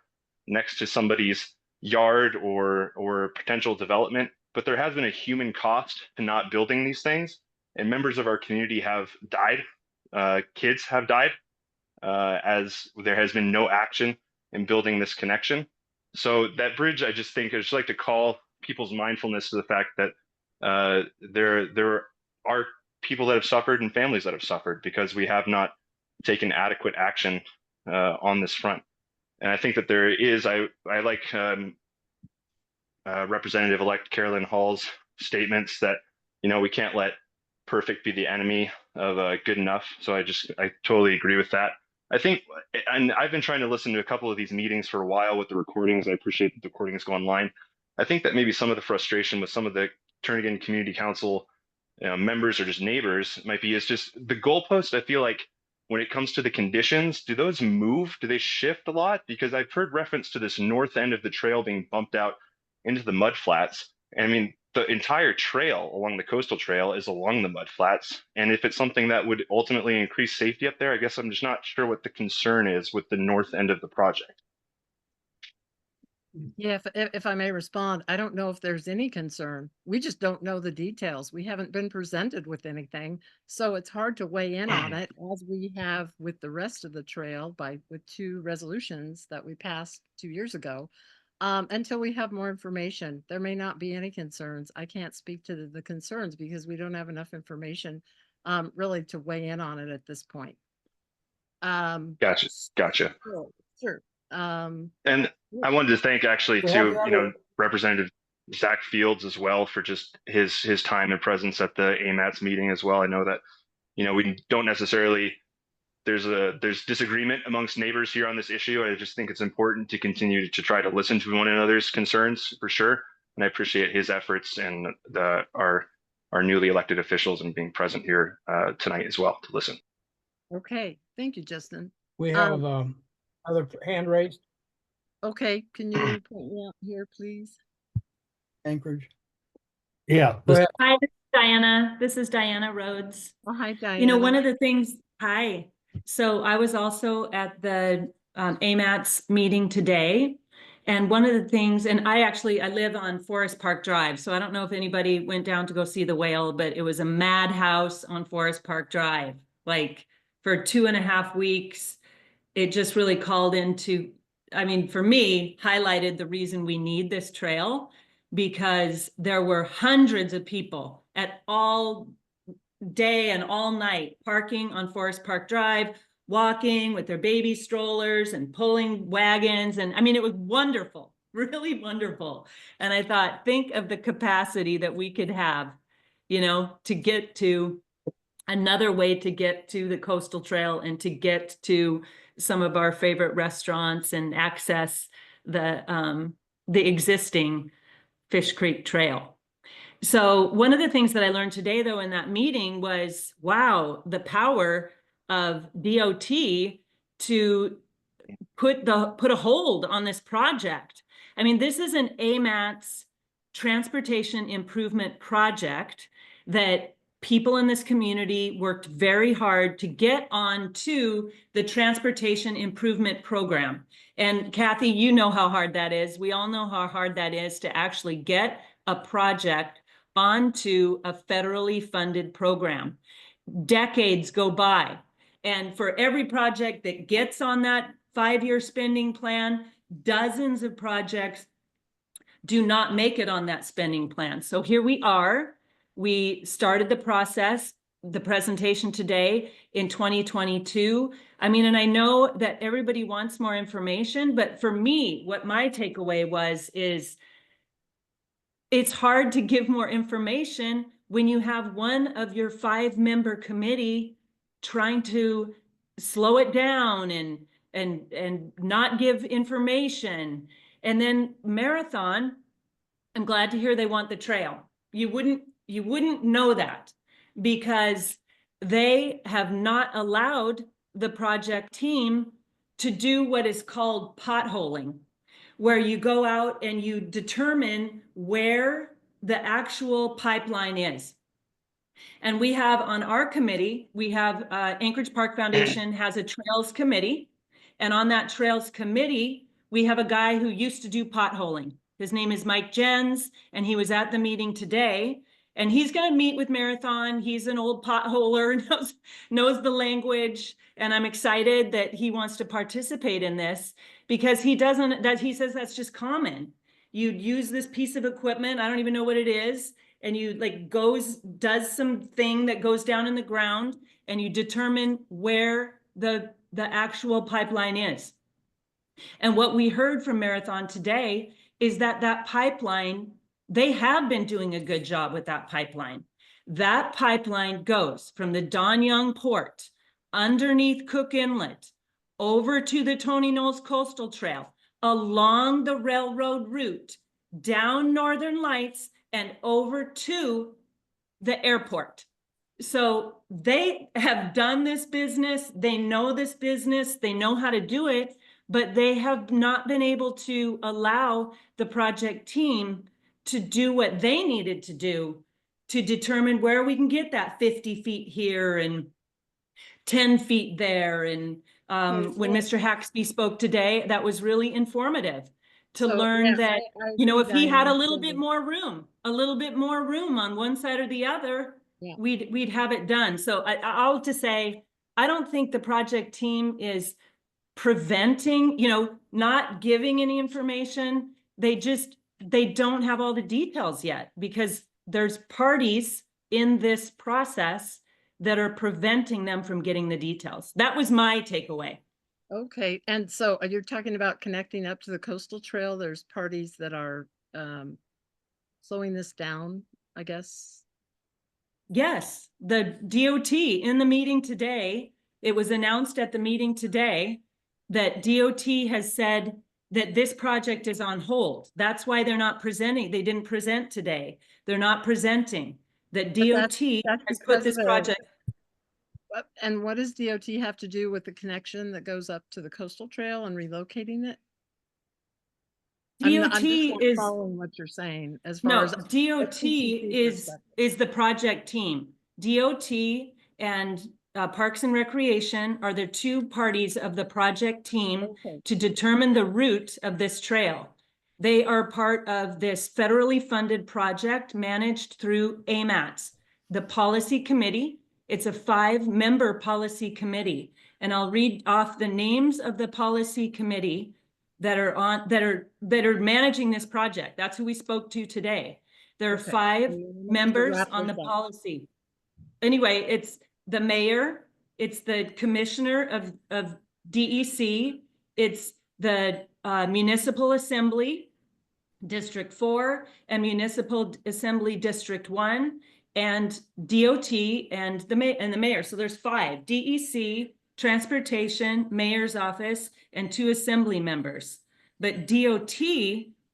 next to somebody's yard or potential development, but there has been a human cost to not building these things, and members of our community have died. Kids have died as there has been no action in building this connection. So that bridge, I just like to call people's mindfulness to the fact that there are people that have suffered and families that have suffered because we have not taken adequate action on this front. And I think that there is, I like Representative-elect Carolyn Hall's statements that, we can't let perfect be the enemy of good enough. So I totally agree with that. I think, and I've been trying to listen to a couple of these meetings for a while with the recordings. I appreciate that the recordings go online. I think that maybe some of the frustration with some of the Turnagain Community Council members or just neighbors might be is just the goalpost. I feel like when it comes to the conditions, do those move? Do they shift a lot? Because I've heard reference to this north end of the trail being bumped out into the mud flats. And I mean, the entire trail along the coastal trail is along the mud flats. And if it's something that would ultimately increase safety up there, I guess I'm just not sure what the concern is with the north end of the project. Yeah, if I may respond, I don't know if there's any concern. We just don't know the details. We haven't been presented with anything. So it's hard to weigh in on it, as we have with the rest of the trail with 2 resolutions that we passed 2 years ago. Until we have more information, there may not be any concerns. I can't speak to the concerns because we don't have enough information really to weigh in on it at this point. Gotcha. Sure. And I wanted to thank actually too, Representative Zach Fields as well for just his time and presence at the AMATS meeting as well. I know that, we don't necessarily, there's disagreement amongst neighbors here on this issue. I just think it's important to continue to try to listen to one another's concerns for sure. And I appreciate his efforts and our newly elected officials and being present here tonight as well to listen. Okay, thank you, Justin. We have other hand raised. Okay, can you point me out here, please? Anchorage. Yeah. Hi, this is Diana. This is Diana Rhodes. Oh, hi, Diana. One of the things, hi. So I was also at the AMATS meeting today. And one of the things, and I live on Forest Park Drive. So I don't know if anybody went down to go see the whale, but it was a madhouse on Forest Park Drive. Like for 2.5 weeks, it just really called into, for me, highlighted the reason we need this trail, because there were hundreds of people at all day and all night parking on Forest Park Drive, walking with their baby strollers and pulling wagons. And it was wonderful, really wonderful. And I thought, think of the capacity that we could have, to get to another way to get to the coastal trail and to get to some of our favorite restaurants and access the existing Fish Creek Trail. So one of the things that I learned today, though, in that meeting was, wow, the power of DOT to put a hold on this project. I mean, this is an AMATS transportation improvement project that people in this community worked very hard to get onto the transportation improvement program. And Kathy, you know how hard that is. We all know how hard that is to actually get a project onto a federally funded program. Decades go by. And for every project that gets on that 5-year spending plan, dozens of projects do not make it on that spending plan. So here we are. We started the process, the presentation today in 2022. I mean, and I know that everybody wants more information, but for me, what my takeaway is it's hard to give more information when you have one of your 5-member committee trying to slow it down and not give information. And then Marathon, I'm glad to hear they want the trail. You wouldn't know that because they have not allowed the project team to do what is called potholing, where you go out and you determine where the actual pipeline is. And we have on our committee, we have Anchorage Park Foundation has a trails committee. And on that trails committee, we have a guy who used to do potholing. His name is Mike Jens, and he was at the meeting today. And he's going to meet with Marathon. He's an old potholer, knows the language. And I'm excited that he wants to participate in this because he says that's just common. You'd use this piece of equipment, I don't even know what it is, and you does something that goes down in the ground and you determine where the actual pipeline is. And what we heard from Marathon today is that pipeline, they have been doing a good job with that pipeline. That pipeline goes from the Don Young Port, underneath Cook Inlet, over to the Tony Knowles Coastal Trail, along the railroad route, down Northern Lights, and over to the airport. So they have done this business, they know this business, they know how to do it, but they have not been able to allow the project team to do what they needed to do to determine where we can get that 50 feet here and 10 feet there. And when Mr. Haxby spoke today, that was really informative to learn that, if he had a little bit more room on one side or the other, we'd have it done. So I'll just say, I don't think the project team is preventing, not giving any information. They don't have all the details yet because there's parties in this process that are preventing them from getting the details. That was my takeaway. Okay, and so you're talking about connecting up to the coastal trail. There's parties that are slowing this down, I guess. Yes, the DOT in the meeting today, it was announced at the meeting today that DOT has said that this project is on hold. That's why they're not presenting. They didn't present today. They're not presenting. That DOT has put this project. And what does DOT have to do with the connection that goes up to the coastal trail and relocating it? DOT I'm just not is following what you're saying as far as DOT is the project team. DOT and Parks and Recreation are the two parties of the project team to determine the route of this trail. They are part of this federally funded project managed through AMATS, the policy committee. It's a 5-member policy committee. And I'll read off the names of the policy committee that are managing this project. That's who we spoke to today. There are 5 members on the policy. Anyway, it's the mayor, it's the commissioner of DEC, it's the municipal assembly, District 4, and Municipal Assembly District 1, and DOT and the mayor. So there's 5: DEC, Transportation, Mayor's Office, and 2 assembly members. But DOT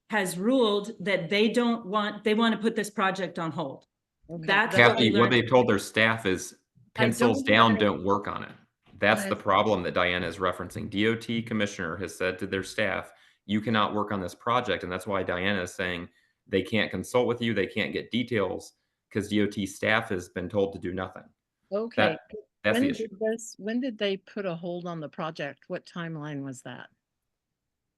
has ruled that they want to put this project on hold. That's Kathy, what they told their staff is pencils down, don't work on it. That's the Right. problem that Diana is referencing. DOT commissioner has said to their staff, you cannot work on this project. And that's why Diana is saying they can't consult with you, they can't get details because DOT staff has been told to do nothing. Okay. That's the issue. When did they put a hold on the project? What timeline was that?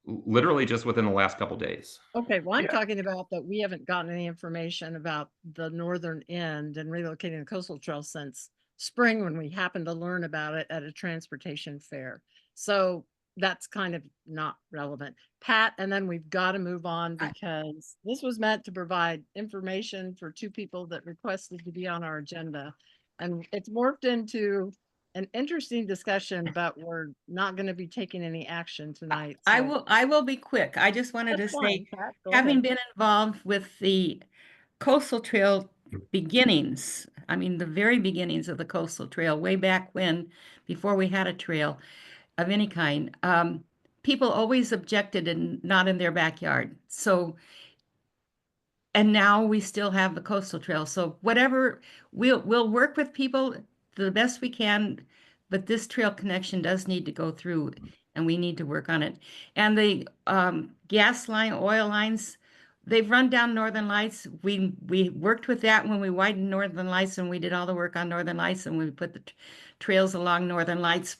Literally just within the last couple days. Okay, well, I'm talking about that we haven't gotten any information about the northern end and relocating the coastal trail since spring when we happened to learn about it at a transportation fair. So that's kind of not relevant. Pat, and then we've got to move on because this was meant to provide information for two people that requested to be on our agenda. And it's morphed into an interesting discussion, but we're not going to be taking any action tonight. I so- will be quick. I just wanted to That's say, fine, Pat, go having ahead. been involved with the coastal trail beginnings, I mean, the very beginnings of the coastal trail, way back when, before we had a trail of any kind, people always objected and not in their backyard. So, and now we still have the coastal trail. So whatever, we'll work with people the best we can, but this trail connection does need to go through and we need to work on it. And the gas line, oil lines, they've run down Northern Lights. We worked with that when we widened Northern Lights and we did all the work on Northern Lights and we put the trails along Northern Lights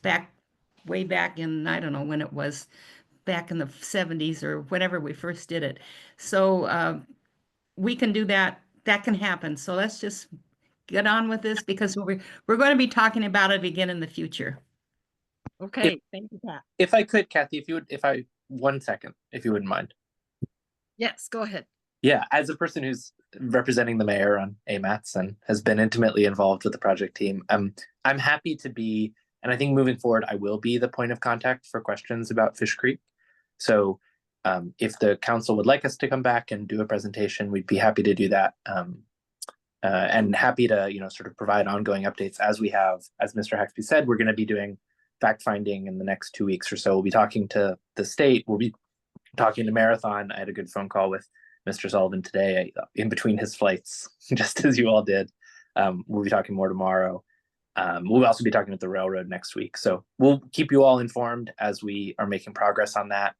way back in, I don't know when it was, back in the 70s or whenever we first did it. So we can do that. That can happen. So let's just get on with this because we're going to be talking about it again in the future. Okay, thank you, Pat. If I could, Kathy, 1 second, if you wouldn't mind. Yes, go ahead. Yeah, as a person who's representing the mayor on AMATS and has been intimately involved with the project team, I'm happy to be, and I think moving forward, I will be the point of contact for questions about Fish Creek. So if the council would like us to come back and do a presentation, we'd be happy to do that. And happy to, sort of provide ongoing updates as we have, as Mr. Haxby said, we're going to be doing fact finding in the next 2 weeks or so. We'll be talking to the state. We'll be talking to Marathon. I had a good phone call with Mr. Sullivan today in between his flights, just as you all did. We'll be talking more tomorrow. We'll also be talking with the railroad next week. So we'll keep you all informed as we are making progress on that.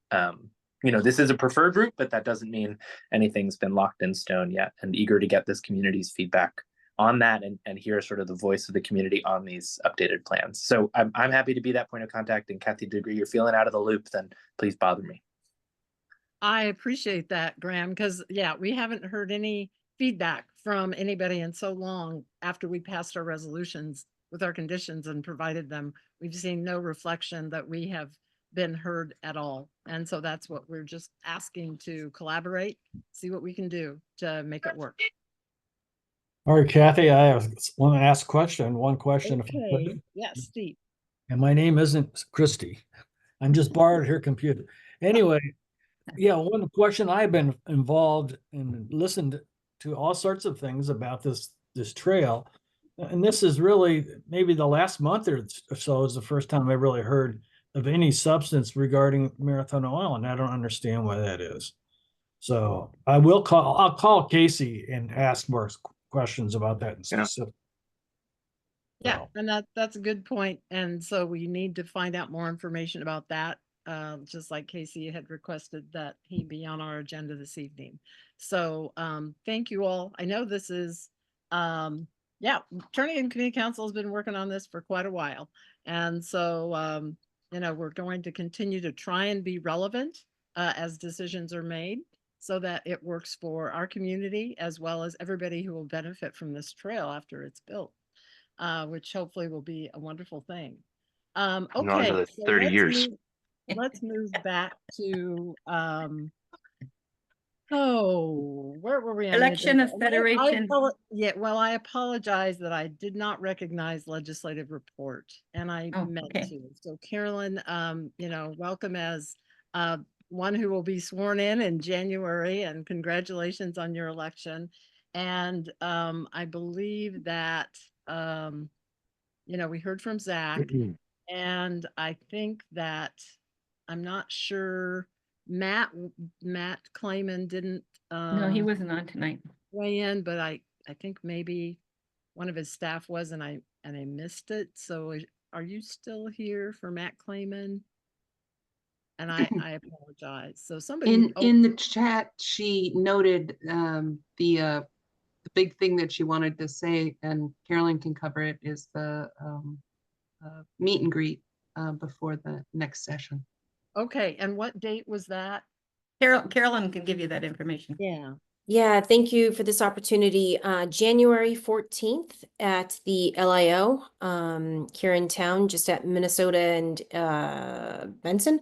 This is a preferred route, but that doesn't mean anything's been locked in stone yet, and eager to get this community's feedback on that and hear sort of the voice of the community on these updated plans. So I'm happy to be that point of contact. And Kathy, to the degree you're feeling out of the loop, then please bother me. I appreciate that, Graham, because we haven't heard any feedback from anybody in so long after we passed our resolutions with our conditions and provided them. We've seen no reflection that we have been heard at all. And so that's what we're just asking to collaborate, see what we can do to make it work. All right, Kathy, I want to ask one question. Okay, yes, Steve. And my name isn't Christy. I'm just borrowed her computer. Anyway, one question. I've been involved and listened to all sorts of things about this trail. And this is really maybe the last month or so is the first time I really heard of any substance regarding Marathon Oil, and I don't understand why that is. So I'll call Casey and ask more questions about that in specific. Yeah, and that's a good point. And so we need to find out more information about that. Just like Casey had requested that he be on our agenda this evening. So thank you all. I know this is, Turning Community Council has been working on this for quite a while. And so, we're going to continue to try and be relevant as decisions are made so that it works for our community as well as everybody who will benefit from this trail after it's built, which hopefully will be a wonderful thing. Okay, so 30 years. Let's move back to where were we? Election of Federation. I apologize that I did not recognize legislative report, and I meant to. So Carolyn, welcome as one who will be sworn in January, and congratulations on your election. And I believe that we heard from Zach, and I think that I'm not sure. Matt Clayman didn't no, he wasn't on tonight. Weigh in, but I think maybe one of his staff was, and I missed it. So are you still here for Matt Clayman? And I apologize. So somebody In the chat, she noted the big thing that she wanted to say, and Carolyn can cover it, is the meet and greet before the next session. Okay, and what date was that? Carolyn can give you that information. Yeah. Yeah, thank you for this opportunity. January 14th at the LIO here in town, just at Minnesota and Benson.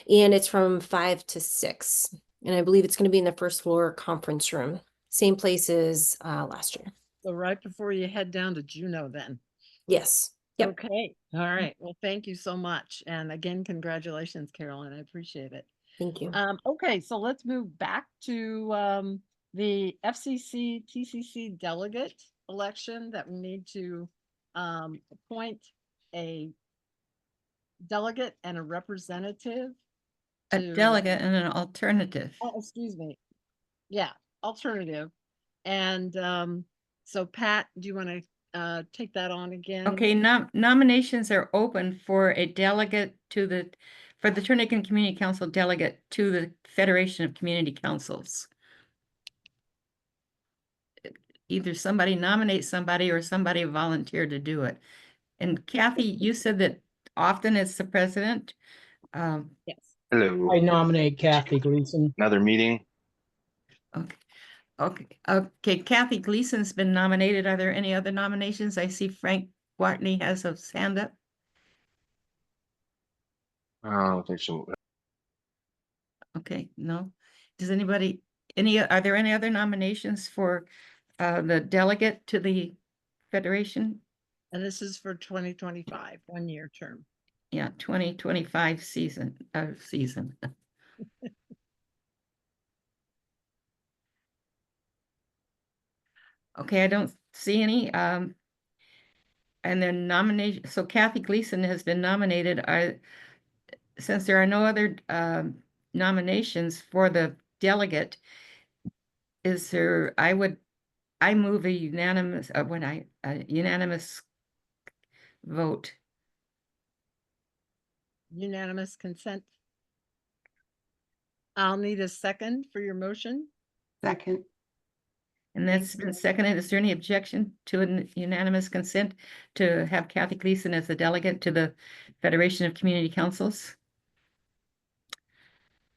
And it's from 5 to 6. And I believe it's going to be in the first floor conference room. Same place as last year. So right before you head down to Juneau then. Yes. Yep. Okay. All right. Well, thank you so much. And again, congratulations, Carolyn. I appreciate it. Thank you. Okay, so let's move back to the FCC TCC delegate election that we need to appoint a delegate and a representative. A delegate and an alternative. Oh, excuse me. Yeah, alternative. And so Pat, do you want to take that on again? Okay, nominations are open for a delegate to the, for the Turnitin Community Council delegate to the Federation of Community Councils. Either somebody nominates somebody or somebody volunteer to do it. And Kathy, you said that often it's the president. Yes. Hello. I nominate Kathy Gleason. Another meeting. Okay, Kathy Gleason's been nominated. Are there any other nominations? I see Frank Watney has a hand up. I don't think so. Okay, no. Does anybody, are there any other nominations for the delegate to the Federation? And this is for 2025, 1-year term. Yeah, 2025 season. Okay, I don't see any. And then nomination, so Kathy Gleason has been nominated. Since there are no other nominations for the delegate, is there, I move a unanimous, unanimous vote. Unanimous consent. I'll need a second for your motion. Second. And that's been seconded. Is there any objection to an unanimous consent to have Kathy Gleason as the delegate to the Federation of Community Councils?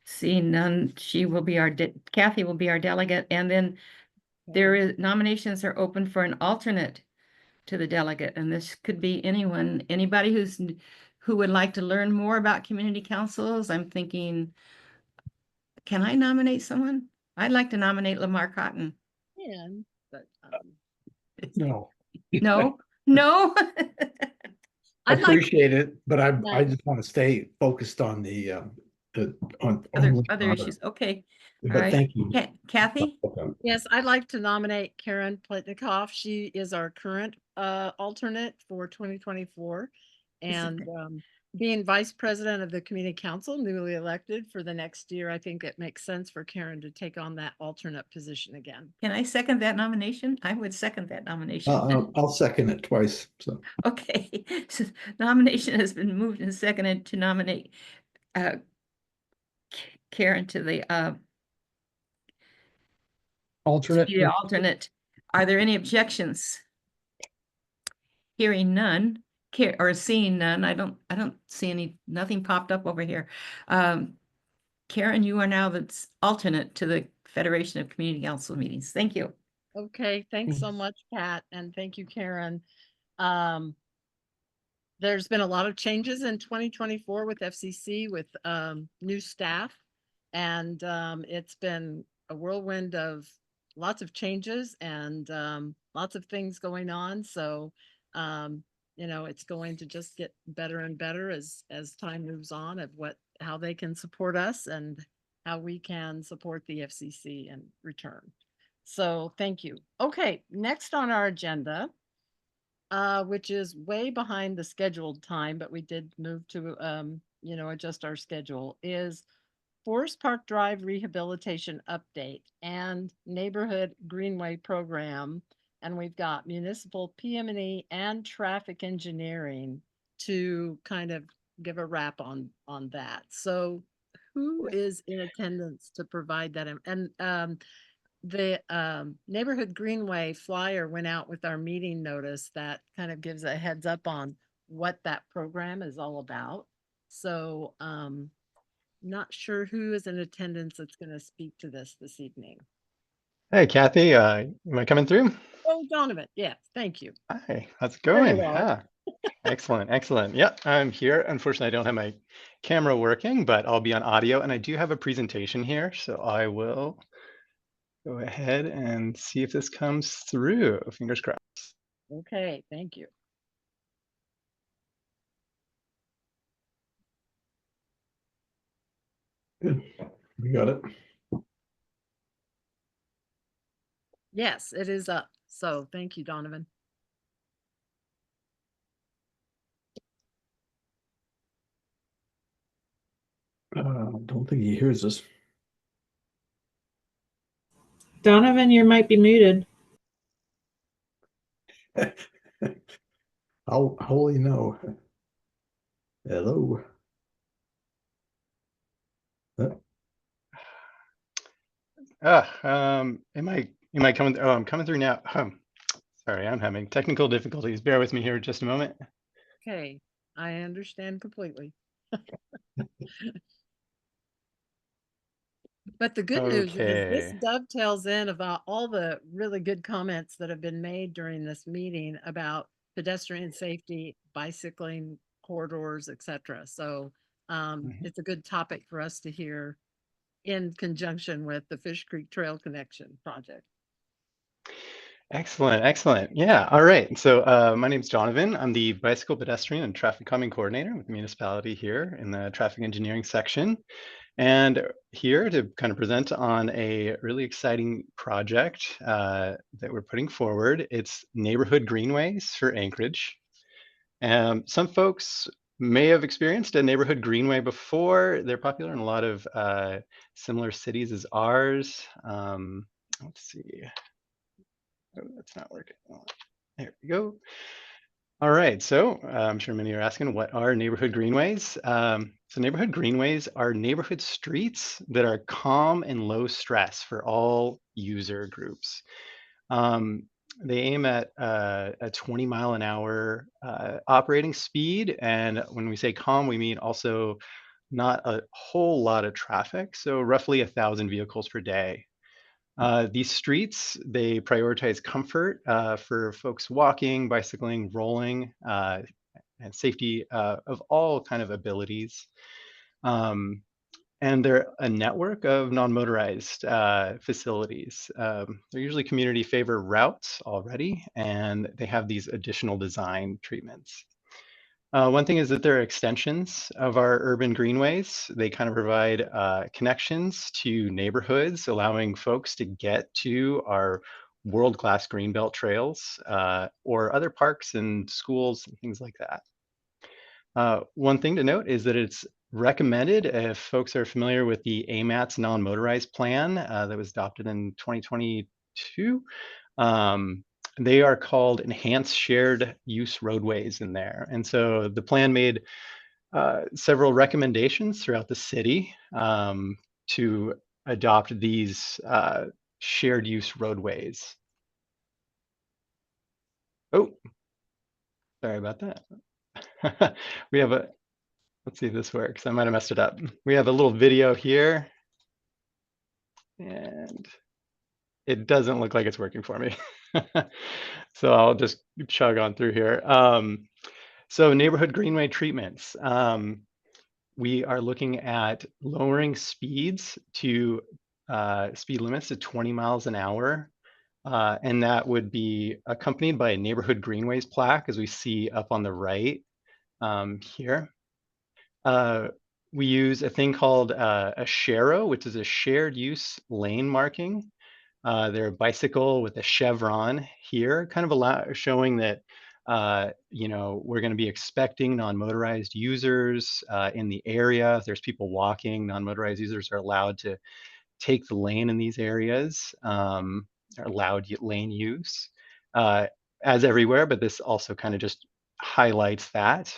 Seeing none, she will be Kathy will be our delegate, and then nominations are open for an alternate to the delegate, and this could be anyone, anybody who would like to learn more about community councils. I'm thinking, can I nominate someone? I'd like to nominate Lamar Cotton. And but No. No, no. I appreciate it, but I just want to stay focused on the on other issues. Okay. But all right. thank you. Kathy? Yes, I'd like to nominate Karen Plitnikoff. She is our current alternate for 2024. And being vice president of the community council, newly elected for the next year, I think it makes sense for Karen to take on that alternate position again. Can I second that nomination? I would second that nomination. I'll second it twice. So okay, so nomination has been moved and seconded to nominate Karen to the alternate. Are there any objections? Hearing none, or seeing none, I don't see nothing popped up over here. Karen, you are now the alternate to the Federation of Community Council meetings. Thank you. Okay, thanks so much, Pat, and thank you, Karen. There's been a lot of changes in 2024 with FCC, with new staff, and it's been a whirlwind of lots of changes and lots of things going on. So, you know, it's going to just get better and better as time moves on of how they can support us and how we can support the FCC in return. So thank you. Okay, next on our agenda, which is way behind the scheduled time, but we did move to, you know, adjust our schedule, is Forest Park Drive Rehabilitation Update and Neighborhood Greenway Program. And we've got municipal PM&E and traffic engineering to kind of give a wrap on that. So who is in attendance to provide that? And the neighborhood greenway flyer went out with our meeting notice that kind of gives a heads up on what that program is all about. So not sure who is in attendance that's going to speak to this evening. Hey, Kathy, am I coming through? Oh, Donovan. Yes, thank you. Hi, how's it There you going? are. Excellent, excellent. Yeah, I'm here. Unfortunately, I don't have my camera working, but I'll be on audio, and I do have a presentation here, so I will go ahead and see if this comes through. Fingers crossed. Okay, thank you. Good. We got it. Yes, it is up. So thank you, Donovan. Don't think he hears us. Donovan, you might be muted. How will you know? Hello. Am I coming? Oh, I'm coming through now. Sorry, I'm having technical difficulties. Bear with me here just a moment. Okay, I understand completely. But the good news is this Okay. dovetails in about all the really good comments that have been made during this meeting about pedestrian safety, bicycling corridors, etc. So it's a good topic for us to hear in conjunction with the Fish Creek Trail Connection project. Excellent, excellent. Yeah, all right. So my name is Donovan. I'm the bicycle pedestrian and traffic calming coordinator with the municipality here in the traffic engineering section. And here to kind of present on a really exciting project that we're putting forward. It's neighborhood greenways for Anchorage. Some folks may have experienced a neighborhood greenway before. They're popular in a lot of similar cities as ours. Let's see. Oh, that's not working. Oh, there we go. All right, so I'm sure many are asking, what are neighborhood greenways? So neighborhood greenways are neighborhood streets that are calm and low stress for all user groups. They aim at a 20 mile an hour operating speed. And when we say calm, we mean also not a whole lot of traffic. So roughly 1,000 vehicles per day. These streets, they prioritize comfort for folks walking, bicycling, rolling, and safety of all kind of abilities. And they're a network of non-motorized facilities. They're usually community favor routes already, and they have these additional design treatments. One thing is that they're extensions of our urban greenways. They kind of provide connections to neighborhoods, allowing folks to get to our world-class greenbelt trails or other parks and schools and things like that. One thing to note is that it's recommended, if folks are familiar with the AMAT's non-motorized plan that was adopted in 2022, they are called enhanced shared use roadways in there. And so the plan made several recommendations throughout the city to adopt these shared use roadways. Oh, sorry about that. We have a, let's see if this works. I might have messed it up. We have a little video here. And it doesn't look like it's working for me. So I'll just chug on through here. So neighborhood greenway treatments. We are looking at lowering speeds to speed limits to 20 miles an hour. And that would be accompanied by a neighborhood greenways plaque, as we see up on the right here. We use a thing called a sharrow, which is a shared use lane marking. They're a bicycle with a chevron here, kind of showing that you know, we're going to be expecting non-motorized users in the area. If there's people walking, non-motorized users are allowed to take the lane in these areas, allowed lane use, as everywhere. But this also kind of just highlights that.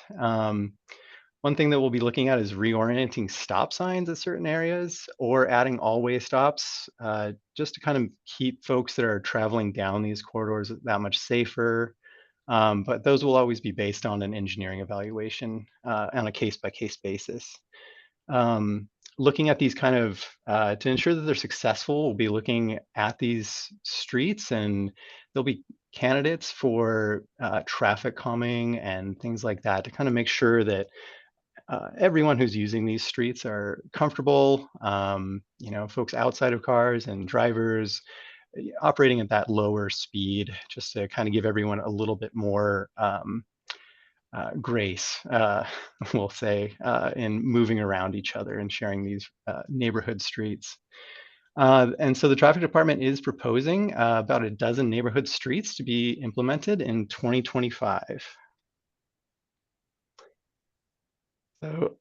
One thing that we'll be looking at is reorienting stop signs at certain areas or adding all-way stops, just to kind of keep folks that are traveling down these corridors that much safer. But those will always be based on an engineering evaluation on a case-by-case basis. Looking at these kind of, to ensure that they're successful, we'll be looking at these streets, and there'll be candidates for traffic calming and things like that to kind of make sure that everyone who's using these streets are comfortable. Folks outside of cars and drivers operating at that lower speed, just to kind of give everyone a little bit more grace, we'll say, in moving around each other and sharing these neighborhood streets. And so the traffic department is proposing about a dozen neighborhood streets to be implemented in 2025. So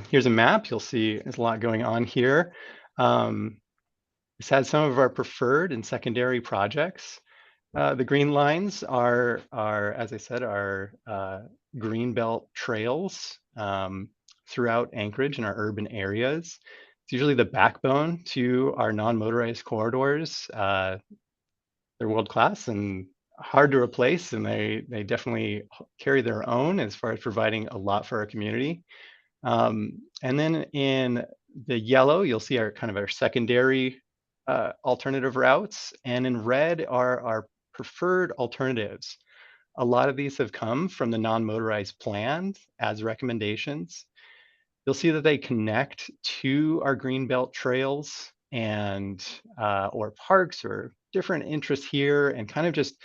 here's a map. You'll see there's a lot going on here. This has some of our preferred and secondary projects. The green lines are, as I said, are greenbelt trails throughout Anchorage and our urban areas. It's usually the backbone to our non-motorized corridors. They're world-class and hard to replace, and they definitely carry their own as far as providing a lot for our community. And then in the yellow, you'll see our kind of our secondary alternative routes, and in red are our preferred alternatives. A lot of these have come from the non-motorized plan as recommendations. You'll see that they connect to our greenbelt trails and or parks or different interests here, and kind of just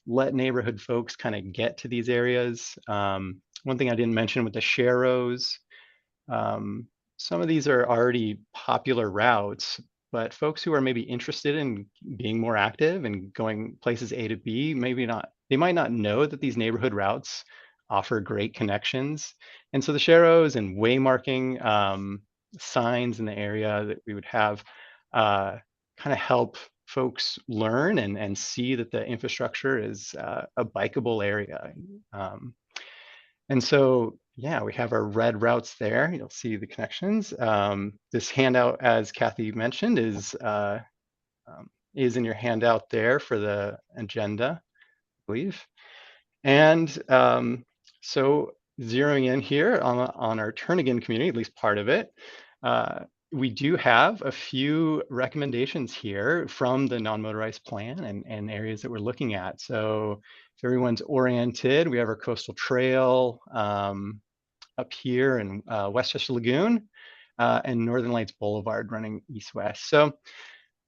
let neighborhood folks kind of get to these areas. One thing I didn't mention with the sharrows, some of these are already popular routes, but folks who are maybe interested in being more active and going places A to B, they might not know that these neighborhood routes offer great connections. And so the sharrows and waymarking signs in the area that we would have kind of help folks learn and see that the infrastructure is a bikeable area. And so, yeah, we have our red routes there. You'll see the connections. This handout, as Kathy mentioned, is in your handout there for the agenda, I believe. And so zeroing in here on our Turnagain community, at least part of it, we do have a few recommendations here from the non-motorized plan and areas that we're looking at. So if everyone's oriented, we have our coastal trail up here in Westchester Lagoon and Northern Lights Boulevard running east-west. So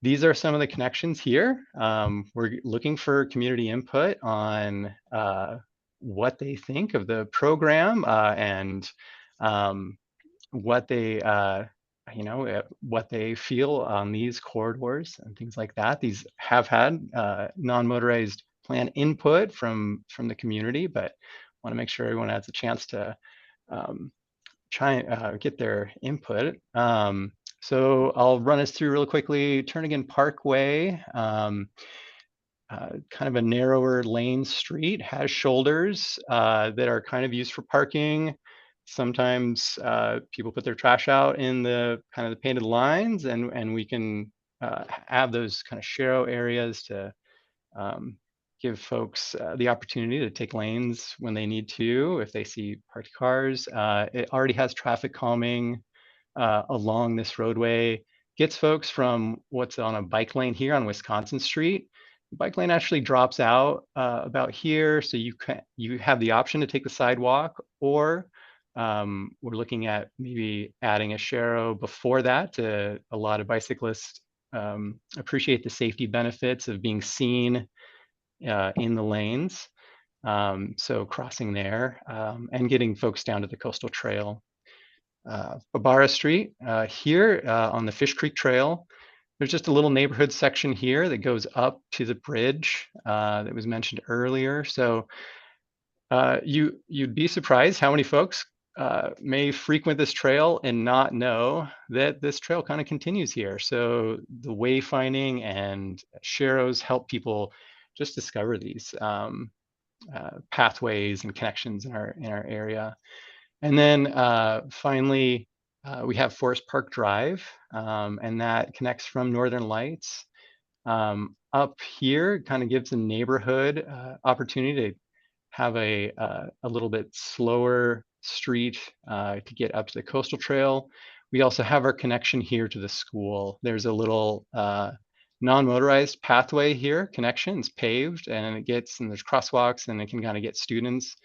these are some of the connections here. We're looking for community input on what they think of the program and what they what they feel on these corridors and things like that. These have had non-motorized plan input from the community, but want to make sure everyone has a chance to try and get their input. So I'll run us through real quickly. Turnagain Parkway, kind of a narrower lane street, has shoulders that are kind of used for parking. Sometimes people put their trash out in the kind of the painted lines, and we can have those kind of sharrow areas to give folks the opportunity to take lanes when they need to, if they see parked cars. It already has traffic calming along this roadway, gets folks from what's on a bike lane here on Wisconsin Street. The bike lane actually drops out about here, so you have the option to take the sidewalk, or we're looking at maybe adding a sharrow before that. A lot of bicyclists appreciate the safety benefits of being seen in the lanes. So crossing there and getting folks down to the coastal trail. Barbara Street here on the Fish Creek Trail. There's just a little neighborhood section here that goes up to the bridge that was mentioned earlier. So you'd be surprised how many folks may frequent this trail and not know that this trail kind of continues here. So the wayfinding and sharrows help people just discover these. pathways and connections in our area. And then finally, we have Forest Park Drive, and that connects from Northern Lights up here. Kind of gives the neighborhood opportunity to have a little bit slower street to get up to the coastal trail. We also have our connection here to the school. There's a little non-motorized pathway here, connections paved, and there's crosswalks, and it can kind of get students.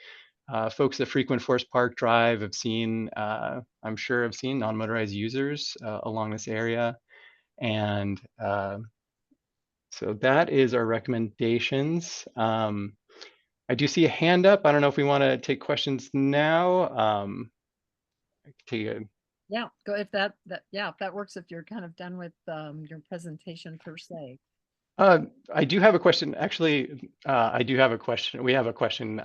Folks that frequent Forest Park Drive have seen, I'm sure have seen non-motorized users along this area. And so that is our recommendations. I do see a hand up. I don't know if we want to take questions now. I can take a Yeah, go if that if that works, if you're kind of done with your presentation per se. I do have a question. Actually, I do have a question. We have a question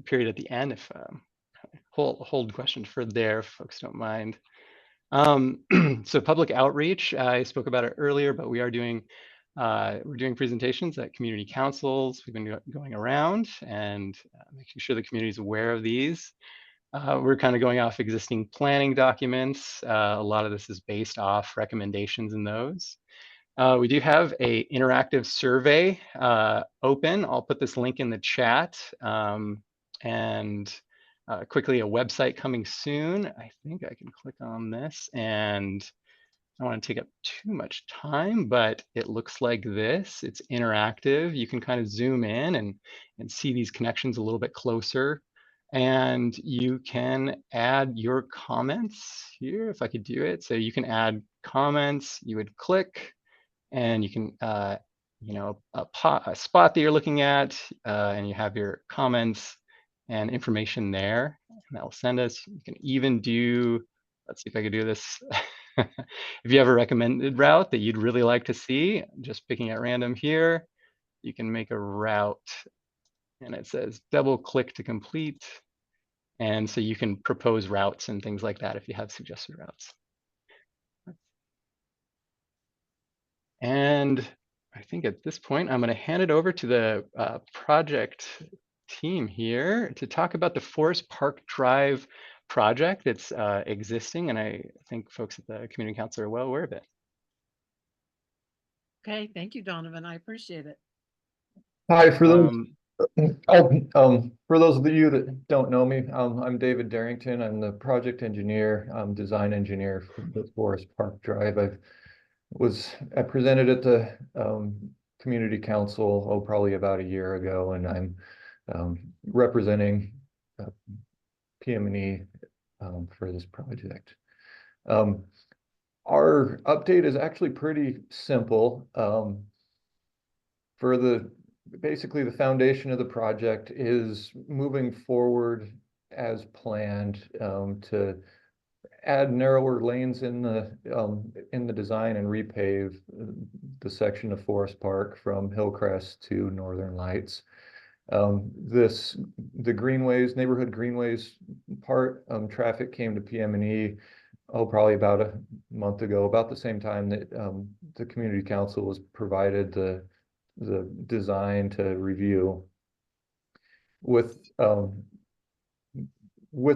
period at the end. If hold questions for there, if folks don't mind. So public outreach, I spoke about it earlier, but we are doing we're doing presentations at community councils. We've been going around and making sure the community is aware of these. We're kind of going off existing planning documents. A lot of this is based off recommendations in those. We do have a interactive survey open. I'll put this link in the chat. And quickly, a website coming soon. I think I can click on this, and I don't want to take up too much time, but it looks like this. It's interactive. You can kind of zoom in and see these connections a little bit closer. And you can add your comments here, if I could do it. So you can add comments, you would click, and you can, you know, a spot that you're looking at, and you have your comments and information there, and that will send us. You can even do, let's see if I could do this. If you have a recommended route that you'd really like to see, just picking at random here, you can make a route, and it says double click to complete. And so you can propose routes and things like that if you have suggested routes. And I think at this point, I'm going to hand it over to the project team here to talk about the Forest Park Drive project that's existing. And I think folks at the Community Council are well aware of it. Okay, thank you, Donovan. I appreciate it. Hi, for those of you that don't know me, I'm David Darrington. I'm the project engineer, design engineer for the Forest Park Drive. I presented at the Community Council, probably about a year ago, and I'm representing PM&E for this project. Our update is actually pretty simple. Basically, the foundation of the project is moving forward as planned to add narrower lanes in the design and repave the section of Forest Park from Hillcrest to Northern Lights. The greenways, neighborhood greenways part, traffic came to PM&E probably about a month ago, about the same time that the Community Council was provided the design to review with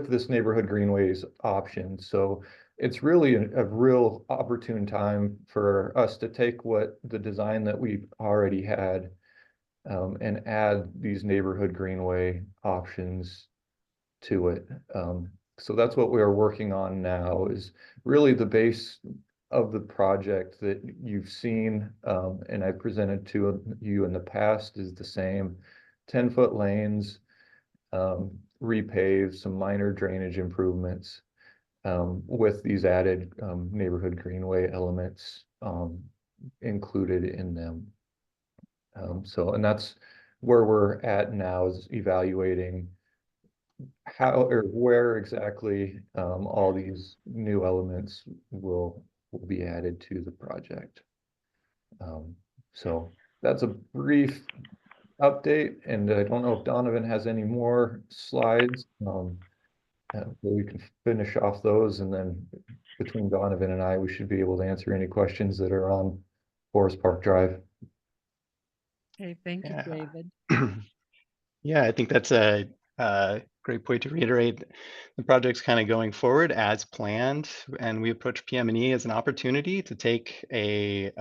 this neighborhood greenways option. So it's really a real opportune time for us to take what the design that we already had and add these neighborhood greenway options to it. So that's what we're working on now, is really the base of the project that you've seen and I presented to you in the past is the same. 10-foot lanes, repave, some minor drainage improvements with these added neighborhood greenway elements included in them. And that's where we're at now, is evaluating how or where exactly all these new elements will be added to the project. So that's a brief update, and I don't know if Donovan has any more slides. We can finish off those, and then between Donovan and I, we should be able to answer any questions that are on Forest Park Drive. Okay, thank you, David. Yeah, I think that's a great point to reiterate. The project's kind of going forward as planned, and we approach PM&E as an opportunity to take a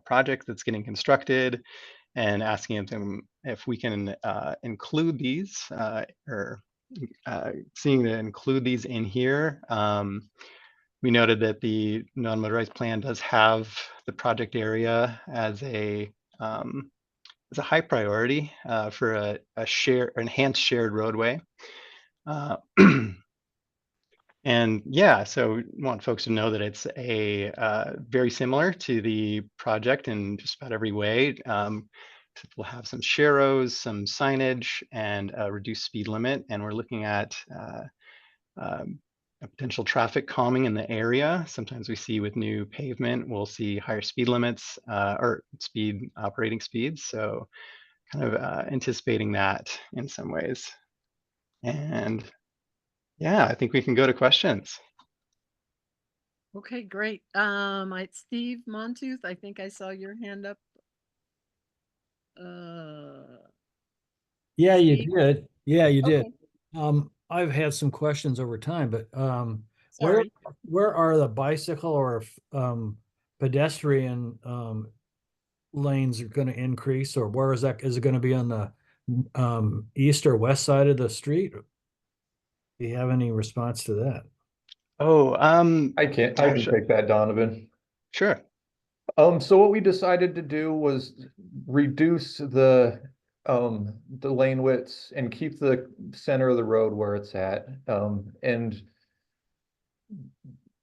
project that's getting constructed and asking them if we can include these or seeing to include these in here. We noted that the non-motorized plan does have the project area as a high priority for a enhanced shared roadway. And yeah, so we want folks to know that it's a very similar to the project in just about every way. We'll have some sharrows, some signage, and a reduced speed limit. And we're looking at a potential traffic calming in the area. Sometimes we see with new pavement, we'll see higher speed limits or operating speeds. So kind of anticipating that in some ways. And yeah, I think we can go to questions. Okay, great. Steve Montooth, I think I saw your hand up. Yeah, you Steve? did. Yeah, you did. Okay. I've had some questions over time, but Sorry. where are the bicycle or pedestrian lanes are going to increase, or where is that? Is it going to be on the east or west side of the street? Do you have any response to that? Oh, I can take that, Donovan. Sure. So what we decided to do was reduce the lane widths and keep the center of the road where it's at. And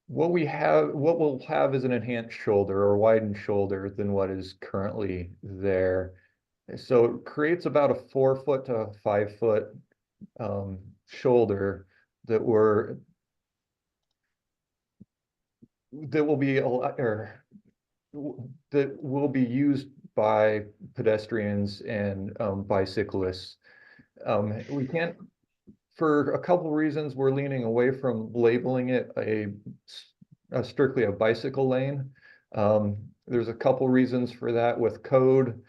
what we'll have is an enhanced shoulder or widened shoulder than what is currently there. So it creates about a 4 foot to 5 foot shoulder that will be a lot, or that will be used by pedestrians and bicyclists. We can't, for a couple reasons, we're leaning away from labeling it strictly a bicycle lane. There's a couple reasons for that with code.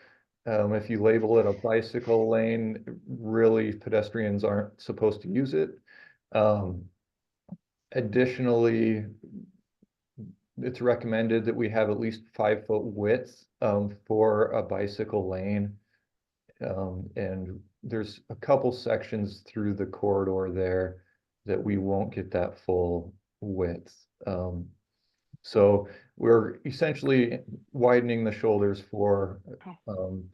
If you label it a bicycle lane, really pedestrians aren't supposed to use it. Additionally, it's recommended that we have at least 5 foot width for a bicycle lane. And there's a couple sections through the corridor there that we won't get that full width. So we're essentially widening the shoulders for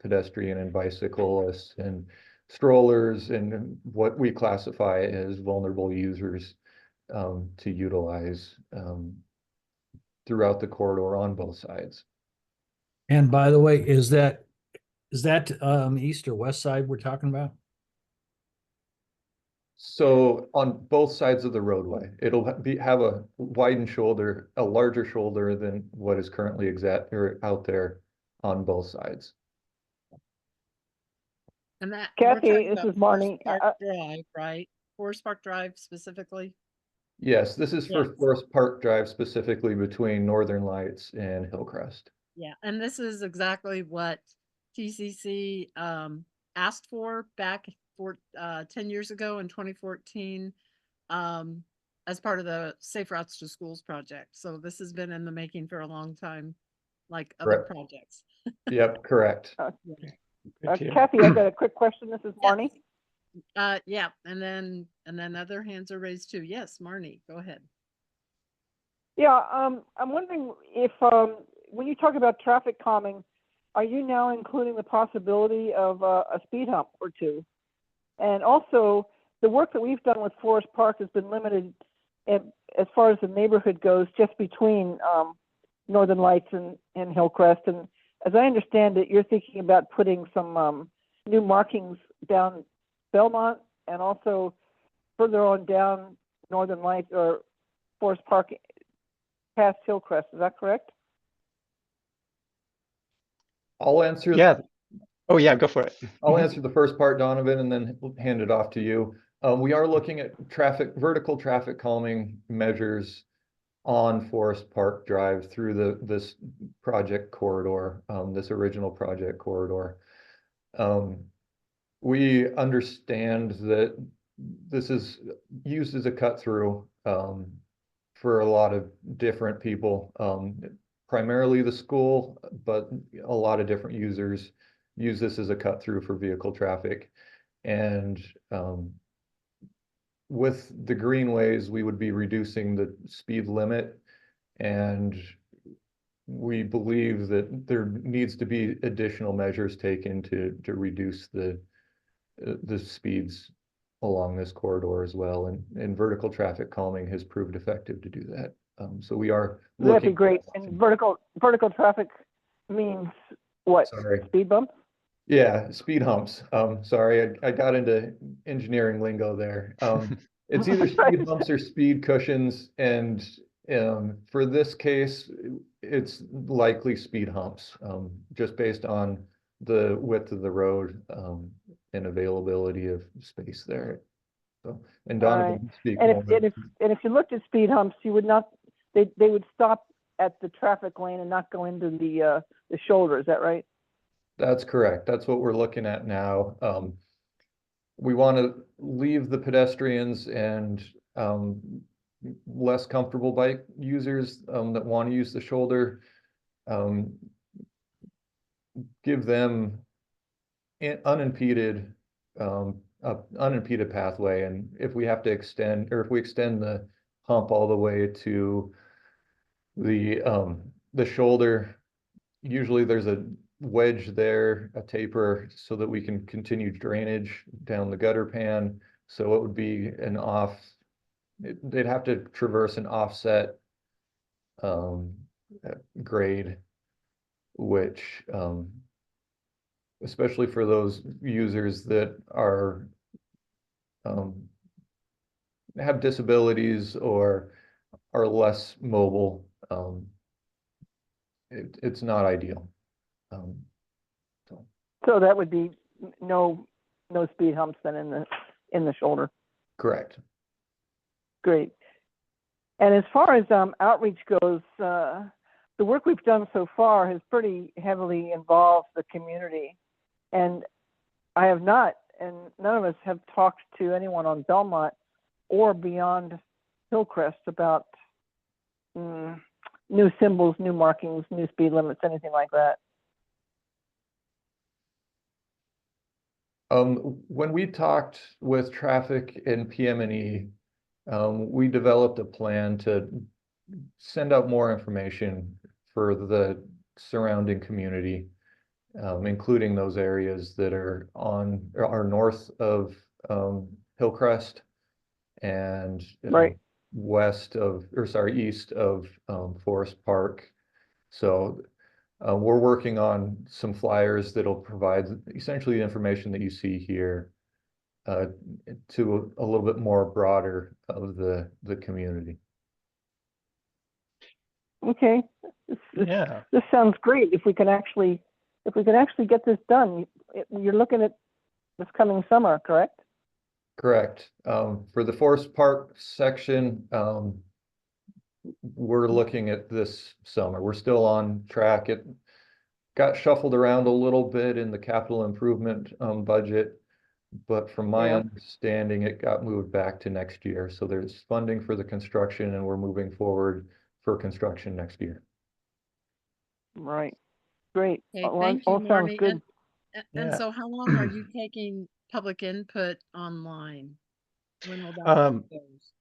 pedestrian and bicyclists and strollers and what we classify as vulnerable users to utilize throughout the corridor on both sides. And by the way, is that east or west side we're talking about? So on both sides of the roadway, it'll have a widened shoulder, a larger shoulder than what is currently out there on both sides. And that Kathy, this is Marnie. Forest Park Drive, right? Forest Park Drive specifically. Yes, this is for Forest Park Drive specifically between Northern Lights and Hillcrest. Yeah, and this is exactly what TCC asked for back 10 years ago in 2014 as part of the Safe Routes to Schools project. So this has been in the making for a long time, like other projects. Yep, correct. Kathy, I've got a quick question. This is Marnie. Yeah, and then other hands are raised too. Yes, Marnie, go ahead. Yeah, I'm wondering if when you talk about traffic calming, are you now including the possibility of a speed hump or two? And also, the work that we've done with Forest Park has been limited as far as the neighborhood goes, just between Northern Lights and Hillcrest. And as I understand it, you're thinking about putting some new markings down Belmont and also further on down Northern Lights or Forest Park past Hillcrest. Is that correct? I'll answer. Yeah. Oh yeah, go for it. I'll answer the first part, Donovan, and then hand it off to you. We are looking at vertical traffic calming measures on Forest Park Drive through this project corridor, this original project corridor. We understand that this is used as a cut through for a lot of different people, primarily the school, but a lot of different users use this as a cut through for vehicle traffic. And with the greenways, we would be reducing the speed limit, and we believe that there needs to be additional measures taken to reduce the speeds along this corridor as well. And vertical traffic calming has proved effective to do that. So we are looking. That'd be great. And vertical traffic means what? Sorry. Speed bumps? Yeah, speed humps. Sorry, I got into engineering lingo there. It's either speed humps or speed cushions, and for this case, it's likely speed humps, just based on the width of the road and availability of space there. So, and Donovan Right. can speak And more. if you looked at speed humps, you would not. They would stop at the traffic lane and not go into the shoulder. Is that right? That's correct. That's what we're looking at now. We want to leave the pedestrians and less comfortable bike users that want to use the shoulder, give them unimpeded pathway. And if we have to extend, or if we extend the hump all the way to the shoulder, usually there's a wedge there, a taper, so that we can continue drainage down the gutter pan. So it would be an they'd have to traverse an offset grade, which especially for those users that are have disabilities or are less mobile, it's not ideal. So that would be no speed humps then in the shoulder. Correct. Great. And as far as outreach goes, the work we've done so far has pretty heavily involved the community. And I have not, and none of us have talked to anyone on Belmont or beyond Hillcrest about new symbols, new markings, new speed limits, anything like that. When we talked with traffic and PM&E, we developed a plan to send out more information for the surrounding community, including those areas that are north of Hillcrest and right. east of Forest Park. So we're working on some flyers that'll provide essentially the information that you see here to a little bit more broader of the community. Okay. This sounds great. If we can actually get this done, you're looking at this coming summer, correct? Correct. For the Forest Park section, we're looking at this summer. We're still on track. It got shuffled around a little bit in the capital improvement budget, but from my understanding, it got moved back to next year. So there's funding for the construction, and we're moving forward for construction next year. Right. Great. Okay, All thank you, sounds Marty. good. And so how long are you taking public input online? When will that close?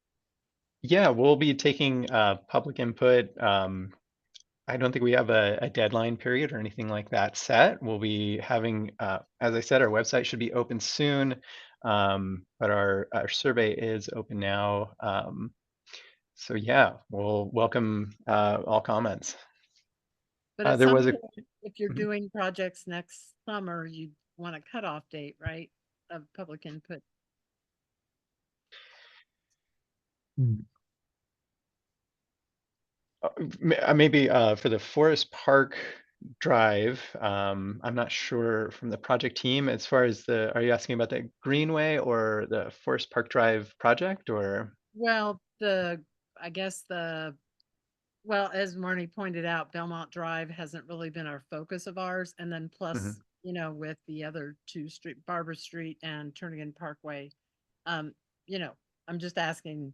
Yeah, we'll be taking public input. I don't think we have a deadline period or anything like that set. We'll be having, as I said, our website should be open soon, but our survey is open now. So yeah, we'll welcome all comments. But at there some was a point, if you're doing projects next summer, you want a cutoff date, right, of public input? Maybe for the Forest Park Drive, I'm not sure from the project team as far as are you asking about the Greenway or the Forest Park Drive project, or? Well, I guess well, as Marnie pointed out, Belmont Drive hasn't really been our focus of ours. And then plus you know, with the other two street, Barber Street and Turnigan Parkway. Um, you know, I'm just asking,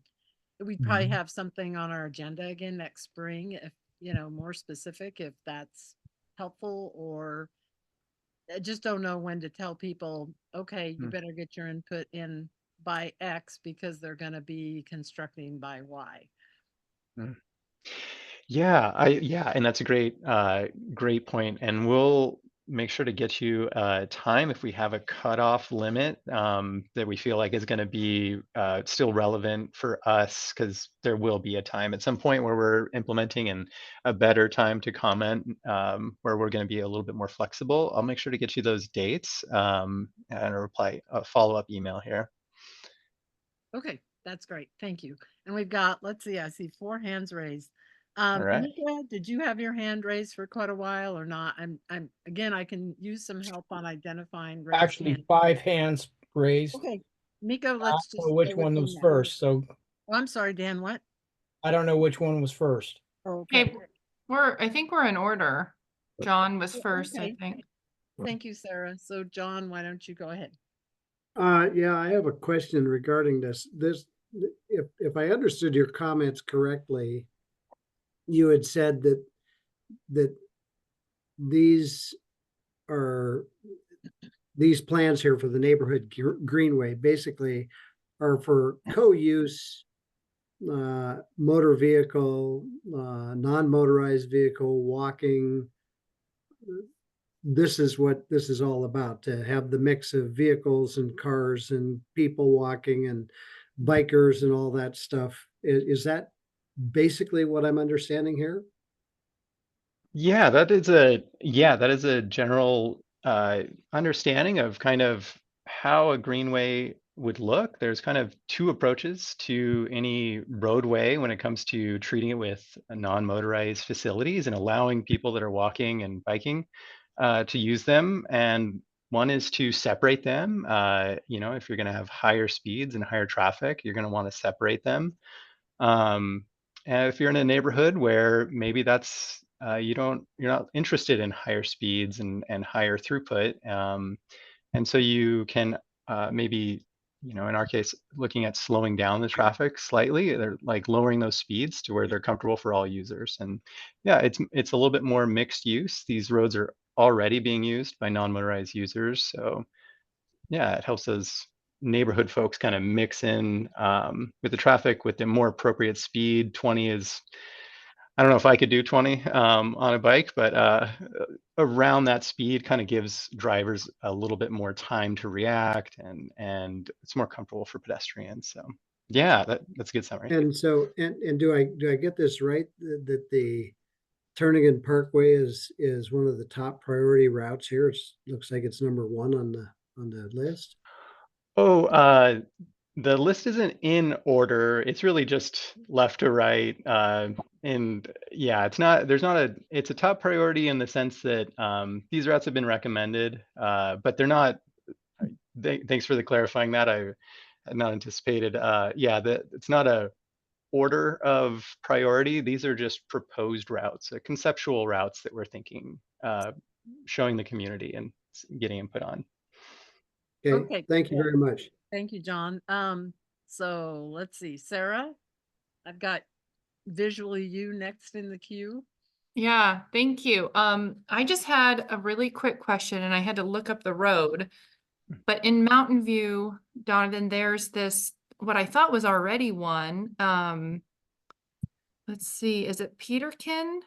we probably have something on our agenda again next spring, if, you know, more specific, if that's helpful, or I just don't know when to tell people, okay, you better get your input in by X because they're going to be constructing by Y. Mm. Yeah, and that's a great point. And we'll make sure to get you time if we have a cutoff limit that we feel like is going to be still relevant for us, because there will be a time at some point where we're implementing and a better time to comment where we're going to be a little bit more flexible. I'll make sure to get you those dates and a follow-up email here. Okay, that's great. Thank you. And we've got, let's see, I see 4 hands raised. All right. Nika, did you have your hand raised for quite a while or not? I'm again, I can use some help on identifying raised Actually, hands. 5 hands raised. Okay, Miko, I let's don't just know which go with one you was now. first, so Oh, I'm sorry, Dan, what? I don't know which one was first. Okay. Okay, I think we're in order. John was first, I Okay. think. Thank you, Sarah. So John, why don't you go ahead? Yeah, I have a question regarding this. If I understood your comments correctly, you had said that these are these plans here for the neighborhood greenway basically are for co-use motor vehicle, non-motorized vehicle, walking. This is what this is all about, to have the mix of vehicles and cars and people walking and bikers and all that stuff. Is that basically what I'm understanding here? Yeah, that is a general understanding of kind of how a greenway would look. There's kind of two approaches to any roadway when it comes to treating it with non-motorized facilities and allowing people that are walking and biking to use them. And one is to separate them. If you're going to have higher speeds and higher traffic, you're going to want to separate them. And if you're in a neighborhood where maybe that's you're not interested in higher speeds and higher throughput, and so you can maybe, in our case, looking at slowing down the traffic slightly, they're like lowering those speeds to where they're comfortable for all users. And yeah, it's a little bit more mixed use. These roads are already being used by non-motorized users, so yeah, it helps those neighborhood folks kind of mix in with the traffic with the more appropriate speed. 20 is, I don't know if I could do 20 on a bike, but around that speed kind of gives drivers a little bit more time to react, and it's more comfortable for pedestrians. So yeah, that's a good summary. And so, and do I get this right, that the Turnigan Parkway is one of the top priority routes here? It looks like it's number 1 on the list. Oh, the list isn't in order. It's really just left to right. And yeah, it's a top priority in the sense that these routes have been recommended, but they're not. Thanks for the clarifying that. I had not anticipated. It's not a order of priority. These are just proposed routes, conceptual routes that we're thinking, showing the community and getting input on. Okay, thank you very much. Thank you, John. So let's see, Sarah, I've got visually you next in the queue. Yeah, thank you. I just had a really quick question and I had to look up the road. But in Mountain View, Donovan, there's this, what I thought was already one. Let's see, is it Peterkin?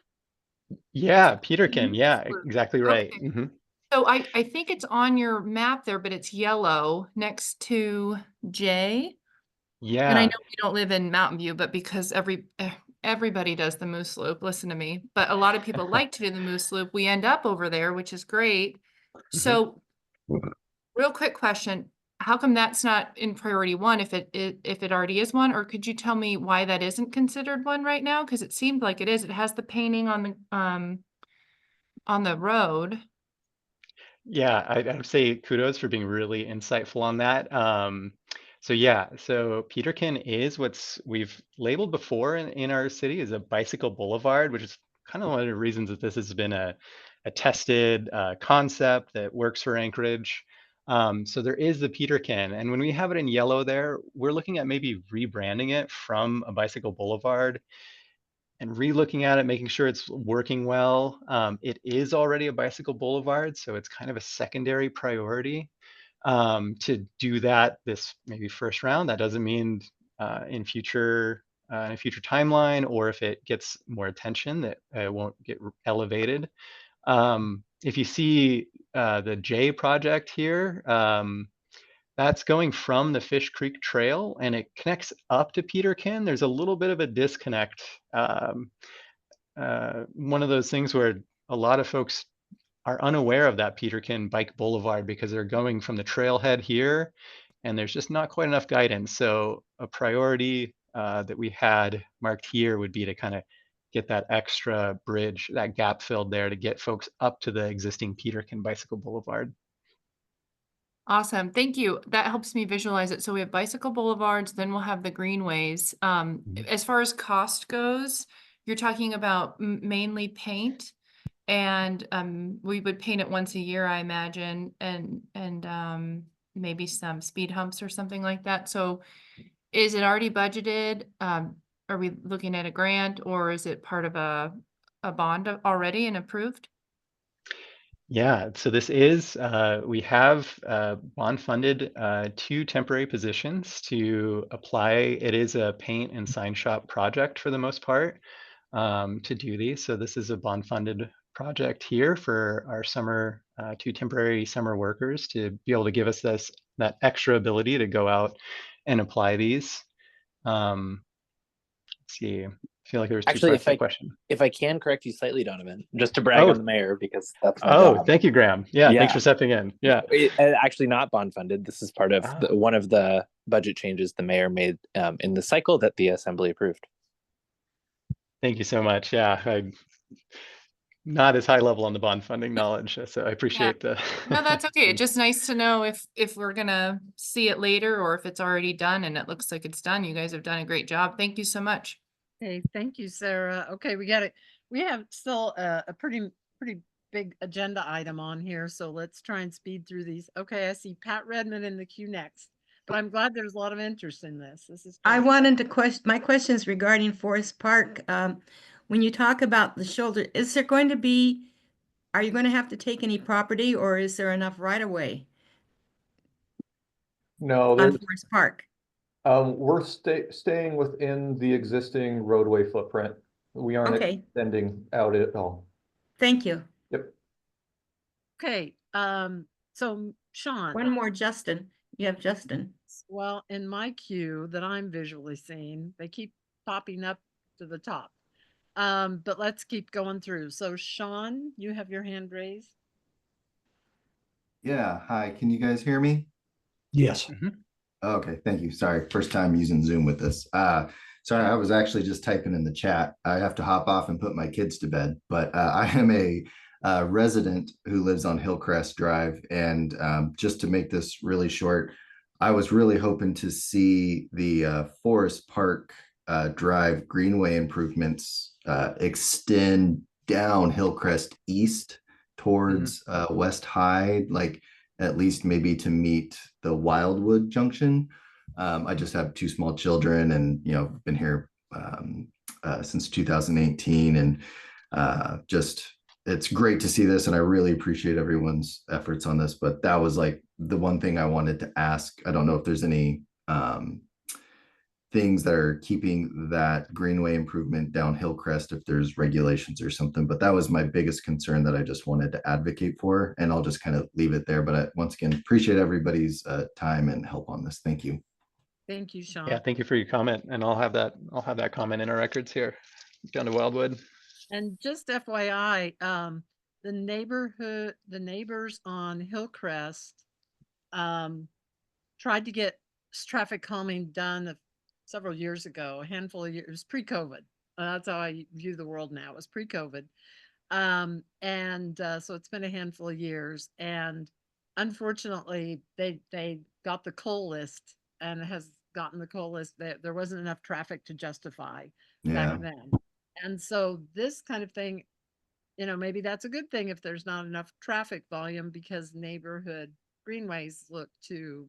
Yeah, Peterkin. Yeah, exactly right. Okay. Mm-hmm. So I think it's on your map there, but it's yellow next to J. Yeah. And I know we don't live in Mountain View, but because everybody does the Moose Loop, listen to me, but a lot of people like to do the Moose Loop. We end up over there, which is great. So real quick question, how come that's not in priority 1 if it already is one? Or could you tell me why that isn't considered one right now? Because it seemed like it is. It has the painting on the road. Yeah, I'd say kudos for being really insightful on that. So Peterkin is we've labeled before in our city as a bicycle boulevard, which is kind of one of the reasons that this has been a tested concept that works for Anchorage. So there is the Peterkin, and when we have it in yellow there, we're looking at maybe rebranding it from a bicycle boulevard and re-looking at it, making sure it's working well. It is already a bicycle boulevard, so it's kind of a secondary priority to do that this maybe first round. That doesn't mean in a future timeline, or if it gets more attention, that it won't get elevated. If you see the J project here, that's going from the Fish Creek Trail and it connects up to Peterkin. There's a little bit of a disconnect. One of those things where a lot of folks are unaware of that Peterkin Bike Boulevard because they're going from the trailhead here and there's just not quite enough guidance. So a priority that we had marked here would be to kind of get that extra bridge, that gap filled there to get folks up to the existing Peterkin Bicycle Boulevard. Awesome. Thank you. That helps me visualize it. So we have bicycle boulevards, then we'll have the greenways. As far as cost goes, you're talking about mainly paint, and we would paint it once a year, I imagine, and maybe some speed humps or something like that. So is it already budgeted? Are we looking at a grant, or is it part of a bond already and approved? Yeah, so this is, we have bond funded 2 temporary positions to apply. It is a paint and sign shop project for the most part to do these. So this is a bond funded project here for our summer, 2 temporary summer workers to be able to give us that extra ability to go out and apply these. Let's see. I feel like there was 2 Actually, parts to the question. if I can correct you slightly, Donovan, just to brag on the mayor, because that's my Oh, job. thank you, Graham. Yeah, thanks for stepping in. Yeah. Actually not bond funded. This is part of one of the budget changes the mayor made in the cycle that the assembly approved. Thank you so much. Yeah, I'm not as high level on the bond funding knowledge, so I appreciate the. No, that's okay. It's just nice to know if we're gonna see it later or if it's already done and it looks like it's done. You guys have done a great job. Thank you so much. Hey, thank you, Sarah. Okay, we have still a pretty big agenda item on here, so let's try and speed through these. Okay, I see Pat Redmond in the queue next, but I'm glad there's a lot of interest in this. This is I great. wanted to my question is regarding Forest Park. When you talk about the shoulder, are you going to have to take any property, or is there enough right of way No, on there's, Forest Park? we're staying within the existing roadway footprint. We aren't Okay. extending out at all. Thank you. Yep. Okay, so Sean. One more, Justin. You have Justin. Well, in my queue that I'm visually seeing, they keep popping up to the top. But let's keep going through. So Sean, you have your hand raised. Yeah, hi, can you guys hear me? Yes. Okay, thank you. Sorry, first time using Zoom with this. Sorry, I was actually just typing in the chat. I have to hop off and put my kids to bed, but I am a resident who lives on Hillcrest Drive. And just to make this really short, I was really hoping to see the Forest Park Drive Greenway improvements extend down Hillcrest East towards West High, like at least maybe to meet the Wildwood Junction. I just have 2 small children and, been here since 2018 and just, it's great to see this. And I really appreciate everyone's efforts on this, but that was like the one thing I wanted to ask. I don't know if there's any things that are keeping that Greenway improvement down Hillcrest, if there's regulations or something, but that was my biggest concern that I just wanted to advocate for, and I'll just kind of leave it there. But I, once again, appreciate everybody's time and help on this. Thank you. Thank you, Sean. Yeah, thank you for your comment, and I'll have that comment in our records here down to Wildwood. And just FYI, the neighbors on Hillcrest tried to get traffic calming done several years ago, a handful of years, pre-COVID. That's how I view the world now. It was pre-COVID. So it's been a handful of years. And unfortunately, they got the coal list and has gotten the coal list. There wasn't enough traffic to justify back then. And so this kind of thing, you know, maybe that's a good thing if there's not enough traffic volume, because neighborhood greenways look to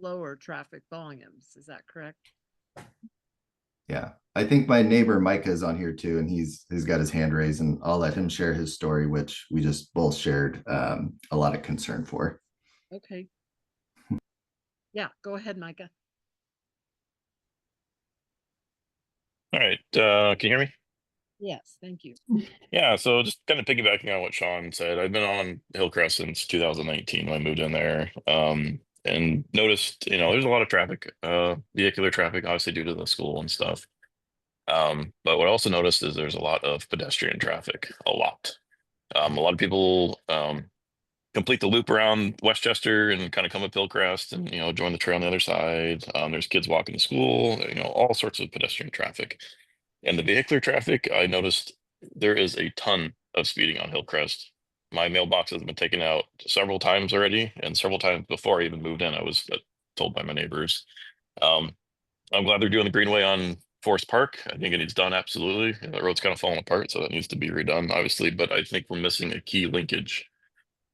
lower traffic volumes. Is that correct? Yeah, I think my neighbor Micah is on here too, and he's got his hand raised, and I'll let him share his story, which we just both shared a lot of concern for. Okay. Yeah, go ahead, Micah. All right, can you hear me? Yes, thank you. Yeah, so just kind of piggybacking on what Sean said, I've been on Hillcrest since 2019 when I moved in there, and noticed, you know, there's a lot of traffic, vehicular traffic, obviously due to the school and stuff. But what I also noticed is there's a lot of pedestrian traffic, a lot. A lot of people complete the loop around Westchester and kind of come up Hillcrest and, you know, join the trail on the other side. There's kids walking to school, you know, all sorts of pedestrian traffic. And the vehicular traffic, I noticed there is a ton of speeding on Hillcrest. My mailbox has been taken out several times already, and several times before I even moved in, I was told by my neighbors. Um, I'm glad they're doing the greenway on Forest Park. I think it needs done, absolutely. The road's kind of falling apart, so that needs to be redone, obviously. But I think we're missing a key linkage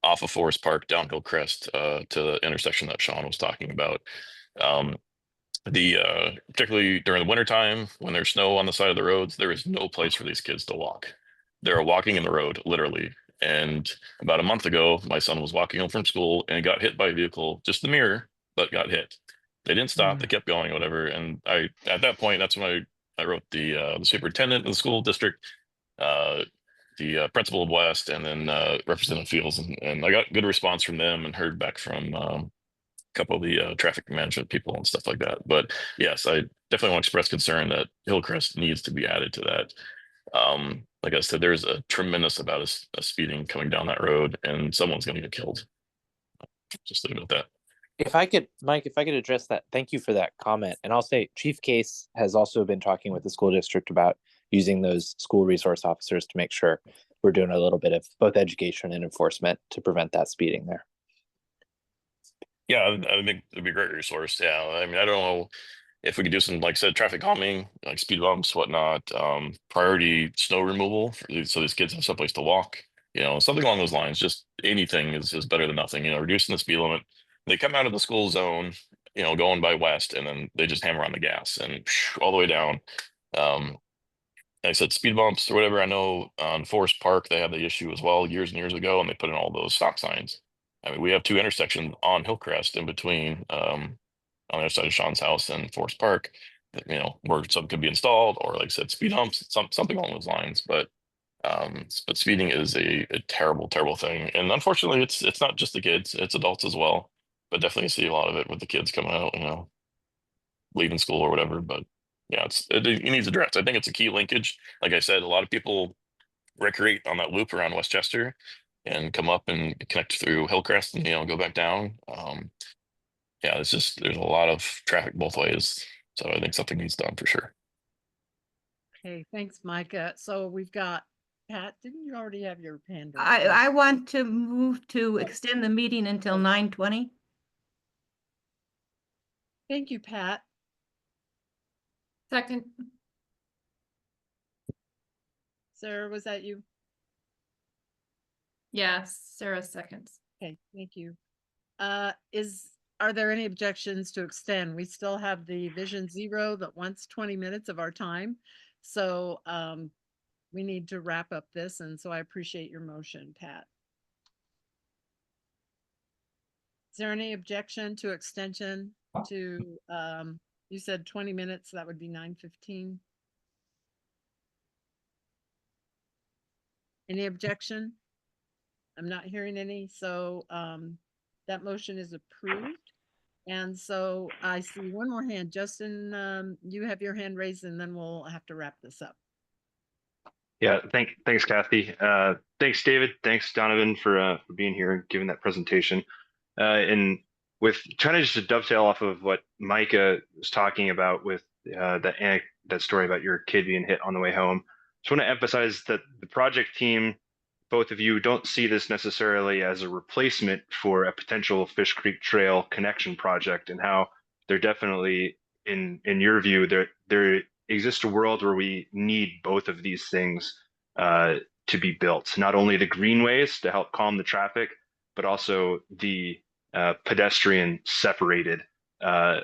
off of Forest Park down Hillcrest to the intersection that Sean was talking about. Um, Particularly during the wintertime when there's snow on the side of the roads, there is no place for these kids to walk. They're walking in the road, literally. And about a month ago, my son was walking home from school and got hit by a vehicle, just the mirror, but got hit. They didn't stop, they kept going, whatever. And at that point, that's when I wrote the superintendent of the school district, the principal of West, and then Representative Fields, and I got good response from them and heard back from couple of the traffic management people and stuff like that. But yes, I definitely want to express concern that Hillcrest needs to be added to that. Like I said, there's a tremendous amount of speeding coming down that road, and someone's going to get killed. Just leave it at that. If I could, Mike, if I could address that, thank you for that comment. And I'll say Chief Case has also been talking with the school district about using those school resource officers to make sure we're doing a little bit of both education and enforcement to prevent that speeding there. Yeah, I think it'd be a great resource. Yeah, I mean, I don't know if we could do some, like I said, traffic calming, like speed bumps, whatnot, priority snow removal, so these kids have someplace to walk, you know, something along those lines. Just anything is better than nothing, you know, reducing the speed limit. They come out of the school zone, you know, going by west, and then they just hammer on the gas and all the way down. Like I said, speed bumps or whatever. I know on Forest Park, they had the issue as well years and years ago, and they put in all those stop signs. I mean, we have two intersections on Hillcrest in between, on the other side of Sean's house and Forest Park, you know, where some could be installed, or like I said, speed humps, something along those lines. But speeding is a terrible, terrible thing. And unfortunately, it's not just the kids, it's adults as well. But definitely see a lot of it with the kids coming out, you know, leaving school or whatever. But yeah, it needs addressed. I think it's a key linkage. Like I said, a lot of people recreate on that loop around Westchester and come up and connect through Hillcrest and, you know, go back down. Yeah, it's just, there's a lot of traffic both ways. So I think something needs done for sure. Okay, thanks, Micah. So we've got Pat, didn't you already have your hand raised? I want to move to extend the meeting until 9:20. Thank you, Pat. Second. Sarah, was that you? Yes, Sarah seconds. Okay, thank you. Are there any objections to extend? We still have the Vision Zero that wants 20 minutes of our time. So we need to wrap up this, and so I appreciate your motion, Pat. Is there any objection to extension to, you said 20 minutes, that would be 9:15? Any objection? I'm not hearing any, so that motion is approved. And so I see one more hand. Justin, you have your hand raised, and then we'll have to wrap this up. Yeah, thanks, Kathy. Thanks, David. Thanks, Donovan, for being here and giving that presentation. And with trying to just dovetail off of what Micah was talking about with that story about your kid being hit on the way home, just want to emphasize that the project team, both of you, don't see this necessarily as a replacement for a potential Fish Creek Trail connection project, and how they're definitely, in your view, there exist a world where we need both of these things to be built, not only the greenways to help calm the traffic, but also the pedestrian separated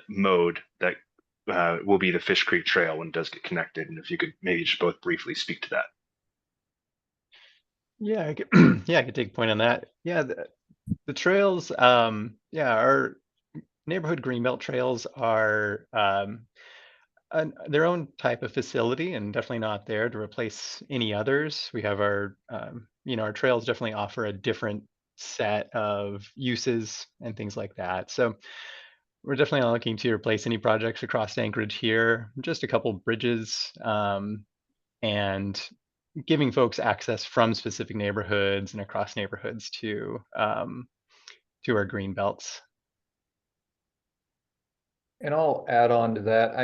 mode that will be the Fish Creek Trail when it does get connected. And if you could maybe just both briefly speak to that. Yeah, I could, yeah, I could take a point on that. Yeah, the trails, yeah, our neighborhood greenbelt trails are their own type of facility and definitely not there to replace any others. We have our, our trails definitely offer a different set of uses and things like that. So we're definitely not looking to replace any projects across Anchorage here, just a couple bridges, and giving folks access from specific neighborhoods and across neighborhoods to our green belts. And I'll add on to that.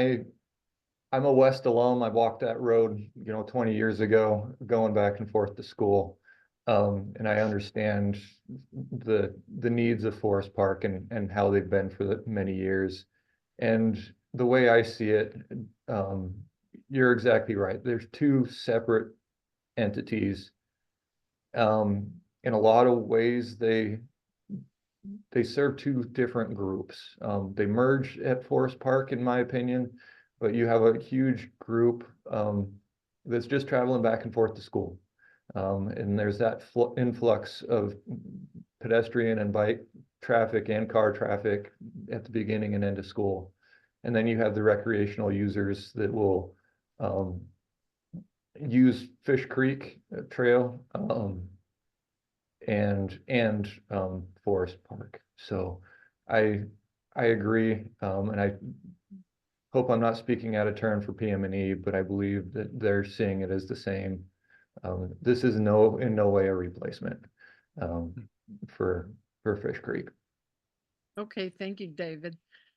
I'm a West alum. I walked that road, 20 years ago, going back and forth to school. And I understand the needs of Forest Park and how they've been for many years. And the way I see it, you're exactly right. There's two separate entities. In a lot of ways, they serve two different groups. They merge at Forest Park, in my opinion, but you have a huge group that's just traveling back and forth to school. And there's that influx of pedestrian and bike traffic and car traffic at the beginning and end of school. And then you have the recreational users that will use Fish Creek Trail and Forest Park. So I agree, and I hope I'm not speaking out of turn for PM&E, but I believe that they're seeing it as the same. This is in no way a replacement for Fish Creek. Okay, thank you, David.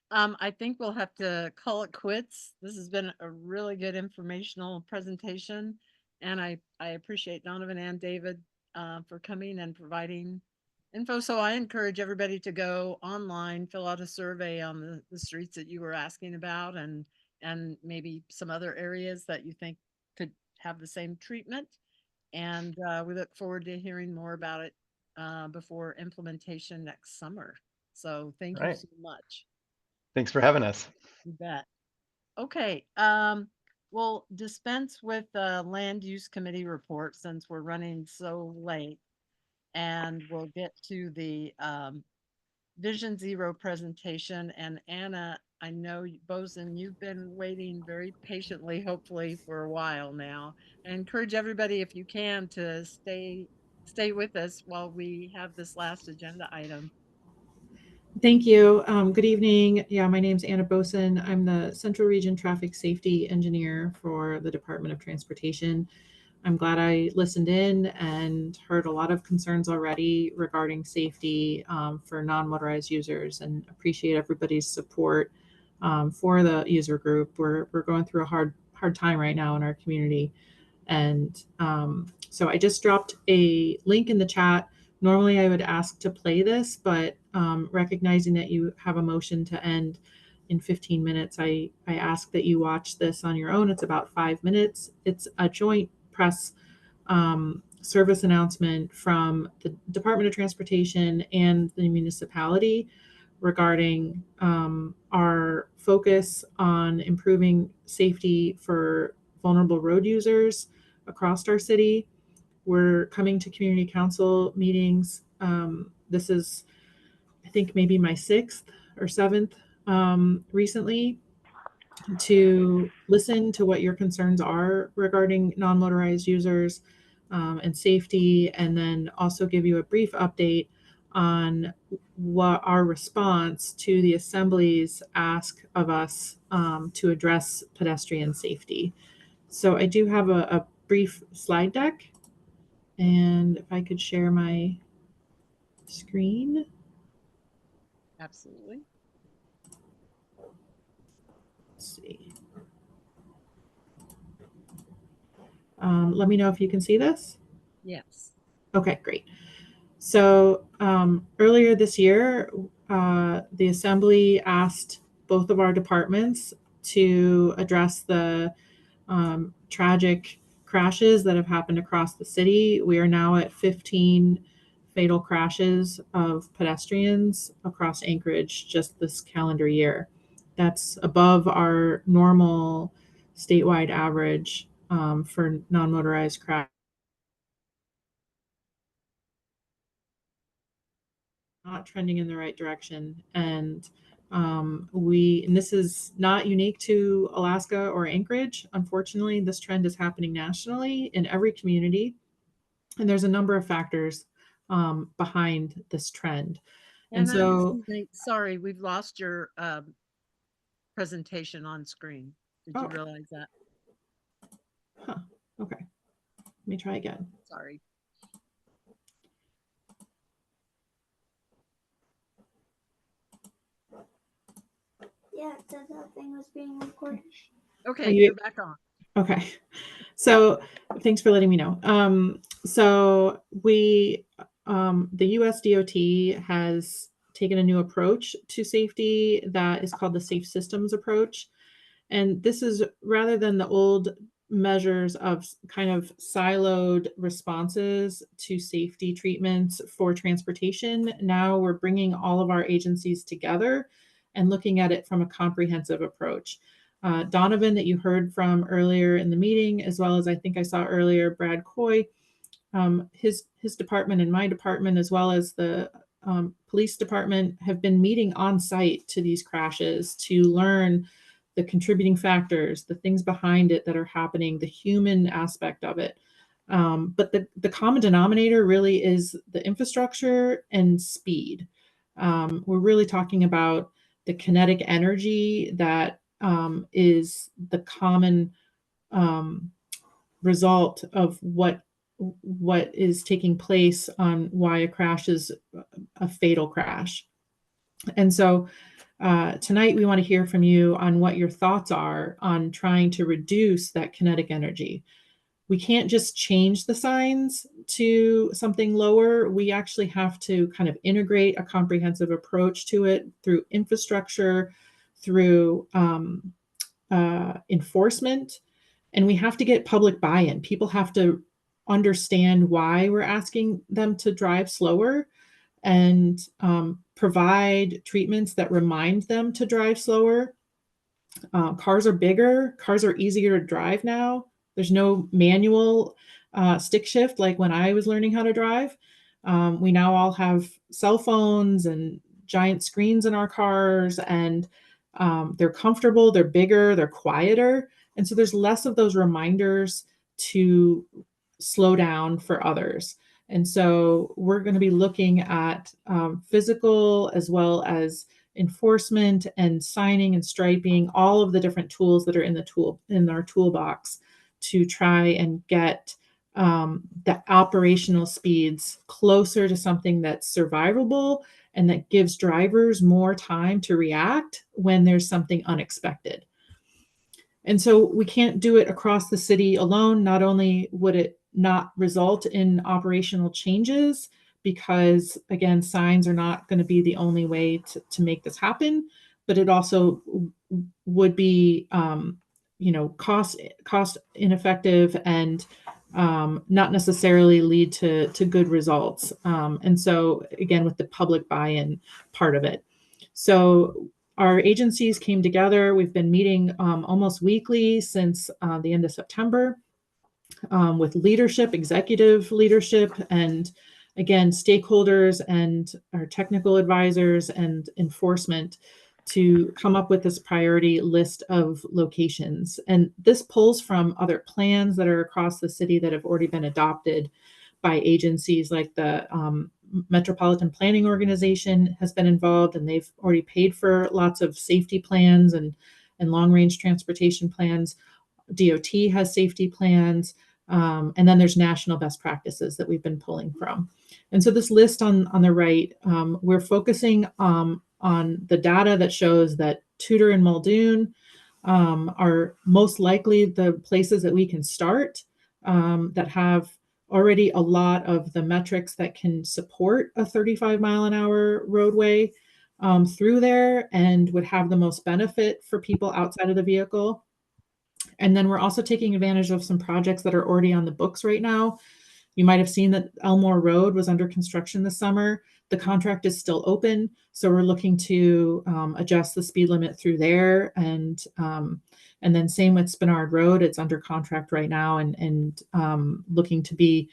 I think we'll have to call it quits. This has been a really good informational presentation, and I appreciate Donovan and David for coming and providing info. So I encourage everybody to go online, fill out a survey on the streets that you were asking about, and maybe some other areas that you think could have the same treatment. And we look forward to hearing more about it before implementation next summer. So thank you so much. Thanks for having us. You bet. Okay. We'll dispense with the land use committee report since we're running so late, and we'll get to the Vision Zero presentation. And Anna, I know Boson, you've been waiting very patiently, hopefully for a while now. I encourage everybody, if you can, to stay with us while we have this last agenda item. Thank you. Good evening. Yeah, my name's Anna Boson. I'm the Central Region Traffic Safety Engineer for the Department of Transportation. I'm glad I listened in and heard a lot of concerns already regarding safety for non-motorized users, and appreciate everybody's support for the user group. We're going through a hard time right now in our community. And so I just dropped a link in the chat. Normally I would ask to play this, but recognizing that you have a motion to end in 15 minutes, I ask that you watch this on your own. It's about 5 minutes. It's a joint press service announcement from the Department of Transportation and the municipality regarding our focus on improving safety for vulnerable road users across our city. We're coming to community council meetings. This is, I think, maybe my 6th or 7th recently, to listen to what your concerns are regarding non-motorized users and safety, and then also give you a brief update on what our response to the Assembly's ask of us to address pedestrian safety. So I do have a brief slide deck, and if I could share my screen. Absolutely. Let's see. Let me know if you can see this. Yes. Okay, great. So earlier this year, the Assembly asked both of our departments to address the tragic crashes that have happened across the city. We are now at 15 fatal crashes of pedestrians across Anchorage just this calendar year. That's above our normal statewide average for non-motorized crash. Not trending in the right direction. And this is not unique to Alaska or Anchorage. Unfortunately, this trend is happening nationally in every community. And there's a number of factors behind this trend. And so, sorry, we've lost your presentation on screen. Did you realize that? Huh. Okay. Let me try again. Sorry. Yeah, it said that thing was being recorded. Okay, you're back on. Okay. So thanks for letting me know. So the US DOT has taken a new approach to safety that is called the Safe Systems approach. And this is rather than the old measures of kind of siloed responses to safety treatments for transportation. Now we're bringing all of our agencies together and looking at it from a comprehensive approach. Donovan, that you heard from earlier in the meeting, as well as I think I saw earlier, Brad Coy, his department and my department, as well as the police department, have been meeting on site to these crashes to learn the contributing factors, the things behind it that are happening, the human aspect of it. But the common denominator really is the infrastructure and speed. We're really talking about the kinetic energy that is the common result of what is taking place on why a crash is a fatal crash. And so tonight we want to hear from you on what your thoughts are on trying to reduce that kinetic energy. We can't just change the signs to something lower. We actually have to kind of integrate a comprehensive approach to it through infrastructure, through enforcement, and we have to get public buy-in. People have to understand why we're asking them to drive slower and provide treatments that remind them to drive slower. Cars are bigger, cars are easier to drive now. There's no manual stick shift like when I was learning how to drive. We now all have cell phones and giant screens in our cars, and they're comfortable, they're bigger, they're quieter. And so there's less of those reminders to slow down for others. And so we're going to be looking at physical as well as enforcement and signing and striping, all of the different tools that are in our toolbox to try and get the operational speeds closer to something that's survivable and that gives drivers more time to react when there's something unexpected. And so we can't do it across the city alone. Not only would it not result in operational changes, because again, signs are not going to be the only way to make this happen, but it also would be, cost ineffective and not necessarily lead to good results. And so again, with the public buy-in part of it. So our agencies came together. We've been meeting almost weekly since the end of September with leadership, executive leadership, and again, stakeholders and our technical advisors and enforcement to come up with this priority list of locations. And this pulls from other plans that are across the city that have already been adopted by agencies like the Metropolitan Planning Organization has been involved, and they've already paid for lots of safety plans and long-range transportation plans. DOT has safety plans, and then there's national best practices that we've been pulling from. And so this list on the right, we're focusing on the data that shows that Tudor and Muldoon are most likely the places that we can start that have already a lot of the metrics that can support a 35-mile-an-hour roadway through there and would have the most benefit for people outside of the vehicle. And then we're also taking advantage of some projects that are already on the books right now. You might have seen that Elmore Road was under construction this summer. The contract is still open, so we're looking to adjust the speed limit through there. And then same with Spinard Road, it's under contract right now and looking to be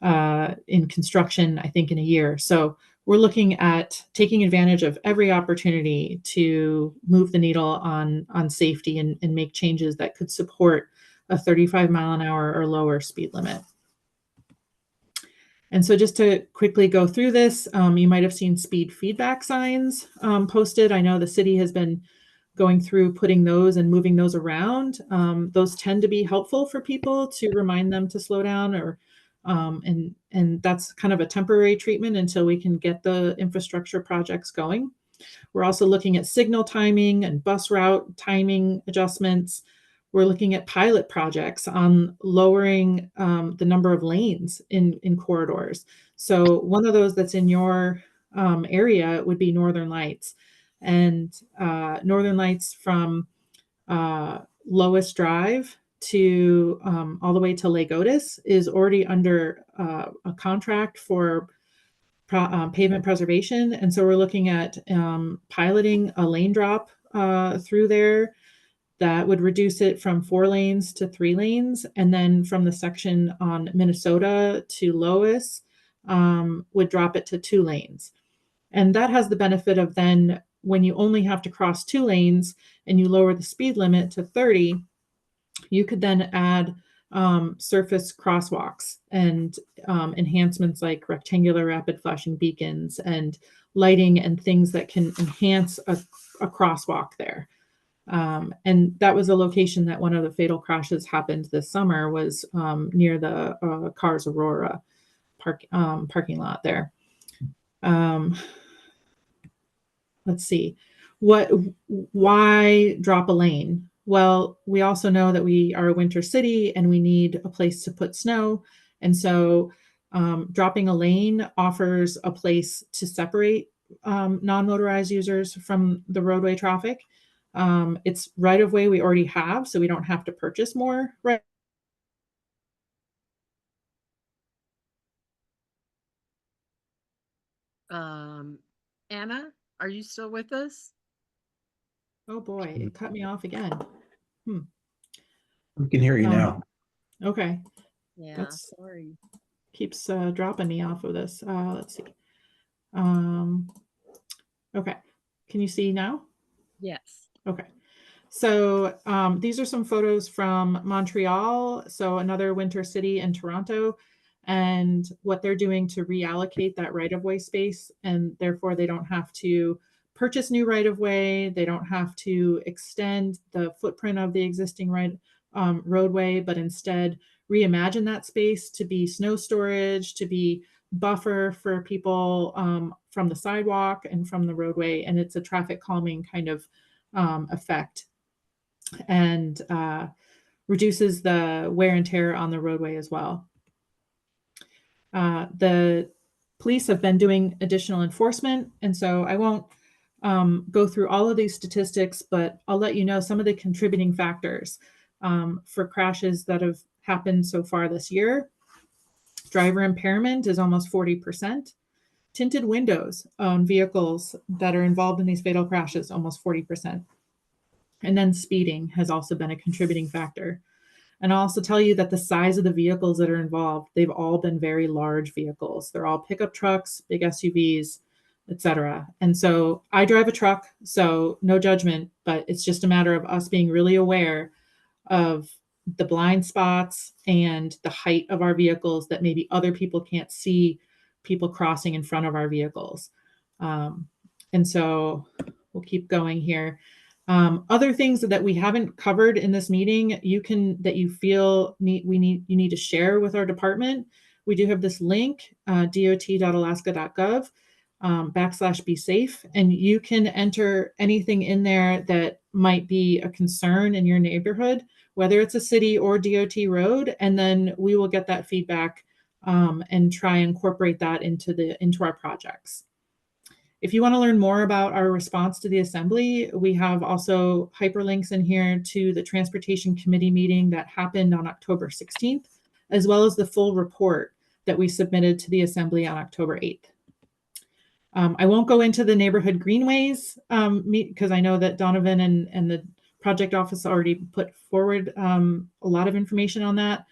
in construction, I think, in a year. So we're looking at taking advantage of every opportunity to move the needle on safety and make changes that could support a 35 mile an hour or lower speed limit. And so just to quickly go through this, you might have seen speed feedback signs posted. I know the city has been going through putting those and moving those around. Those tend to be helpful for people to remind them to slow down, or and that's kind of a temporary treatment until we can get the infrastructure projects going. We're also looking at signal timing and bus route timing adjustments. We're looking at pilot projects on lowering the number of lanes in corridors. So one of those that's in your area would be Northern Lights. And Northern Lights from Lois Drive to all the way to Lake Otis is already under a contract for pavement preservation. And so we're looking at piloting a lane drop through there that would reduce it from 4 lanes to 3 lanes. And then from the section on Minnesota to Lois would drop it to 2 lanes. And that has the benefit of then when you only have to cross 2 lanes and you lower the speed limit to 30, you could then add surface crosswalks and enhancements like rectangular rapid flashing beacons and lighting and things that can enhance a crosswalk there. And that was a location that one of the fatal crashes happened this summer, was near the Cars Aurora parking lot there. Let's see, why drop a lane? Well, we also know that we are a winter city and we need a place to put snow. And so dropping a lane offers a place to separate non-motorized users from the roadway traffic. It's right of way we already have, so we don't have to purchase more right. Anna, are you still with us? Oh boy, it cut me off again. We can hear you now. Okay. Yeah, That's sorry. Keeps dropping me off of this. Let's see. Okay. Can you see now? Yes. Okay. So these are some photos from Montreal, so another winter city, in Toronto, and what they're doing to reallocate that right-of-way space, and therefore they don't have to purchase new right-of-way, they don't have to extend the footprint of the existing roadway, but instead reimagine that space to be snow storage, to be buffer for people from the sidewalk and from the roadway, and it's a traffic calming kind of effect, and reduces the wear and tear on the roadway as well. The police have been doing additional enforcement, and so I won't go through all of these statistics, but I'll let you know some of the contributing factors for crashes that have happened so far this year. Driver impairment is almost 40%. Tinted windows on vehicles that are involved in these fatal crashes, almost 40%. And then speeding has also been a contributing factor. And I'll also tell you that the size of the vehicles that are involved, they've all been very large vehicles. They're all pickup trucks, big SUVs, etc. And so I drive a truck, so no judgment, but it's just a matter of us being really aware of the blind spots and the height of our vehicles that maybe other people can't see people crossing in front of our vehicles. And so we'll keep going here. Other things that we haven't covered in this meeting, that you feel you need to share with our department. We do have this link, dot.alaska.gov /be safe, and you can enter anything in there that might be a concern in your neighborhood, whether it's a city or DOT road, and then we will get that feedback and try and incorporate that into our projects. if you want to learn more about our response to the assembly, we have also hyperlinks in here to the Transportation Committee meeting that happened on October 16th, as well as the full report that we submitted to the assembly on October 8th. I won't go into the neighborhood greenways because I know that Donovan and the project office already put forward a lot of information on that.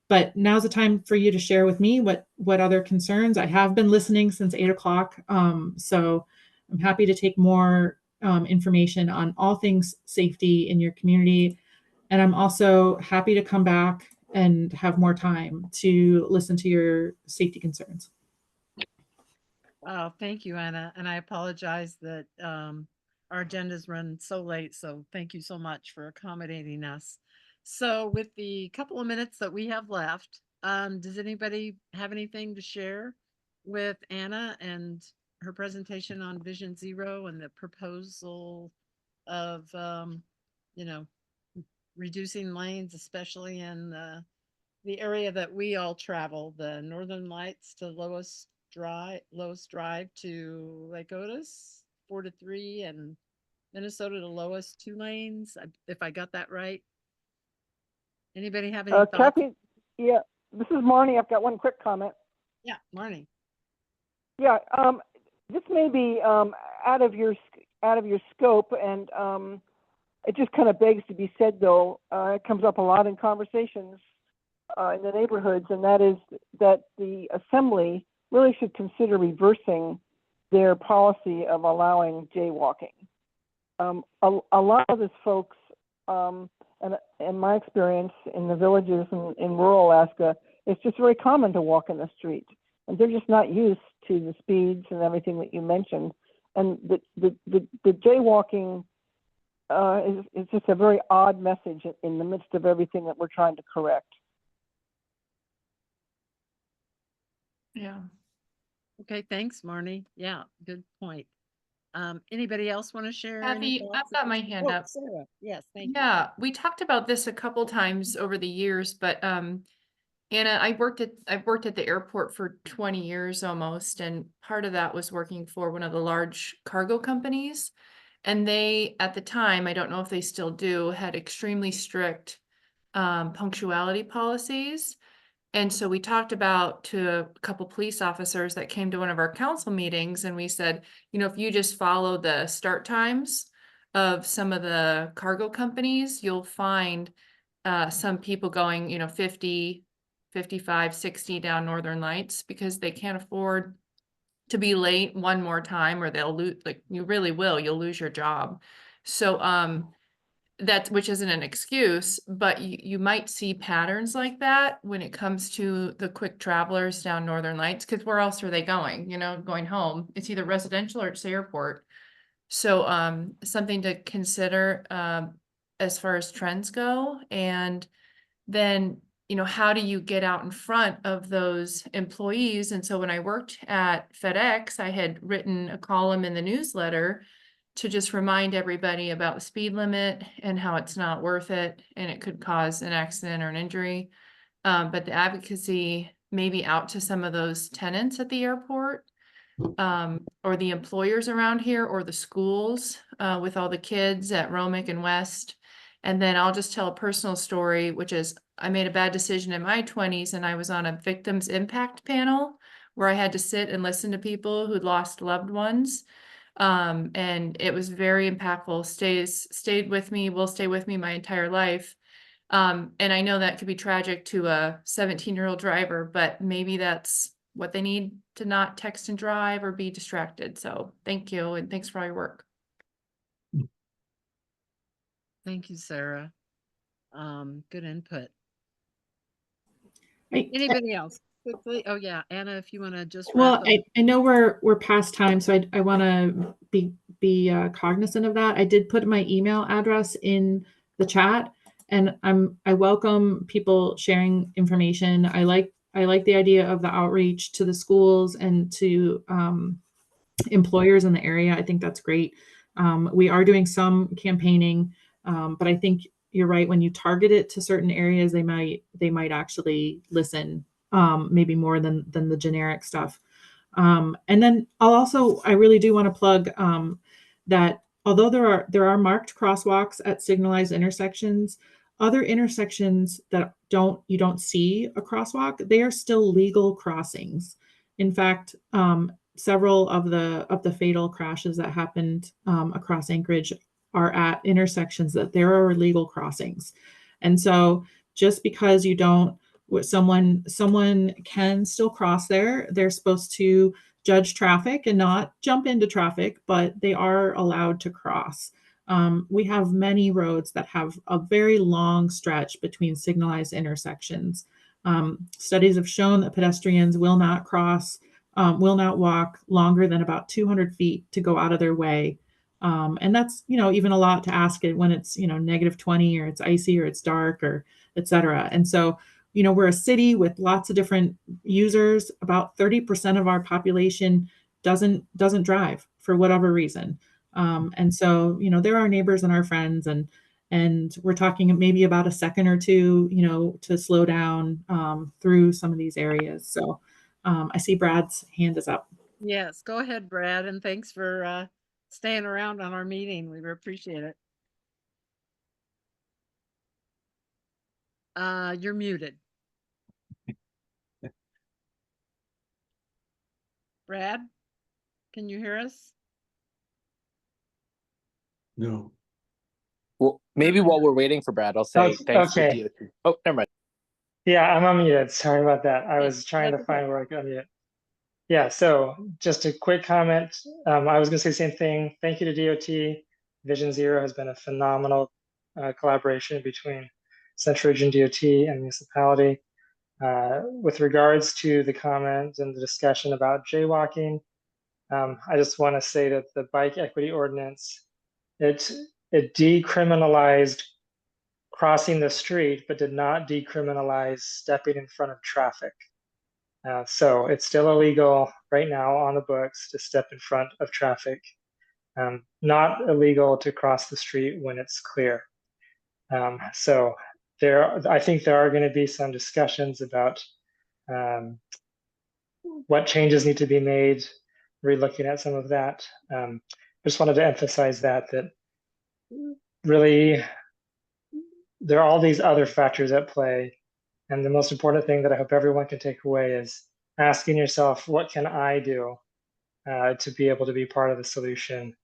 But now's the time for you to share with me what other concerns. I have been listening since 8 o'clock. So I'm happy to take more information on all things safety in your community. And I'm also happy to come back and have more time to listen to your safety concerns. Oh, thank you, Anna. And I apologize that our agendas run so late. So thank you so much for accommodating us. So with the couple of minutes that we have left, does anybody have anything to share with Anna and her presentation on Vision Zero and the proposal of, reducing lanes, especially in the area that we all travel, the Northern Lights to Lois Drive to Lake Otis, 4 to 3, and Minnesota to Lois, 2 lanes, if I got that right. Anybody have any thoughts? Kathy, yeah, this is Marnie. I've got one quick comment. Yeah, Marnie. Yeah, this may be out of your scope, and it just kind of begs to be said, though. It comes up a lot in conversations in the neighborhoods, and that is that the assembly really should consider reversing their policy of allowing jaywalking. A lot of these folks, and in my experience in the villages in rural Alaska, it's just very common to walk in the street, and they're just not used to the speeds and everything that you mentioned. And the jaywalking is just a very odd message in the midst of everything that we're trying to correct. Yeah. Okay, thanks, Marnie. Yeah, good point. Anybody else want to share? any Kathy, thoughts I've got my hand up. Sarah. Yes, thank you. Yeah, we talked about this a couple times over the years, but Anna, I've worked at the airport for 20 years almost, and part of that was working for one of the large cargo companies. And they, at the time, I don't know if they still do, had extremely strict punctuality policies. And so we talked about to a couple police officers that came to one of our council meetings, and we said, if you just follow the start times of some of the cargo companies, you'll find some people going, 50, 55, 60 down Northern Lights because they can't afford to be late one more time, or they'll lose, you'll lose your job. So which isn't an excuse, but you might see patterns like that when it comes to the quick travelers down Northern Lights, because where else are they going? Going home. It's either residential or it's the airport. So something to consider as far as trends go. And then, how do you get out in front of those employees? And so when I worked at FedEx, I had written a column in the newsletter to just remind everybody about the speed limit and how it's not worth it and it could cause an accident or an injury. But the advocacy may be out to some of those tenants at the airport, or the employers around here, or the schools with all the kids at Romick and West. And then I'll just tell a personal story, which is I made a bad decision in my 20s, and I was on a victims impact panel where I had to sit and listen to people who'd lost loved ones. And it was very impactful, stayed with me, will stay with me my entire life. And I know that could be tragic to a 17-year-old driver, but maybe that's what they need to not text and drive or be distracted. So thank you. And thanks for all your work. Thank you, Sarah. Good input. Hey, Anybody else? Quickly. Oh yeah, Anna, if you want to just wrap well, up. I know we're past time, so I want to be cognizant of that. I did put my email address in the chat, and I welcome people sharing information. I like the idea of the outreach to the schools and to employers in the area. I think that's great. We are doing some campaigning, but I think you're right. When you target it to certain areas, they might actually listen, maybe more than the generic stuff. And then I really do want to plug that although there are marked crosswalks at signalized intersections, other intersections that you don't see a crosswalk, they are still legal crossings. In fact, several of the fatal crashes that happened across Anchorage are at intersections that there are legal crossings. And so just because you don't, someone can still cross there, they're supposed to judge traffic and not jump into traffic, but they are allowed to cross. We have many roads that have a very long stretch between signalized intersections. Studies have shown that pedestrians will not walk longer than about 200 feet to go out of their way. And that's, even a lot to ask it when it's, -20 or it's icy or it's dark or et cetera. And so, we're a city with lots of different users. About 30% of our population doesn't drive for whatever reason. And so, they're our neighbors and our friends, and we're talking maybe about a second or two, to slow down through some of these areas. So I see Brad's hand is up. Yes, go ahead, Brad, and thanks for staying around on our meeting. We appreciate it. You're muted. Brad, can you hear us? No. Well, maybe while we're waiting for Brad, I'll say thanks to Okay. DOT. Oh, never mind. Yeah, I'm unmuted. Sorry about that. I was trying to that's find where I could unmute. Yeah, so just a quick comment. I was going to say the same thing. Thank you to DOT. Vision Zero has been a phenomenal collaboration between Central Region DOT and municipality. With regards to the comment and the discussion about jaywalking, I just want to say that the bike equity ordinance, it decriminalized crossing the street, but did not decriminalize stepping in front of traffic. So it's still illegal right now on the books to step in front of traffic, not illegal to cross the street when it's clear. So I think there are going to be some discussions about what changes need to be made, relooking at some of that. I just wanted to emphasize that really there are all these other factors at play. And the most important thing that I hope everyone can take away is asking yourself, what can I do to be able to be part of the solution?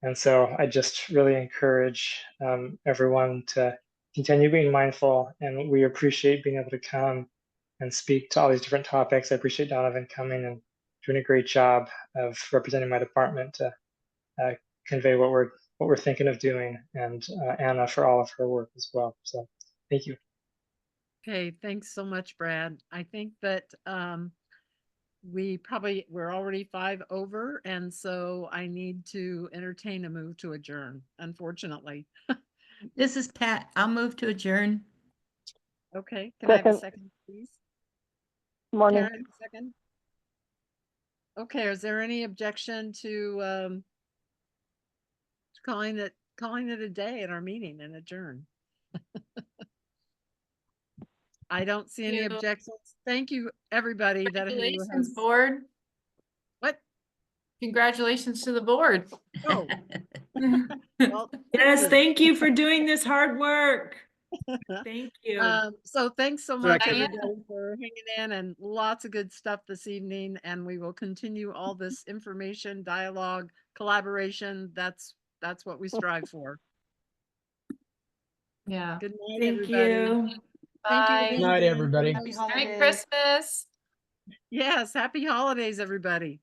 And so I just really encourage everyone to continue being mindful. And we appreciate being able to come and speak to all these different topics. I appreciate Donovan coming and doing a great job of representing my department to convey what we're thinking of doing, and Anna for all of her work as well. So thank you. Okay, thanks so much, Brad. I think that we're already 5 over, and so I need to entertain a move to adjourn, unfortunately. This is Pat. I'll move to adjourn. Okay, can I have a second, please? Morning. Karen, second. Okay, is there any objection to calling it a day at our meeting and adjourn? I don't see any objections. Thank you, everybody. Congratulations, board. What? Congratulations to the board. Oh. Well, yes, thank you for doing this hard work. Thank you. So thanks so much, everybody, for hanging in, and lots of good stuff this evening. And we will continue all this information, dialogue, collaboration. That's what we strive for. Yeah. Good night, Thank everybody. you. Thank you. Good night, everybody. Merry Christmas. Yes, happy holidays, everybody.